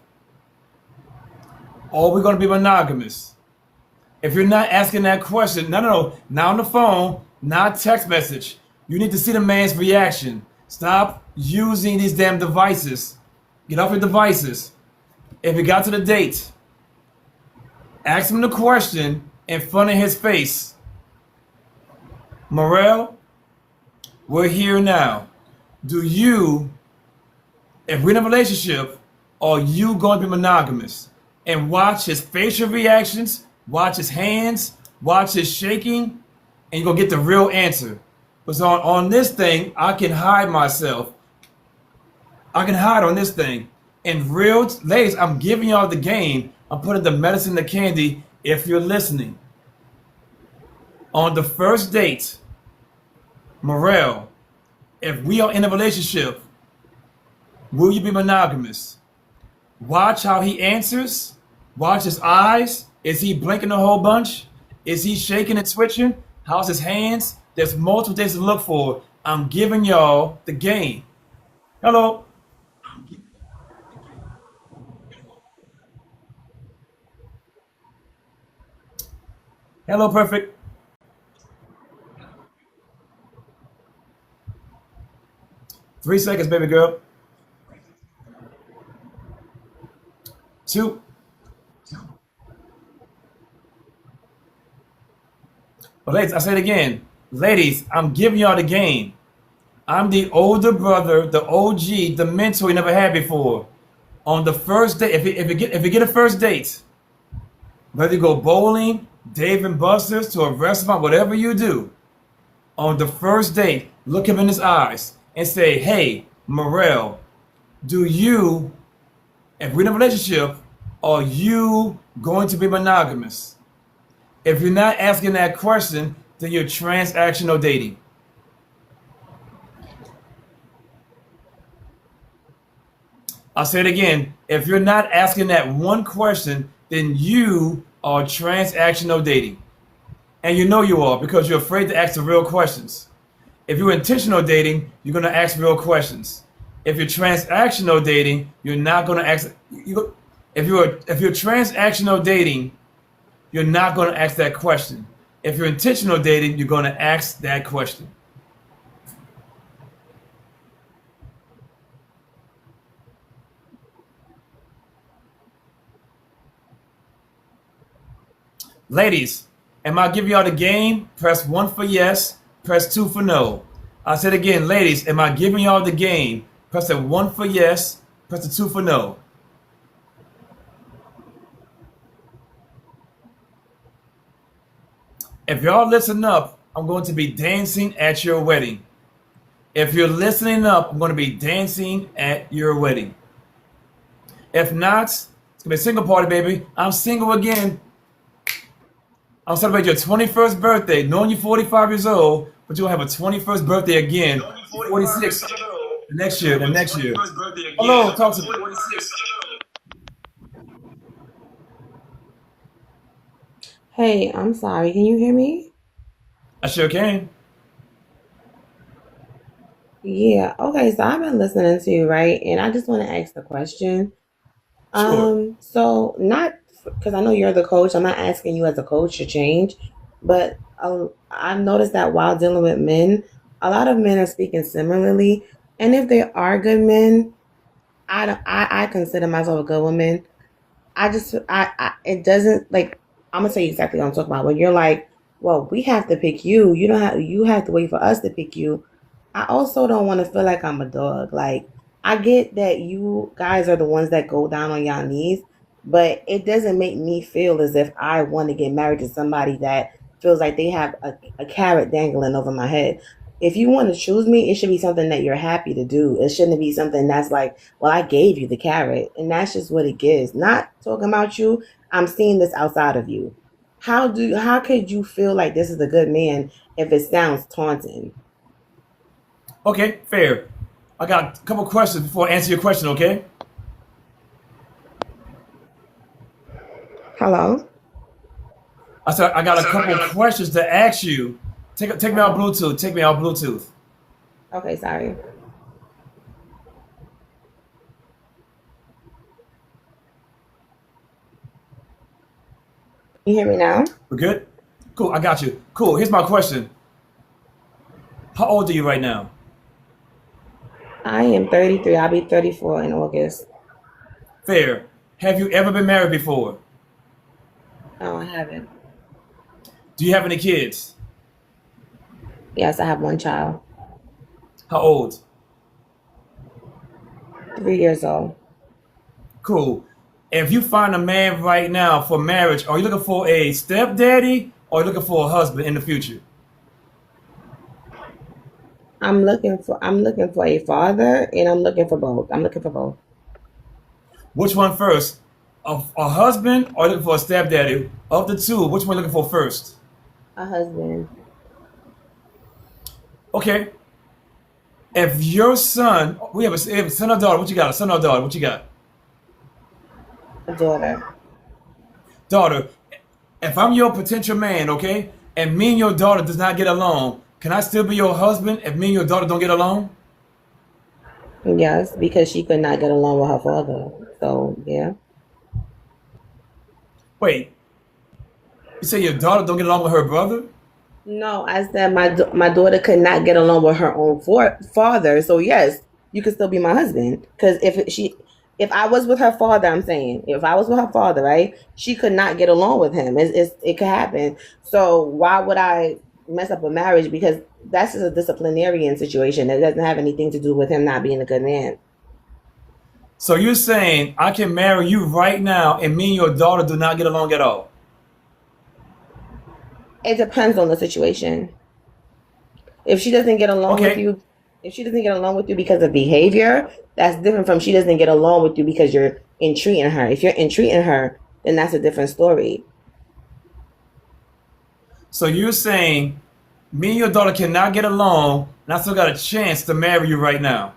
are we gonna be monogamous? If you're not asking that question, no, not on the phone, not text message. You need to see the man's reaction. Stop using these damn devices. Get off your devices. If you got to the date, ask him the question in front of his face. Morel, we're here now. If we're in a relationship, are you going to be monogamous? and watch his facial reactions, watch his hands, watch his shaking, and you're gonna get the real answer. Because on this thing, I can hide myself. I can hide on this thing. And real ladies, I'm giving y'all the game. I'm putting the medicine in the candy if you're listening. On the first date, Morel, if we are in a relationship, will you be monogamous? Watch how he answers. Watch his eyes. Is he blinking a whole bunch? Is he shaking and switching? How's his hands? There's multiple things to look for. I'm giving y'all the game. Hello. Hello, perfect. Three seconds, baby girl. Two. But ladies, I say it again. Ladies, I'm giving y'all the game. I'm the older brother, the OG, the mentor you never had before. On the first date, if you get a first date, whether you go bowling, Dave and Buster's, to a restaurant, whatever you do, on the first date, look him in his eyes and say, hey, Morel, do you, if we're in a relationship, are you going to be monogamous? If you're not asking that question, then you're transactional dating. I'll say it again. If you're not asking that one question, then you are transactional dating. And you know you are because you're afraid to ask the real questions. If you're intentional dating, you're going to ask real questions. If you're transactional dating, you're not going to ask. If you're transactional dating, you're not going to ask that question. If you're intentional dating, you're going to ask that question. Ladies, am I giving y'all the game? Press 1 for yes, press 2 for no. I said again, ladies, am I giving y'all the game? Press the 1 for yes, press the 2 for no. If y'all listen up, I'm going to be dancing at your wedding. If you're listening up, I'm going to be dancing at your wedding. If not, it's going to be a single party, baby. I'm single again. I'll celebrate your 21st birthday, knowing you're 45 years old, but you'll have a 21st birthday again, 46 the next year, the next year. Hello, talk to me. Hey, I'm sorry. Can you hear me? I sure can. Yeah. Okay. So I've been listening to you, right? And I just want to ask the question. Sure. So not because I know you're the coach. I'm not asking you as a coach to change, but I've noticed that while dealing with men, a lot of men are speaking similarly. And if they are good men, I don't, I consider myself a good woman. It doesn't like, I'm gonna tell you exactly what I'm talking about. When you're like, well, we have to pick you. You have to wait for us to pick you. I also don't want to feel like I'm a dog. Like, I get that you guys are the ones that go down on y'all knees, but it doesn't make me feel as if I want to get married to somebody that feels like they have a carrot dangling over my head. If you want to choose me, it should be something that you're happy to do. It shouldn't be something that's like, well, I gave you the carrot, and that's just what it gives. Not talking about you. I'm seeing this outside of you. How could you feel like this is a good man if it sounds taunting? Okay, fair. I got a couple questions before I answer your question, okay? Hello? I said I got a couple questions to ask you. Take me out Bluetooth. Take me out Bluetooth. Okay, sorry. You hear me now? We're good? Cool, I got you. Cool, here's my question. How old are you right now? I am 33. I'll be 34 in August. Fair. Have you ever been married before? No, I haven't. Do you have any kids? Yes, I have one child. How old? 3 years old. Cool. If you find a man right now for marriage, are you looking for a stepdaddy or are you looking for a husband in the future? I'm looking for a father, and I'm looking for both. I'm looking for both. Which one first? A husband or are you looking for a stepdaddy? Of the two, which one are you looking for first? A husband, Okay. If your son, we have a son or daughter, what you got? A son or daughter, what you got? a daughter. Daughter, if I'm your potential man, okay, and me and your daughter does not get along, can I still be your husband if me and your daughter don't get along? Yes, because she could not get along with her father. So yeah. Wait, you say your daughter don't get along with her brother? No, I said my daughter could not get along with her own father. So yes, you could still be my husband. Because if I was with her father, I'm saying if I was with her father, right, she could not get along with him. It could happen. So why would I mess up a marriage? Because that's just a disciplinarian situation. It doesn't have anything to do with him not being a good man. So you're saying I can marry you right now and me and your daughter do not get along at all? It depends on the situation. If she doesn't get along with Okay, you, if she doesn't get along with you because of behavior, that's different from she doesn't get along with you because you're entreating her. If you're entreating her, then that's a different story. so you're saying me and your daughter cannot get along and I still got a chance to marry you right now.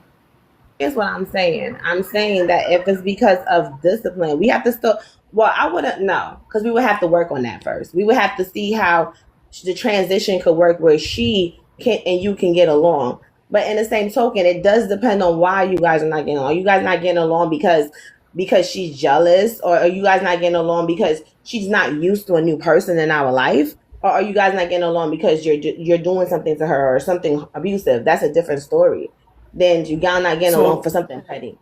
Here's what I'm saying. I'm saying that if it's because of discipline, we have to still. Well, I wouldn't know because we would have to work on that first. We would have to see how the transition could work where she can and you can get along. But in the same token, it does depend on why you guys are not getting along. Are you guys not getting along because she's jealous, or are you guys not getting along because she's not used to a new person in our life, or are you guys not getting along because you're doing something to her or something abusive? That's a different story than you guys not getting along for So something petty.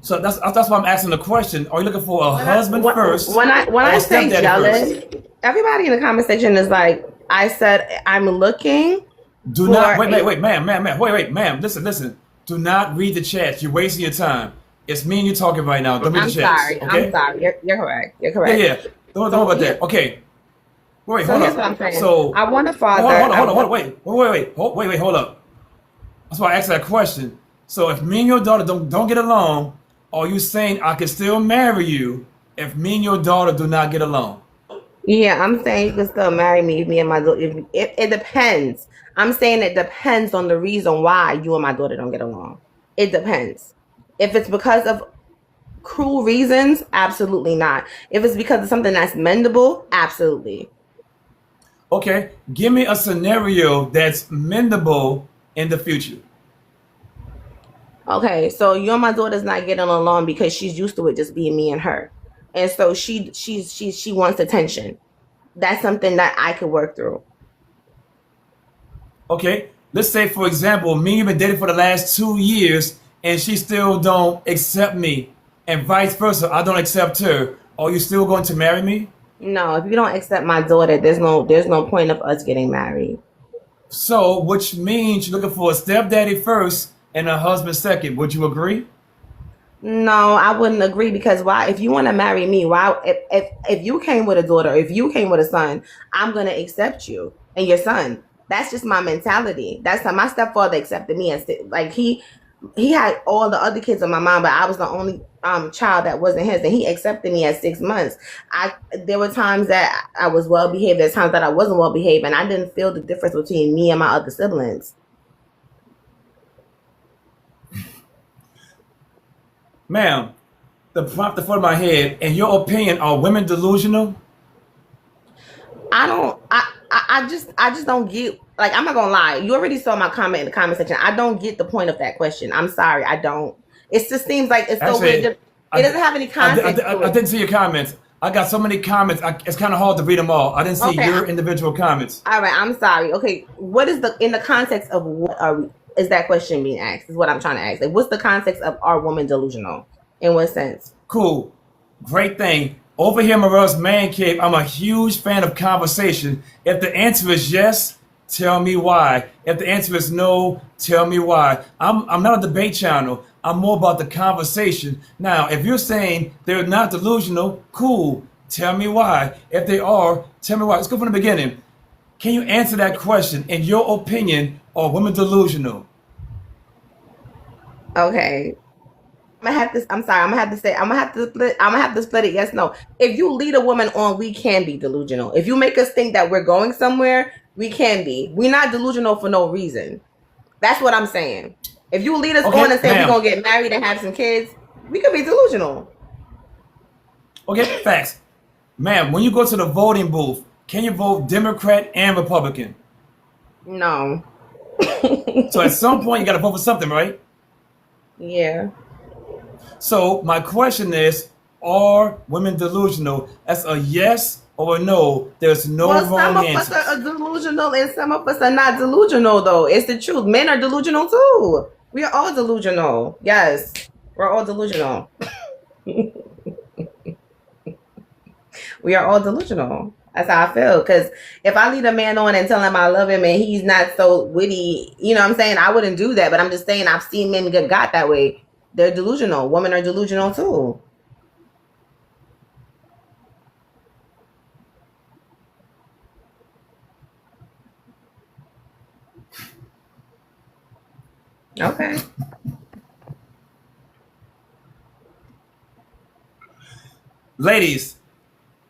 so that's why I'm asking the question. Are you looking for a When I husband first when or I a say stepdaddy first? jealous, everybody in the comment section is like, I said I'm looking Do not for wait, a. ma'am, wait, ma'am. Listen. Do not read the chats. You're wasting your time. It's me and you talking right now. Don't read the I'm chats, sorry. I'm okay? sorry. You're correct. You're Yeah, correct. yeah. Don't So worry about here, that. Okay. Wait, so hold here's what up. I'm saying. So I want a hold on, father. hold on, I hold on, hold want. on. Hold up. That's why I asked that question. So if me and your daughter don't get along, are you saying I can still marry you if me and your daughter do not get along? Yeah, I'm saying you can still marry me if me and my daughter. If it depends. I'm saying it depends on the reason why you and my daughter don't get along. It depends. If it's because of cruel reasons, absolutely not. If it's because of something that's mendable, absolutely. Okay, give me a scenario that's mendable in the future. Okay, so you and my daughter's not getting along because she's used to it just being me and her, and so she wants attention. That's something that I could work through. Okay, let's say for example, me and you've been dating for the last 2 years, and she still don't accept me, and vice versa. I don't accept her. Are you still going to marry me? No, if you don't accept my daughter, there's no point of us getting married. So, which means you're looking for a stepdaddy first and a husband second. Would you agree? No, I wouldn't agree because why? If you want to marry me, why? If you came with a daughter, if you came with a son, I'm gonna accept you and your son. That's just my mentality. That's how my stepfather accepted me, and like he had all the other kids on my mom, but I was the only child that wasn't his, and he accepted me at 6 months. I There were times that I was well behaved, there's times that I wasn't well behaved, and I didn't feel the difference between me and my other siblings. Ma'am, the prompt in front of my head, in your opinion, are women delusional? I don't. I just don't get. Like, I'm not gonna lie. You already saw my comment in the comment section. I don't get the point of that question. I'm sorry. I don't. It just seems like it's so weird. Actually, It I, doesn't have any context to I it. didn't see your comments. I got so many comments, it's kind of hard to read them all. I didn't see Okay. your individual comments. All right. I'm sorry. Okay. What is the in the context of what are we? Is that question being asked? Is what I'm trying to ask. Like, what's the context of are women delusional? In what sense? Cool. Great thing. Over here, Morel's Man Cave, I'm a huge fan of conversation. If the answer is yes, Tell me why. If the answer is no, tell me why. I'm not a debate channel. I'm more about the conversation. Now, if you're saying they're not delusional, cool. Tell me why. If they are, tell me why. Let's go from the beginning. Can you answer that question? In your opinion, are women delusional? Okay. I'm gonna have to. I'm sorry. I'm gonna have to say. I'm gonna have to split. I'm gonna have to split it. Yes, no. If you lead a woman on, we can be delusional. If you make us think that we're going somewhere, we can be. We're not delusional for no reason. That's what I'm saying. If you lead us on Okay, and say we're ma'am. gonna get married and have some kids, we could be delusional. Okay, facts. Ma'am, when you go to the voting booth, can you vote Democrat and Republican? No. So at some point, you got to vote for something, right? Yeah. So my question is, are women delusional? That's a yes or a no. There's no Well, some wrong of us answers. are delusional and some of us are not delusional, though. It's the truth. Men are delusional too. We are all delusional. Yes. We're all delusional. We are all delusional. That's how I feel. Because if I lead a man on and tell him I love him and he's not so witty, you know what I'm saying? I wouldn't do that. But I'm just saying I've seen men get got that way. They're delusional. Women are delusional too. Okay. Ladies,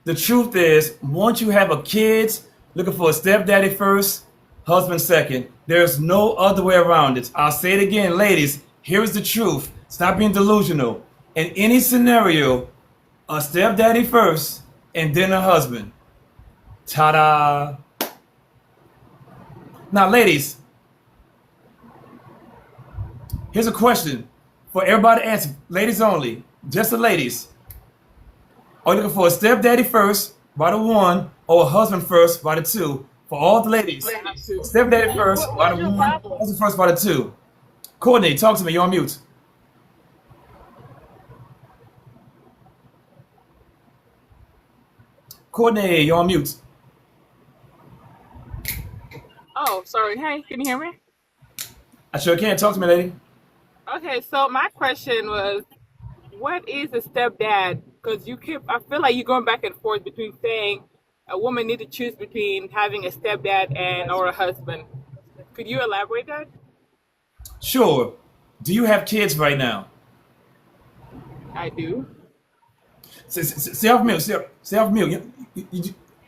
the truth is, once you have a kids, looking for a stepdaddy first, husband second. There's no other way around it. I'll say it again, ladies. Here's the truth. Stop being delusional. In any scenario, a stepdaddy first, and then a husband. Ta-da! Now, ladies, here's a question for everybody to answer. Ladies only. Just the ladies. Are you looking for a stepdaddy first, by the one, or a husband first, by the two? For all the ladies, stepdaddy first, by the one, husband first, by the two. Courtney, talk to me. You're on mute. Courtney, you're on mute. Oh, sorry. Hey, can you hear me? I sure can. Talk to me, lady. Okay, so my question was, what is a stepdad? Because I feel like you're going back and forth between saying a woman need to choose between having a stepdad and or a husband. Could you elaborate that? Sure. Do you have kids right now? I do. Stay off mute. Stay off mute.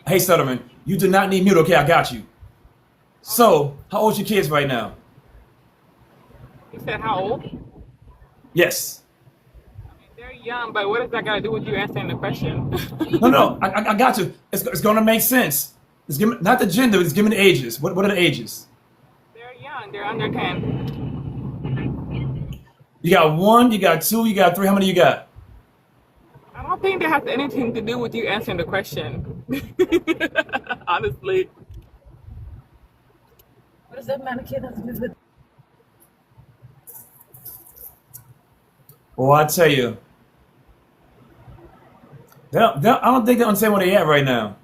Hey, Sutherman, you do not need mute. Okay, I got you. So, how old's your kids right now? You said how old? Yes. They're young, but what does that got to do with you answering the question? No, I got you. It's going to make sense. It's given, not the gender, it's given the ages. What are the ages? They're young. They're under 10. You got one, you got two, you got three. How many you got? I don't think that has anything to do with you answering the question. Honestly. What does that matter, kid? Well, I tell you, I don't think they understand where they're at right now.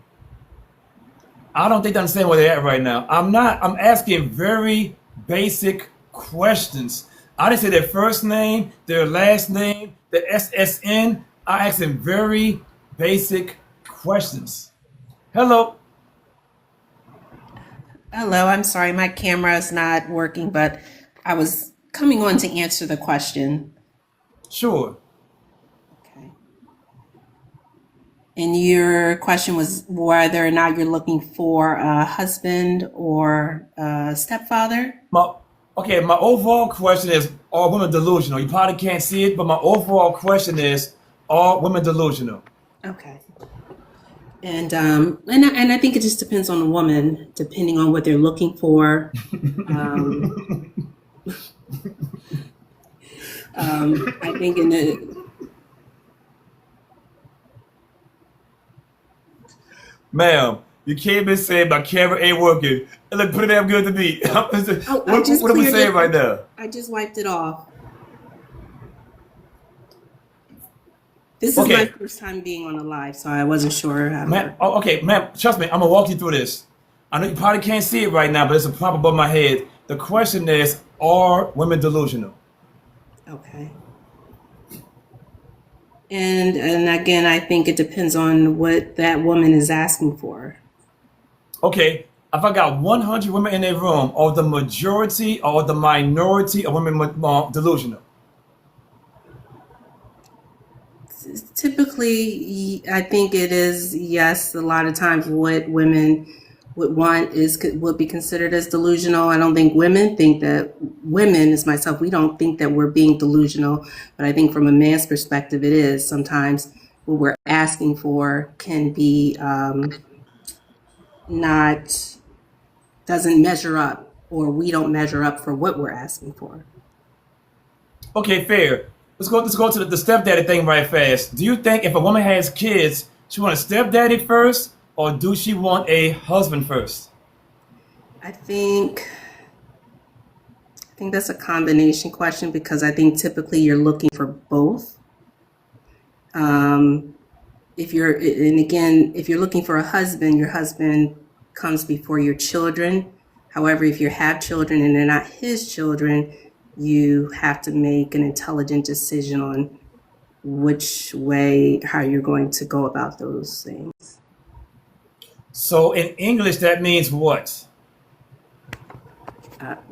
I don't think they understand where they're at right now. I'm asking very basic questions. I didn't say their first name, their last name, their SSN. I asked them very basic questions. Hello. Hello, I'm sorry, my camera is not working, but I was coming on to answer the question. Sure. Okay. And your question was whether or not you're looking for a husband or a stepfather? My overall question is, are women delusional? You probably can't see it, but my overall question is, are women delusional? Okay. And I think it just depends on the woman, depending on what they're looking for. I think in the Ma'am, you can't be saying my camera ain't working. It look pretty damn good to me. What are we saying right now? I just wiped it off. This is my first time being on a live, so I wasn't sure how to. Ma'am, okay, ma'am, trust me, I'm gonna walk you through this. I know you probably can't see it right now, but it's a prompt above my head. The question is, are women delusional? Okay. And again, I think it depends on what that woman is asking for. Okay, if I got 100 women in a room, are the majority or the minority of women delusional? Typically, I think it is, yes, a lot of times what women would want would be considered as delusional. I don't think women think that, women as myself, we don't think that we're being delusional, but I think from a man's perspective, it is. Sometimes what we're asking for can be not, doesn't measure up, or we don't measure up for what we're asking for. Okay, fair. Let's go to the stepdaddy thing right fast. Do you think if a woman has kids, she want a stepdaddy first, or do she want a husband first? I think that's a combination question, because I think typically you're looking for both. If you're, and again, if you're looking for a husband, your husband comes before your children. However, if you have children and they're not his children, you have to make an intelligent decision on which way, how you're going to go about those things. So in English, that means what?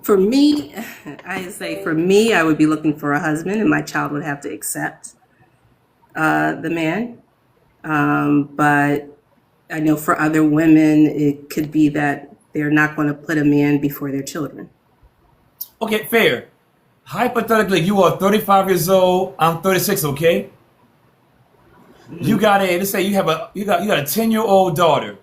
For me, I say for me, I would be looking for a husband, and my child would have to accept the man. But I know for other women, it could be that they're not going to put a man before their children. Okay, fair. Hypothetically, you are 35 years old. I'm 36. Okay. You got a, let's say you got a 10-year-old daughter,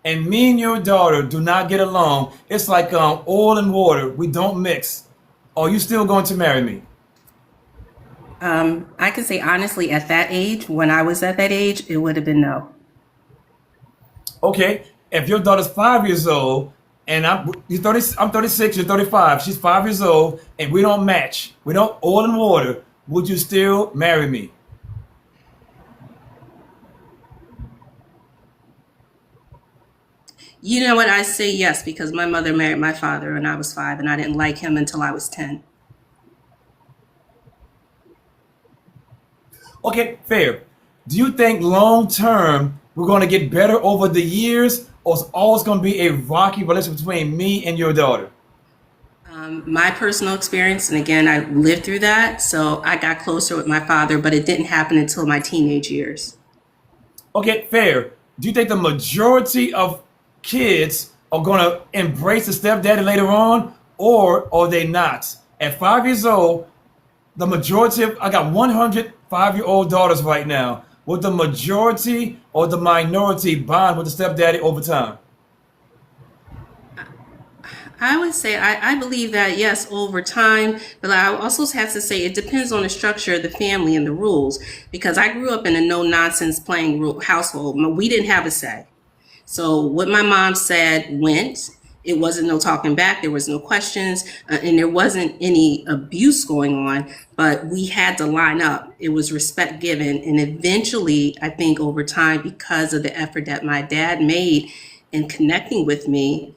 and me and your daughter do not get along. It's like oil and water. We don't mix. Are you still going to marry me? I can say honestly, at that age, when I was at that age, it would have been no. Okay. If your daughter's 5 years old and I'm 36, you're 35. She's 5 years old, and we don't match. We don't oil and water. Would you still marry me? You know what? I say yes, because my mother married my father when I was 5, and I didn't like him until I was 10. Okay, fair. Do you think long term we're going to get better over the years, or it's always going to be a rocky relationship between me and your daughter? My personal experience, and again, I lived through that, so I got closer with my father, but it didn't happen until my teenage years. Okay, fair. Do you think the majority of kids are going to embrace the stepdaddy later on, or are they not? At 5 years old, the majority of, I got 100 5-year-old daughters right now. Will the majority or the minority bond with the stepdaddy over time? I would say I believe that yes, over time, but I also have to say it depends on the structure of the family and the rules. Because I grew up in a no nonsense playing household. We didn't have a say. So what my mom said went. It wasn't no talking back. There was no questions, and there wasn't any abuse going on. But we had to line up. It was respect given, and eventually, I think over time, because of the effort that my dad made in connecting with me,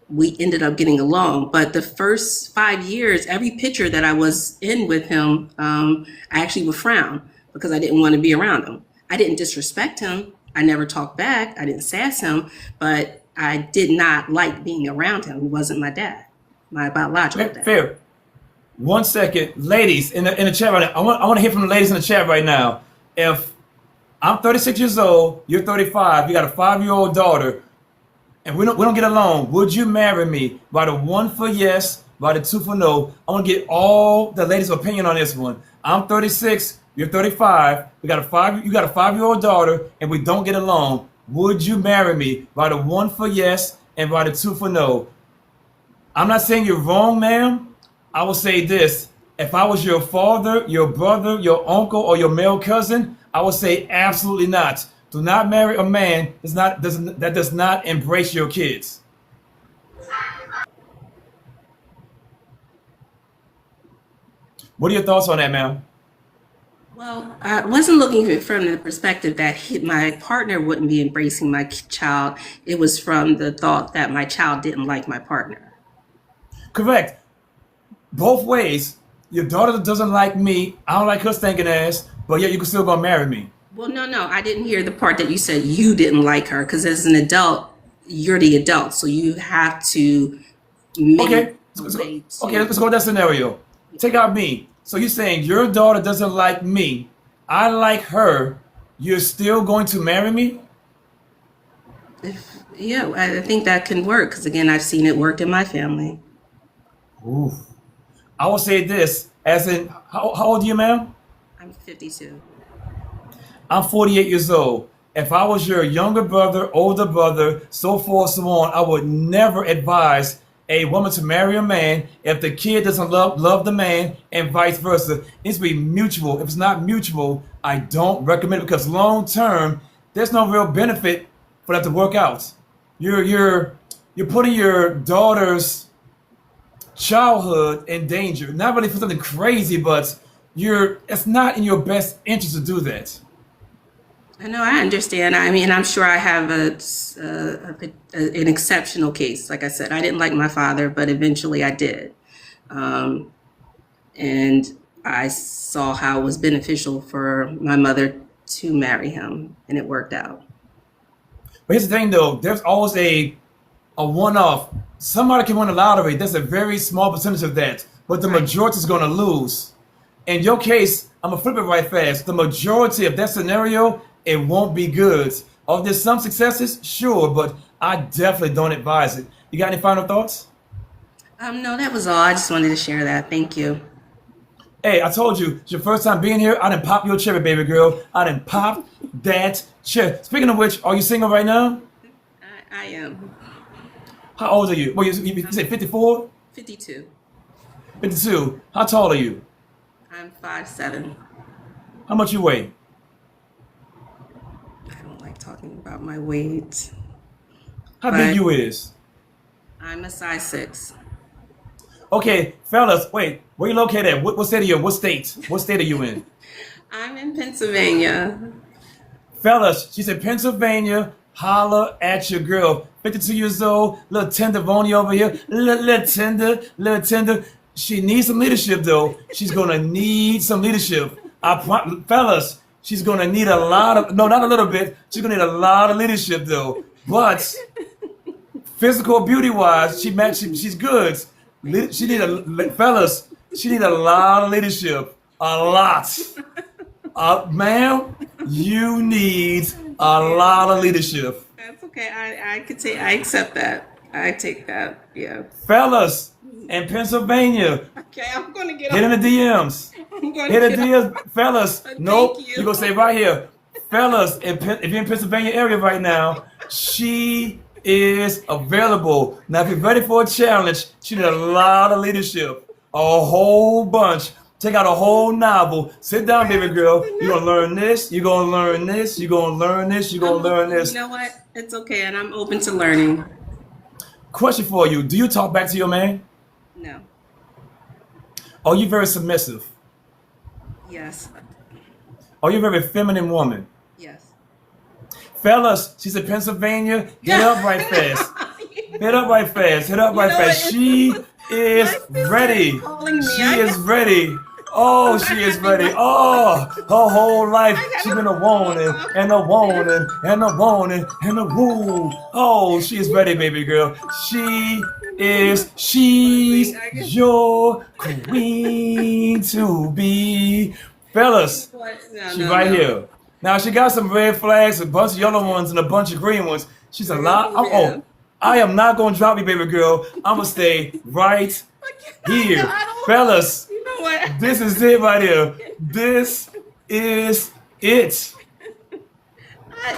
we ended up getting along. But the first 5 years, every picture that I was in with him, I actually would frown because I didn't want to be around him. I didn't disrespect him. I never talked back. I didn't sass him, but I did not like being around him. He wasn't my dad, my biological dad. Fair. 1 second, ladies in the chat right now. I want to hear from the ladies in the chat right now. If I'm 36 years old, you're 35, you got a 5-year-old daughter, and we don't get along, would you marry me? By the 1 for yes, by the 2 for no. I want to get all the ladies' opinion on this one. I'm 36, you're 35. You got a 5-year-old daughter, and we don't get along. Would you marry me? By the 1 for yes and by the 2 for no. I'm not saying you're wrong, ma'am. I will say this. If I was your father, your brother, your uncle, or your male cousin, I would say absolutely not. Do not marry a man that does not embrace your kids. What are your thoughts on that, ma'am? Well, I wasn't looking at it from the perspective that my partner wouldn't be embracing my child. It was from the thought that my child didn't like my partner. Correct. Both ways. Your daughter doesn't like me. I don't like her stinking ass. But yet you can still go marry me. Well, no, I didn't hear the part that you said you didn't like her because as an adult, you're the adult, so you have to make Okay. a way Okay. to. Let's go with that scenario. Take out me. So you're saying your daughter doesn't like me. I like her. You're still going to marry me? Yeah, I think that can work because again, I've seen it work in my family. Ooh. I will say this, as in, how old are you, ma'am? I'm 52. I'm 48 years old. If I was your younger brother, older brother, so forth, so on, I would never advise a woman to marry a man if the kid doesn't love the man and vice versa. It needs to be mutual. If it's not mutual, I don't recommend it because long term, there's no real benefit for that to work out. You're putting your daughter's childhood in danger. Not really for something crazy, but it's not in your best interest to do that. I know, I understand. I mean, I'm sure I have an exceptional case. Like I said, I didn't like my father, but eventually I did. Um, and I saw how it was beneficial for my mother to marry him, and it worked out. But here's the thing though, there's always a one-off. Somebody can win the lottery. There's a very small percentage of that, but the Right. majority is going to lose. In your case, I'm gonna flip it right fast. The majority of that scenario, it won't be good. Oh, there's some successes, sure, but I definitely don't advise it. You got any final thoughts? No, that was all. I just wanted to share that. Thank you. Hey, I told you, it's your first time being here. I done pop your cherry, baby girl. I done pop that cherry. Speaking of which, are you single right now? I am How old are you? Well, you said 54? 52. 52. How tall are you? I'm 5'7". How much you weigh? I don't like talking about my weight, How big but you is? I'm a size 6. Okay, fellas, wait. Where you located at? What state are you in? What state? What state are you in? I'm in Pennsylvania. Fellas, she's in Pennsylvania. Holla at your girl. 52 years old, little tender Vony over here. Little tender, little tender. She needs some leadership though. She's gonna need some leadership. Fellas, she's gonna need a lot of, no, not a little bit. She's gonna need a lot of leadership though. But physical beauty wise, she's good. She need fellas. She need a lot of leadership. A lot. Ma'am, you need a lot of leadership. That's okay. I could take. I accept that. I take that. Yeah. Fellas in Pennsylvania, Okay, I'm gonna get hit in off. the DMs. I'm gonna Hit the get off. DMs. Fellas, nope. Thank you. You're going to say right here. Fellas, if you're in Pennsylvania area right now, she is available. Now, if you're ready for a challenge, she need a lot of leadership. A whole bunch. Take out a whole novel. Sit down, baby girl. You're going to learn this. You're going to learn this. You're going to learn this. You're going to learn You this. know what? It's okay, and I'm open to learning. Question for you. Do you talk back to your man? No. Are you very submissive? Yes. Are you a very feminine woman? Yes. Fellas, she's in Pennsylvania. Hit up right fast. Hit up right fast. Hit up right know fast. what? She is ready. Calling me. She is ready. Oh, she is ready. Oh, her whole life she's been a warning and a warning and a warning and a woo. Oh, she is ready, baby girl. She's your queen to be. Fellas, What? she right No. here. Now she got some red flags, a bunch of yellow ones, and a bunch of green ones. She's a lot. Yeah. I am not gonna drop you, baby girl. I'm gonna stay right here, I don't. fellas. You know what? This is it right here. This is it.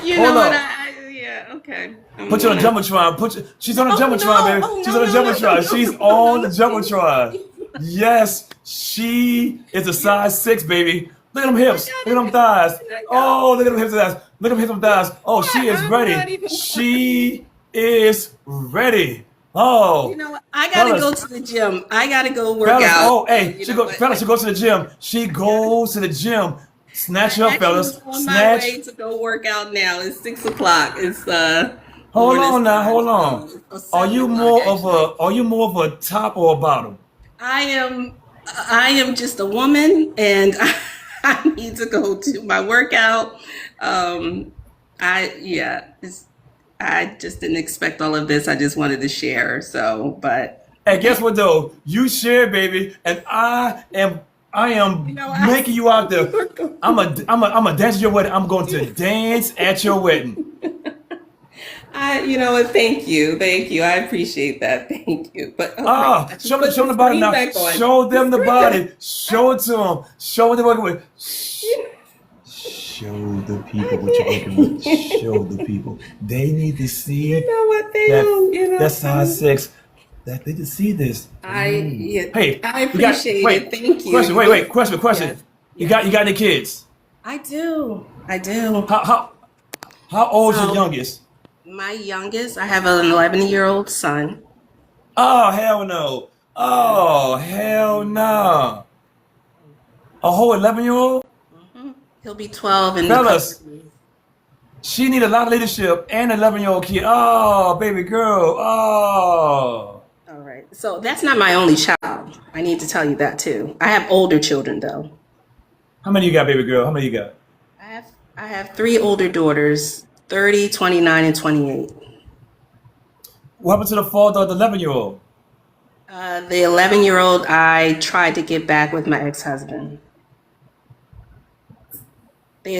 You Hold know what? up. Yeah. Okay. Put you on a jumbotron. She's on a jumbotron, no. baby. Oh, She's no, on a no, no, jumbotron. no. She's on the jumbotron. Yes, she is a size 6, baby. Look at them hips. Look at them thighs. Oh, look at them hips and thighs. Look at them hips and thighs. Oh, she is I'm not ready. even- She is ready. Oh, You know what? I gotta fellas. go to the gym. I gotta go work Fellas, out. oh, hey, You she know go. what? Fellas, she goes to the gym. She goes to the gym. Snatch I up, actually fellas. was on my Snatch. way to go work out now. It's 6 o'clock. It's Hold morning on now. time. Hold on. Or Are 7 o'clock you more of actually. a? Are you more of a top or a bottom? I am just a woman, and I need to go to my workout. Um, I just didn't expect all of this. I just wanted to share. So, but Hey, yeah, guess what though? You share, baby, and I am I making you out you there. were going. I'm a dance at your wedding. I'm going to dance at your wedding. You know what? Thank you. I appreciate that. Thank you. But oh my gosh, I just put Show the them the body screen now. back on. Show The them the screen back. body. Show it to them. Show what they're working with. Show the people what you're working with. Show the people. They need to see You know what? They that don't. that size six. That they need to see this. Hey, I you got appreciate wait. it. Thank Question. you. Wait. Question. Yes. You Yes. got any kids? I do. I do. How old's your So youngest? my youngest, I have an 11-year-old son. Oh hell no. Oh hell no. A whole 11-year-old? He'll be 12 in a couple Fellas, of days. she need a lot of leadership and an 11-year-old kid. Oh, baby girl. Oh. All right. So that's not my only child. I need to tell you that too. I have older children though. How many you got, baby girl? How many you got? I have 3 older daughters, 30, 29, and 28. What happened to the father of the 11-year-old? The 11-year-old, I tried to get back with my ex-husband.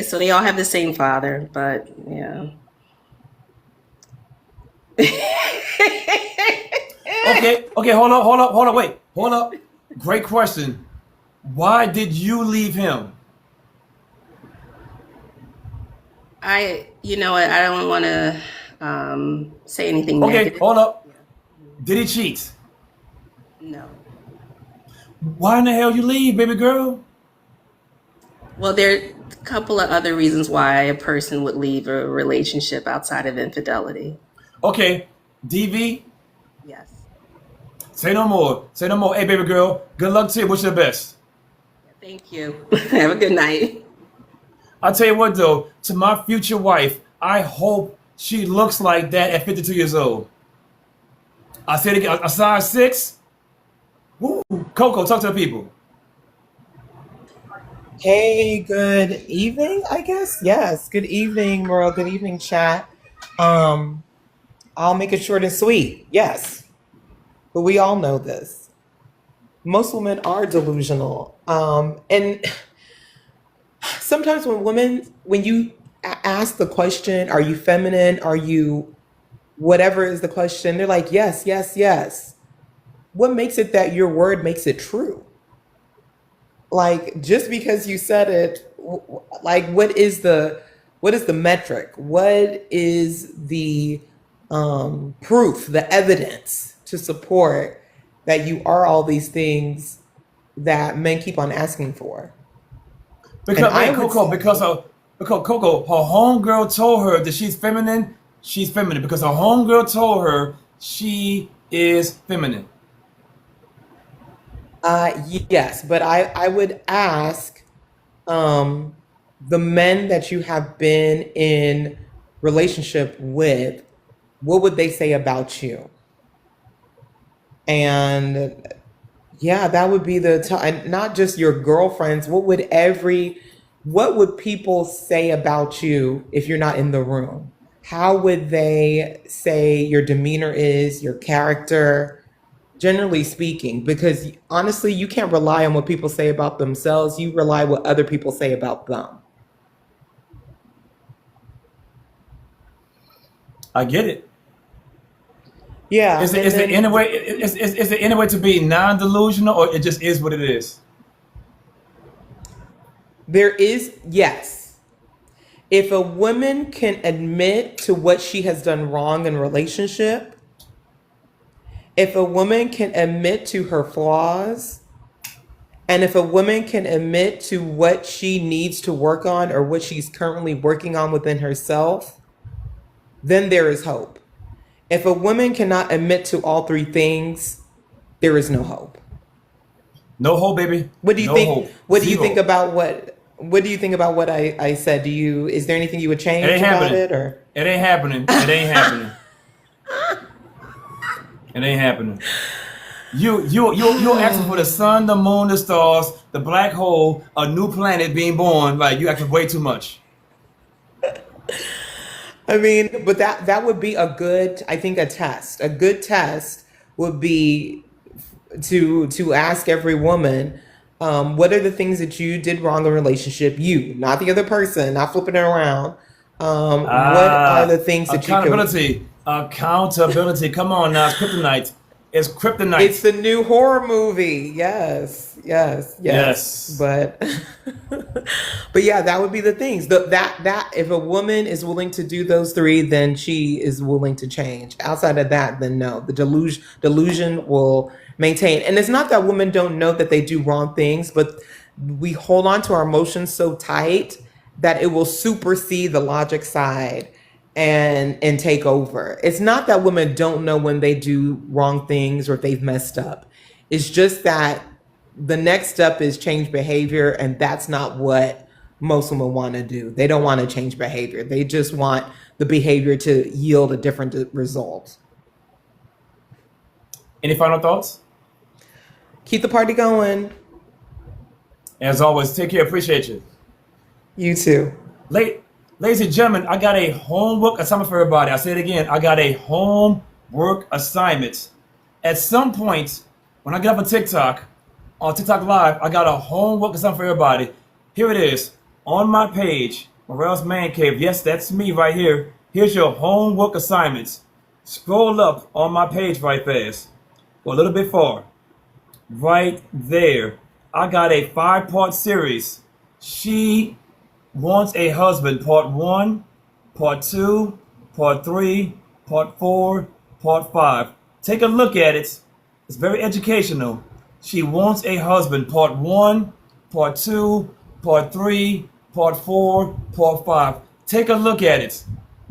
So they all have the same father, but yeah. Okay, hold up, wait. Hold up. Great question. Why did you leave him? You know what? I don't want to say anything Okay, negative. hold up. Did he cheat? No. Why in the hell you leave, baby girl? Well, there are a couple of other reasons why a person would leave a relationship outside of infidelity. Okay, DV, Yes. say no more. Say no more. Hey, baby girl, good luck to you. Wish you the best. Thank you. Have a good night. I'll tell you what, though, to my future wife, I hope she looks like that at 52 years old. I said it again, a size 6? Woo. Coco, talk to the people. Hey, good evening, I guess. Yes, good evening, Merle. Good evening, chat. I'll make it short and sweet. Yes, but we all know this. Most women are delusional. And sometimes when you ask the question, are you feminine? Are you whatever is the question? They're like, yes, yes, yes. What makes it that your word makes it true? Like, just because you said it, like, what is the metric? What is the proof, the evidence to support that you are all these things that men keep on asking for? Because Coco, her homegirl told her that she's feminine. She's feminine because her homegirl told her she is feminine. Yes, but I would ask the men that you have been in relationship with, what would they say about you? And yeah, that would be and not just your girlfriends. What would people say about you if you're not in the room? How would they say your demeanor is, your character? Generally speaking, because honestly, you can't rely on what people say about themselves. You rely what other people say about them. I get it. Yeah. Is there any way to be non-delusional, or it just is what it is? There is, yes. If a woman can admit to what she has done wrong in a relationship, if a woman can admit to her flaws, and if a woman can admit to what she needs to work on or what she's currently working on within herself, then there is hope. If a woman cannot admit to all 3 things, there is no hope. No hope, baby. What do you No think? hope. What do you Zero. think about what What do you think about what I said? Is there anything you would It ain't change about happening. it, or? It ain't happening. It ain't happening. It ain't happening. You're asking for the sun, the moon, the stars, the black hole, a new planet being born. Like you asking way too much. I mean, but that would be a good, I think, a test. A good test would be to ask every woman, what are the things that you did wrong in a relationship? You, not the other person, not flipping it around. What are the things that you can? Accountability. Come on now, it's kryptonite. It's It's kryptonite. the new horror movie. Yes, yes, yes. Yes. But but yeah, that would be the things. That if a woman is willing to do those three, then she is willing to change. Outside of that, then no. The delusion will maintain. And it's not that women don't know that they do wrong things, but we hold on to our emotions so tight that it will supersede the logic side and take over. It's not that women don't know when they do wrong things or if they've messed up. It's just that the next step is change behavior, and that's not what most women want to do. They don't want to change behavior. They just want the behavior to yield a different result. Any final thoughts? Keep the party going. As always, take care. Appreciate you. You too. Ladies and gentlemen, I got a homework assignment for everybody. I say it again. I got a homework assignment. At some point, when I get up on TikTok Live, I got a homework assignment for everybody. Here it is. On my page, Morel's Man Cave. Yes, that's me right here. Here's your homework assignments. Scroll up on my page right fast. Go a little bit far. Right there. I got a 5-part series. She Wants a Husband, Part 1, Part 2, Part 3, Part 4, Part 5. Take a look at it. It's very educational. She Wants a Husband, Part 1, Part 2, Part 3, Part 4, Part 5. Take a look at it.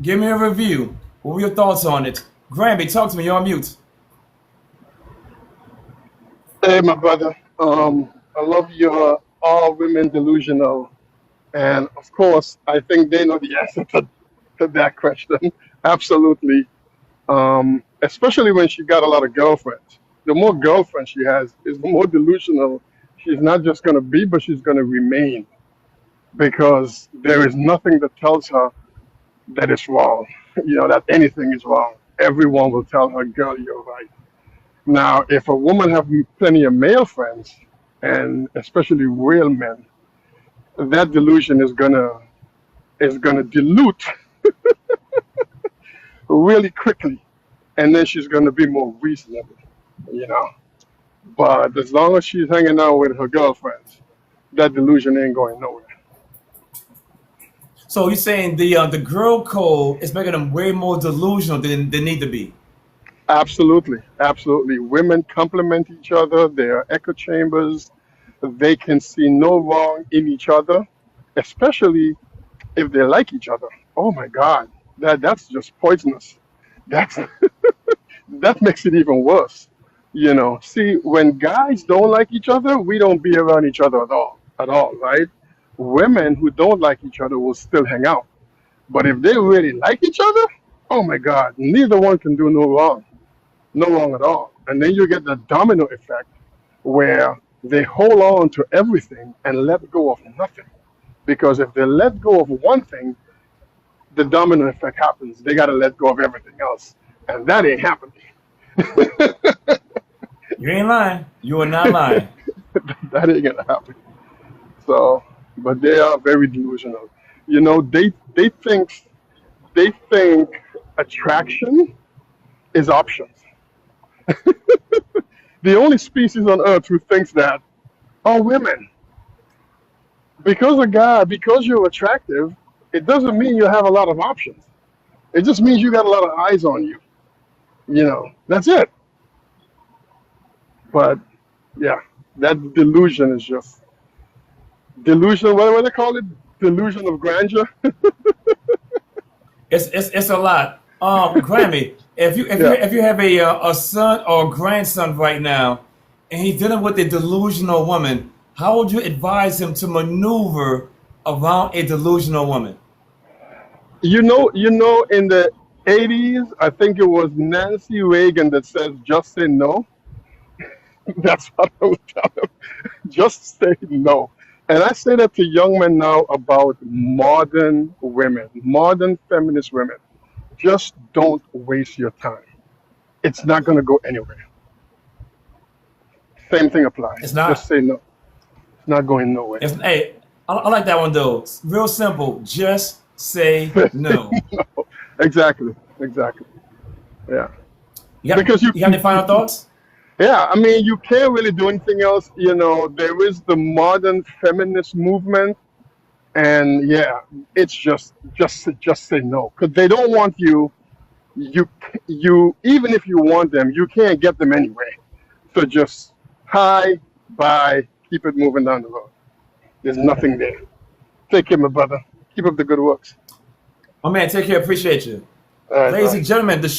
Give me a review. What were your thoughts on it? Grammy, talk to me. You're on mute. Hey, my brother. I love your all women delusional. And of course, I think they know the answer to that question. Absolutely. Especially when she got a lot of girlfriends. The more girlfriends she has, is the more delusional she's not just going to be, but she's going to remain. Because there is nothing that tells her that it's wrong, that anything is wrong. Everyone will tell her, girl, you're right. Now, if a woman have plenty of male friends, and especially real men, that delusion is gonna dilute really quickly, and then she's gonna be more reasonable, you know. But as long as she's hanging out with her girlfriends, that delusion ain't going nowhere. So you're saying the girl code is making them way more delusional than they need to be. Absolutely, absolutely. Women complement each other. They are echo chambers. They can see no wrong in each other, especially if they like each other. Oh my God, that's just poisonous. That's that makes it even worse. See, when guys don't like each other, we don't be around each other at all, right? Women who don't like each other will still hang out. But if they really like each other, oh my God, neither one can do no wrong at all. And then you get the domino effect where they hold on to everything and let go of nothing. Because if they let go of one thing, the domino effect happens. They got to let go of everything else. And that ain't happening. You ain't lying. You are not lying. That ain't going to happen. So, but they are very delusional. They think attraction is options. The only species on earth who thinks that are women. Because you're attractive, it doesn't mean you have a lot of options. It just means you got a lot of eyes on you. That's it. But yeah, that delusion is just delusion. What do they call it? Delusion of grandeur. It's a lot. Grammy, if you Yeah. if you have a son or a grandson right now, and he's dealing with a delusional woman, how would you advise him to maneuver around a delusional woman? In the 80s, I think it was Nancy Reagan that says, just say no. That's what I would tell them. Just say no. And I say that to young men now about modern women, modern feminist women. Just don't waste your time. It's not going to go anywhere. Same thing applies. It's Just not. say no. It's not going nowhere. Hey, I like that one though. It's real simple. Just say no. No. Exactly. Exactly. Yeah. You got Because you got any final thoughts? yeah, I mean, you can't really do anything else. There is the modern feminist movement, and yeah, it's just say no because they don't want you. You even if you want them, you can't get them anyway. So just hi, bye, keep it moving down the road. There's nothing there. Take care, my brother. Keep up the good works. My man, take care. Appreciate you. All right, Ladies bye. and gentlemen, the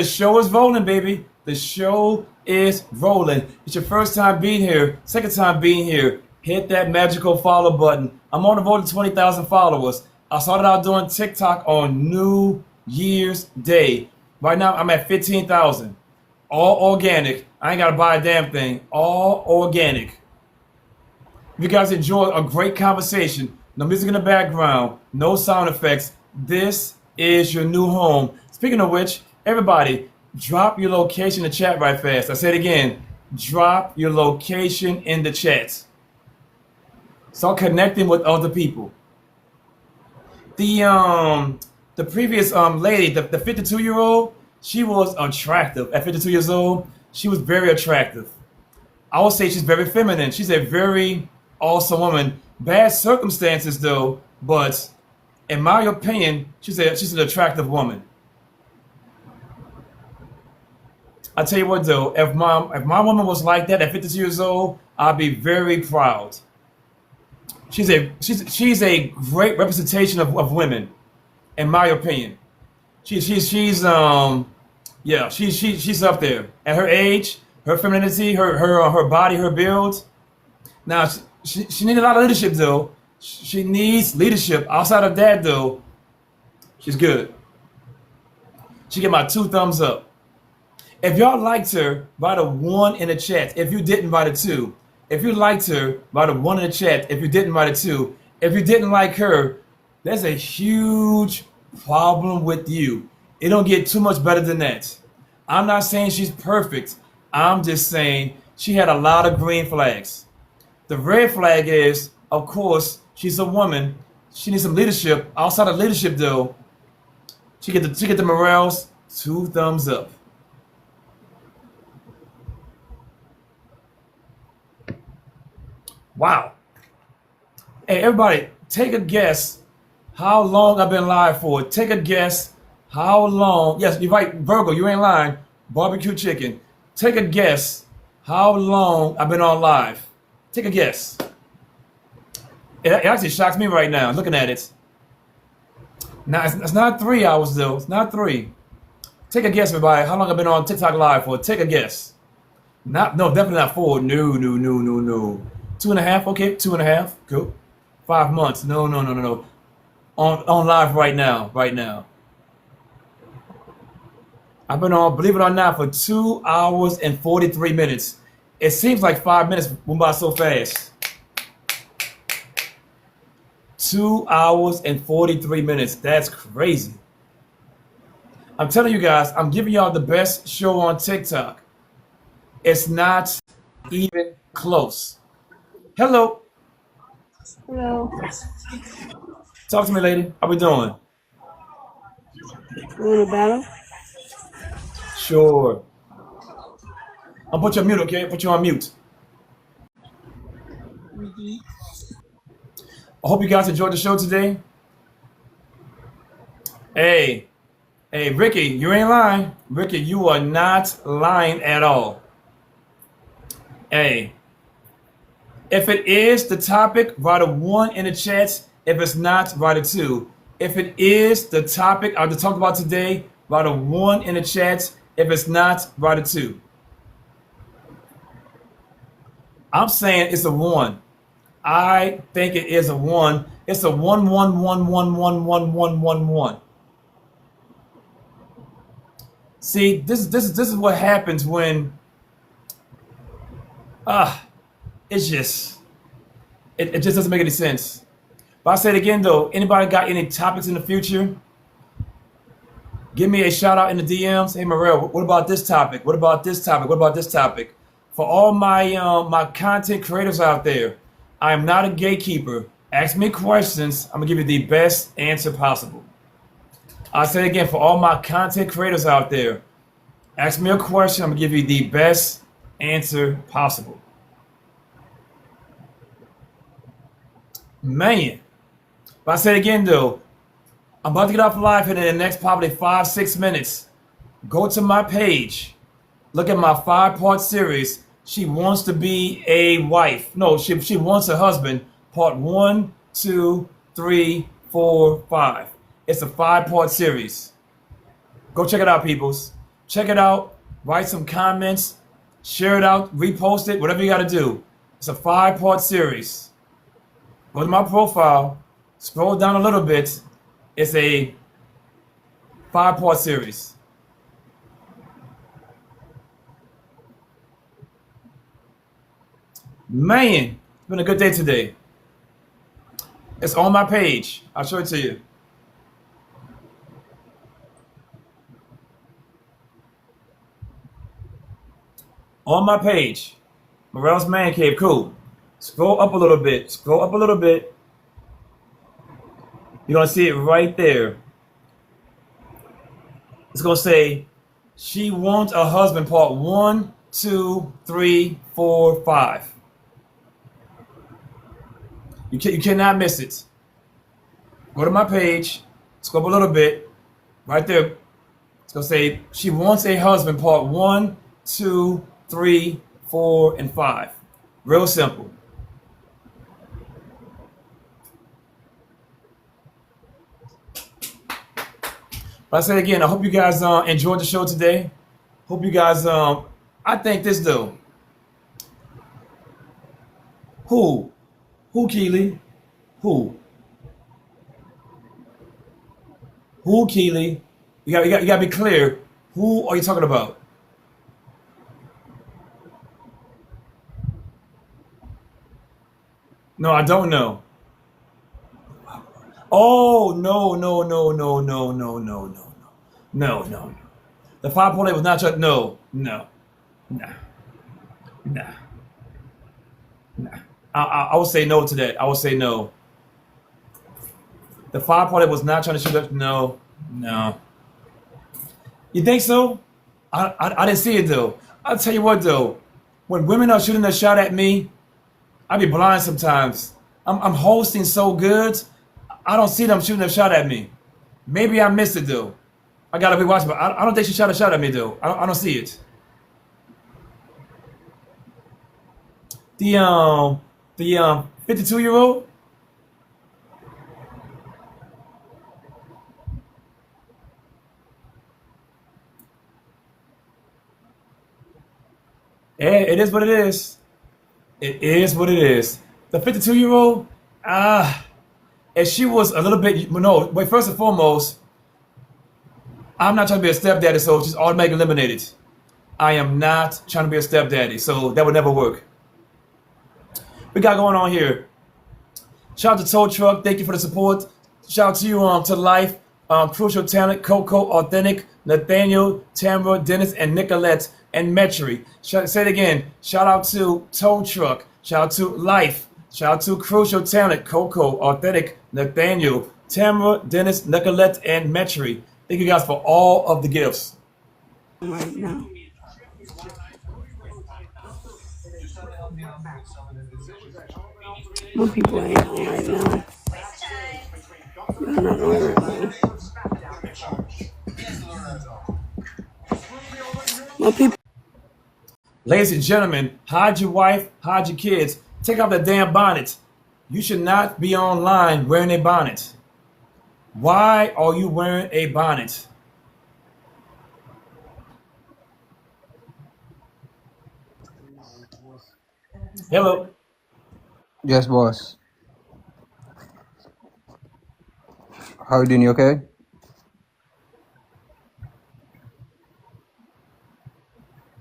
show is rolling, baby. The show is rolling. It's your first time being here, second time being here. Hit that magical follow button. I'm on the road to 20,000 followers. I started out doing TikTok on New Year's Day. Right now, I'm at 15,000. All organic. I ain't got to buy a damn thing. All organic. If you guys enjoy a great conversation, no music in the background, no sound effects, this is your new home. Speaking of which, everybody, drop your location in the chat right fast. I say it again, drop your location in the chat. Start connecting with other people. The previous lady, the 52-year-old, she was attractive. At 52 years old, she was very attractive. I would say she's very feminine. She's a very awesome woman. Bad circumstances though, but in my opinion, she's an attractive woman. I tell you what though, if my woman was like that at 52 years old, I'd be very proud. She's a great representation of women, in my opinion. She's up there at her age, her femininity, her body, her build. Now she needs a lot of leadership though. She needs leadership. Outside of that though, she's good. She get my 2 thumbs up. If y'all liked her, write a 1 in the chat. If you didn't, write a 2. If you liked her, write a 1 in the chat. If you didn't, write a 2. If you didn't like her, there's a huge problem with you. It don't get too much better than that. I'm not saying she's perfect. I'm just saying she had a lot of green flags. The red flag is, of course, she's a woman. She needs some leadership. Outside of leadership, though, she get the morals 2 thumbs up. Wow. Hey, everybody, take a guess how long I've been live for. Take a guess how long. Yes, you're right, Virgo, you ain't lying. Barbecue chicken. Take a guess how long I've been on live. Take a guess. It actually shocks me right now, looking at it. Now, it's not 3 hours, though. It's not 3. Take a guess, everybody, how long I've been on TikTok live for. Take a guess. No, definitely not 4. No. 2.5, okay, 2.5, cool. 5 months, no. On live right now. I've been on, believe it or not, for 2 hours and 43 minutes. It seems like 5 minutes went by so fast. 2 hours and 43 minutes, that's crazy. I'm telling you guys, I'm giving y'all the best show on TikTok. It's not even close. Hello. Hello. Talk to me, lady. How we doing? You want a battle? Sure. I'll put you on mute, okay? Put you on mute. I hope you guys enjoyed the show today. Hey, Ricky, you ain't lying. Ricky, you are not lying at all. Hey, if it is the topic, write a 1 in the chat. If it's not, write a 2. If it is the topic I just talked about today, write a 1 in the chat. If it's not, write a 2. I'm saying it's a 1. I think it is a 1. It's a 1 1 1 1 1 1 1 1. See, this is what happens when it's just it just doesn't make any sense. But I say it again though, anybody got any topics in the future? Give me a shout out in the DMs. Hey Morel, what about this topic? What about this topic? What about this topic? For all my content creators out there, I am not a gatekeeper. Ask me questions. I'm gonna give you the best answer possible. I say it again, for all my content creators out there, ask me a question. I'm gonna give you the best answer possible. Man, but I say it again though, I'm about to get off live in the next probably 5-6 minutes. Go to my page. Look at my 5-part series. She wants to be a wife. No, she wants a husband. Part 1, 2, 3, 4, 5. It's a 5-part series. Go check it out, peoples. Check it out. Write some comments. Share it out. Repost it. Whatever you got to do. It's a 5-part series. Go to my profile. Scroll down a little bit. It's a 5-part series. Man, it's been a good day today. It's on my page. I'll show it to you. On my page. Morel's Man Cave. Cool. Scroll up a little bit. Scroll up a little bit. You're going to see it right there. It's going to say, she wants a husband, part 1, 2, 3, 4, 5. You cannot miss it. Go to my page, scroll up a little bit. Right there, it's going to say, she wants a husband, part 1, 2, 3, 4, and 5. Real simple. But I say it again, I hope you guys enjoyed the show today. Hope you guys, I think this though. Who, Keely? Who, Keely? You got to be clear. Who are you talking about? No, I don't know. Oh, no, no, no, no, no, no, no, no, no. No, no, no. The 5.8 was not just, no, no, nah, nah, nah. I will say no to that. I will say no. The 5.8 was not trying to shoot up. No, no. You think so? I didn't see it though. I'll tell you what though. When women are shooting a shot at me, I be blind sometimes. I'm hosting so good, I don't see them shooting a shot at me. Maybe I missed it though. I gotta be watching, but I don't think she shot a shot at me though. I don't see it. The 52-year-old. Yeah, it is what it is. It is what it is. The 52-year-old, if she was a little bit, no, wait, first and foremost, I'm not trying to be a stepdaddy, so she's automatically eliminated. I am not trying to be a stepdaddy, so that would never work. We got going on here. Shout out to Tow Truck, thank you for the support. Shout out to you to Life, Crucial Talent, Coco, Authentic, Nathaniel, Tamara, Dennis, and Nicolette, and Metry. Say it again. Shout out to Tow Truck. Shout out to Life. Shout out to Crucial Talent, Coco, Authentic, Nathaniel, Tamara, Dennis, Nicolette, and Metry. Thank you guys for all of the gifts. Right now. More people ain't on right now. They're not on right now. More people. Ladies and gentlemen, hide your wife, hide your kids. Take off that damn bonnet. You should not be online wearing a bonnet. Why are you wearing a bonnet? Hello. Yes, boss. How are you doing? You okay?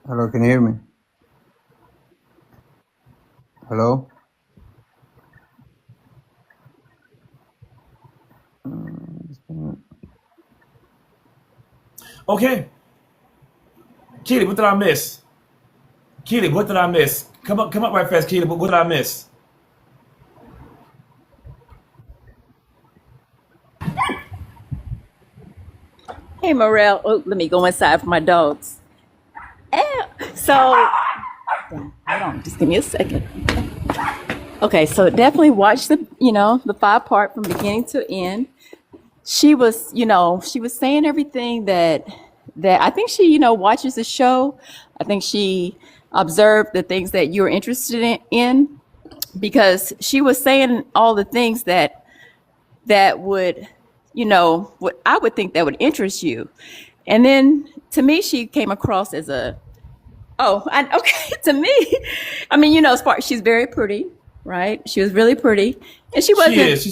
Hello, can you hear me? Hello? Okay. Keely, what did I miss? Keely, what did I miss? Come up right fast, Keely. What did I miss? Hey, Morel. Oh, let me go inside for my dogs. So, hold on, just give me a second. Okay, so definitely watch the 5 part from beginning to end. She was, she was saying everything that I think she, watches the show. I think she observed the things that you're interested in because she was saying all the things that would, what I would think that would interest you. And then to me, she came across as okay, to me, I mean, she's very pretty, right? She was really pretty, and she She wasn't is.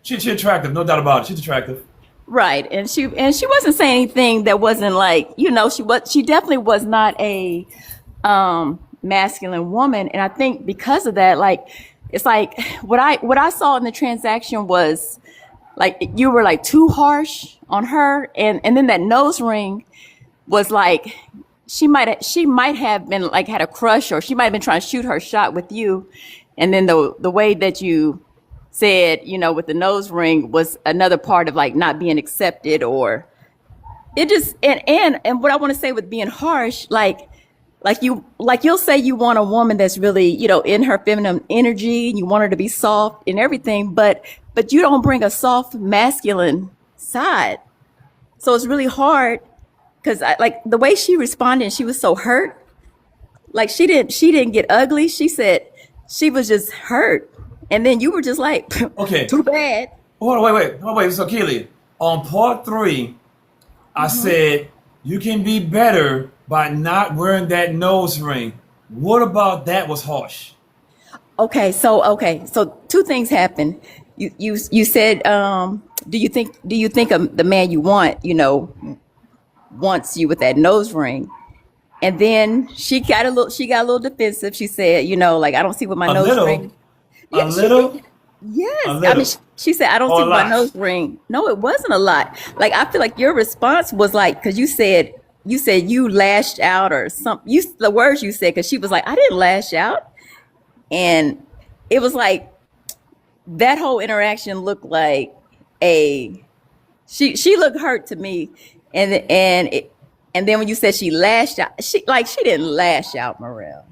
She's attractive, no doubt about it. She's attractive. right, and she wasn't saying anything that wasn't like, she definitely was not a masculine woman, and I think because of that, like, it's like what I saw in the transaction was like you were like too harsh on her, and then that nose ring was like she might have been like had a crush, or she might have been trying to shoot her shot with you, and then the way that you said, with the nose ring was another part of like not being accepted, or it just and what I want to say with being harsh, you'll say you want a woman that's really, in her feminine energy, and you want her to be soft and everything, but you don't bring a soft masculine side. So it's really hard because like the way she responded, she was so hurt. Like she didn't get ugly. She said she was just hurt. And then you were just like, Okay. too bad. Hold on, wait. So, Keely, on part 3, I said you can be better by not wearing that nose ring. What about that was harsh? Okay, so 2 things happened. You said, do you think the man you want, wants you with that nose ring? And then she got a little defensive. She said, like, I don't see what my A nose little, ring. a Yeah, little, yes. a I mean, little, she said, I don't or see a my lot. nose ring. No, it wasn't a lot. Like, I feel like your response was like, because you said you lashed out or something. The words you said, because she was like, I didn't lash out. And it was like that whole interaction looked like she looked hurt to me. And then when you said she lashed out, she didn't lash out, Morel.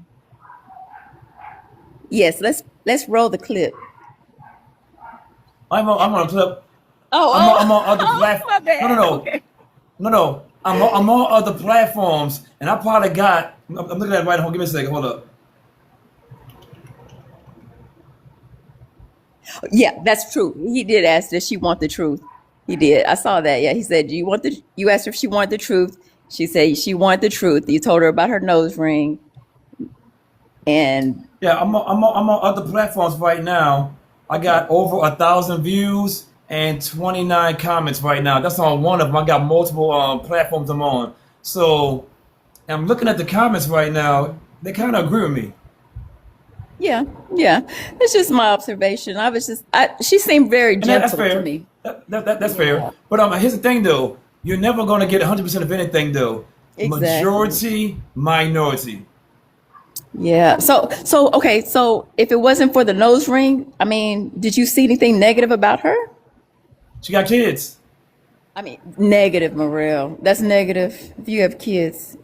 Yes, let's roll the clip. I'm on a clip. Oh, I'm on other my platforms. bad. Okay. No. I'm on other platforms, and I probably got. I'm looking at it right now. Give me a second. Hold up. Yeah, that's true. He did ask, does she want the truth? He did. I saw that. Yeah, he said, you asked her if she wanted the truth. She said she wanted the truth. You told her about her nose ring. And Yeah, I'm on other platforms right now. I got over 1,000 views and 29 comments right now. That's on one of them. I got multiple platforms I'm on. So I'm looking at the comments right now. They kind of agree with me. yeah, it's just my observation. She seemed very And that's gentle to fair. me. That's fair. But here's the thing, though. You're never going to get 100% of anything, though. Exactly. Majority, minority. Yeah. So okay. So if it wasn't for the nose ring, I mean, did you see anything negative about her? She got kids. I mean, negative, Morel. That's negative if you have kids.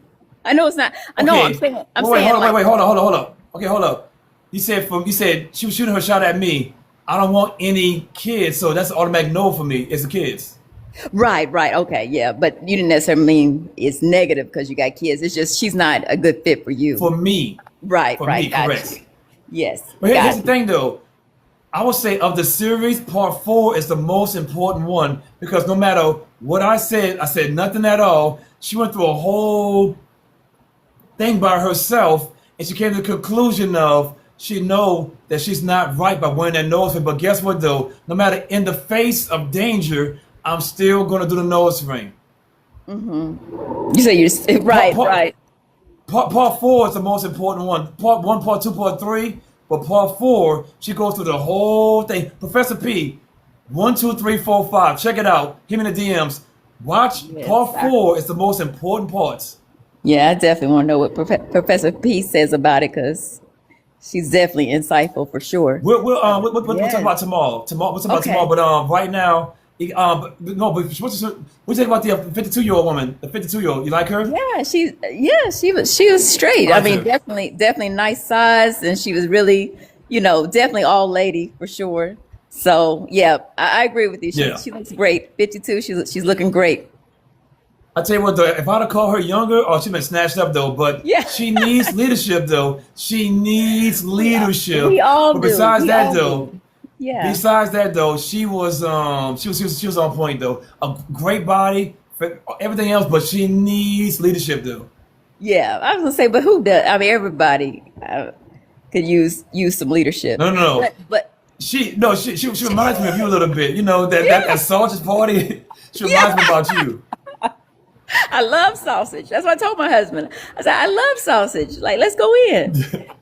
I know it's not. I know. I'm Okay. saying. I'm Wait, saying hold on, like. hold on. Okay, hold up. You said she was shooting her shot at me. I don't want any kids, so that's an automatic no for me. It's the kids. Right. Okay. Yeah. But you didn't necessarily mean it's negative because you got kids. It's just she's not a good fit for you. For me. Right. For Right. me, Got correct. you. Yes. But here's Got the you. thing, though. I would say of the series, part 4 is the most important one because no matter what I said nothing at all. She went through a whole thing by herself, and she came to the conclusion of she know that she's not right by wearing that nose ring. But guess what though? No matter in the face of danger, I'm still gonna do the nose ring. You say you're Part, right, part, right. part four is the most important one. Part one, part two, part three. But part four, she goes through the whole thing. Professor P, one, two, three, four, five. Check it out. Him in the DMs. Watch Yes. part four is the most important parts. Yeah, I definitely want to know what Professor P says about it because she's definitely insightful for sure. We'll talk Yes. about tomorrow. We'll talk about tomorrow. Okay. But right now, what you think about the 52-year-old woman? The 52-year-old, you like her? Yeah, she was straight. I Like mean, her. definitely nice size, and she was really, definitely all lady for sure. So yeah, I agree with you. She Yeah. she looks great. 52, she's looking great. I tell you what, though, if I'd have called her younger, oh, she'd been snatched up though. But Yeah. she needs leadership, though. She needs leadership. We all But do. besides We that, all though, do. Yeah. she was on point though. A great body, for everything else, but she needs leadership though. Yeah, I was gonna say, but who does? I mean, everybody could use some leadership. No, no, no. But She reminds me of you a little bit. You know that sausage party. She reminds me about you. I love sausage. That's what I told my husband. I said, I love sausage. Like, let's go in.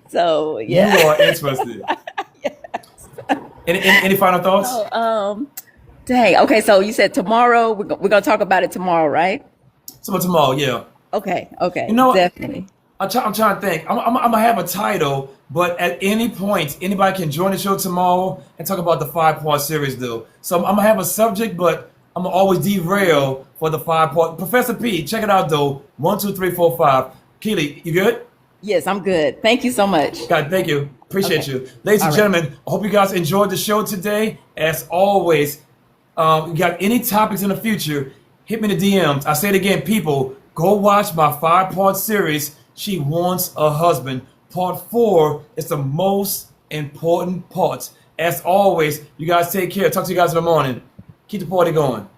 So yeah. You are interested. Any final thoughts? So, dang. Okay, so you said tomorrow. We're gonna talk about it tomorrow, right? So tomorrow, yeah. Okay. You know what? Definitely. I'm trying to think. I'm gonna have a title, but at any point, anybody can join the show tomorrow and talk about the 5-part series, though. So I'm gonna have a subject, but I'm gonna always derail for the 5-part. Professor P, check it out though. 1, 2, 3, 4, 5. Keely, you good? Yes, I'm good. Thank you so much. God, thank you. Appreciate Okay. you. Ladies and All right. gentlemen, I hope you guys enjoyed the show today. As always, you got any topics in the future, hit me in the DMs. I say it again, people, go watch my 5-part series, She Wants a Husband. Part 4 is the most important part. As always, you guys take care. Talk to you guys in the morning. Keep the party going.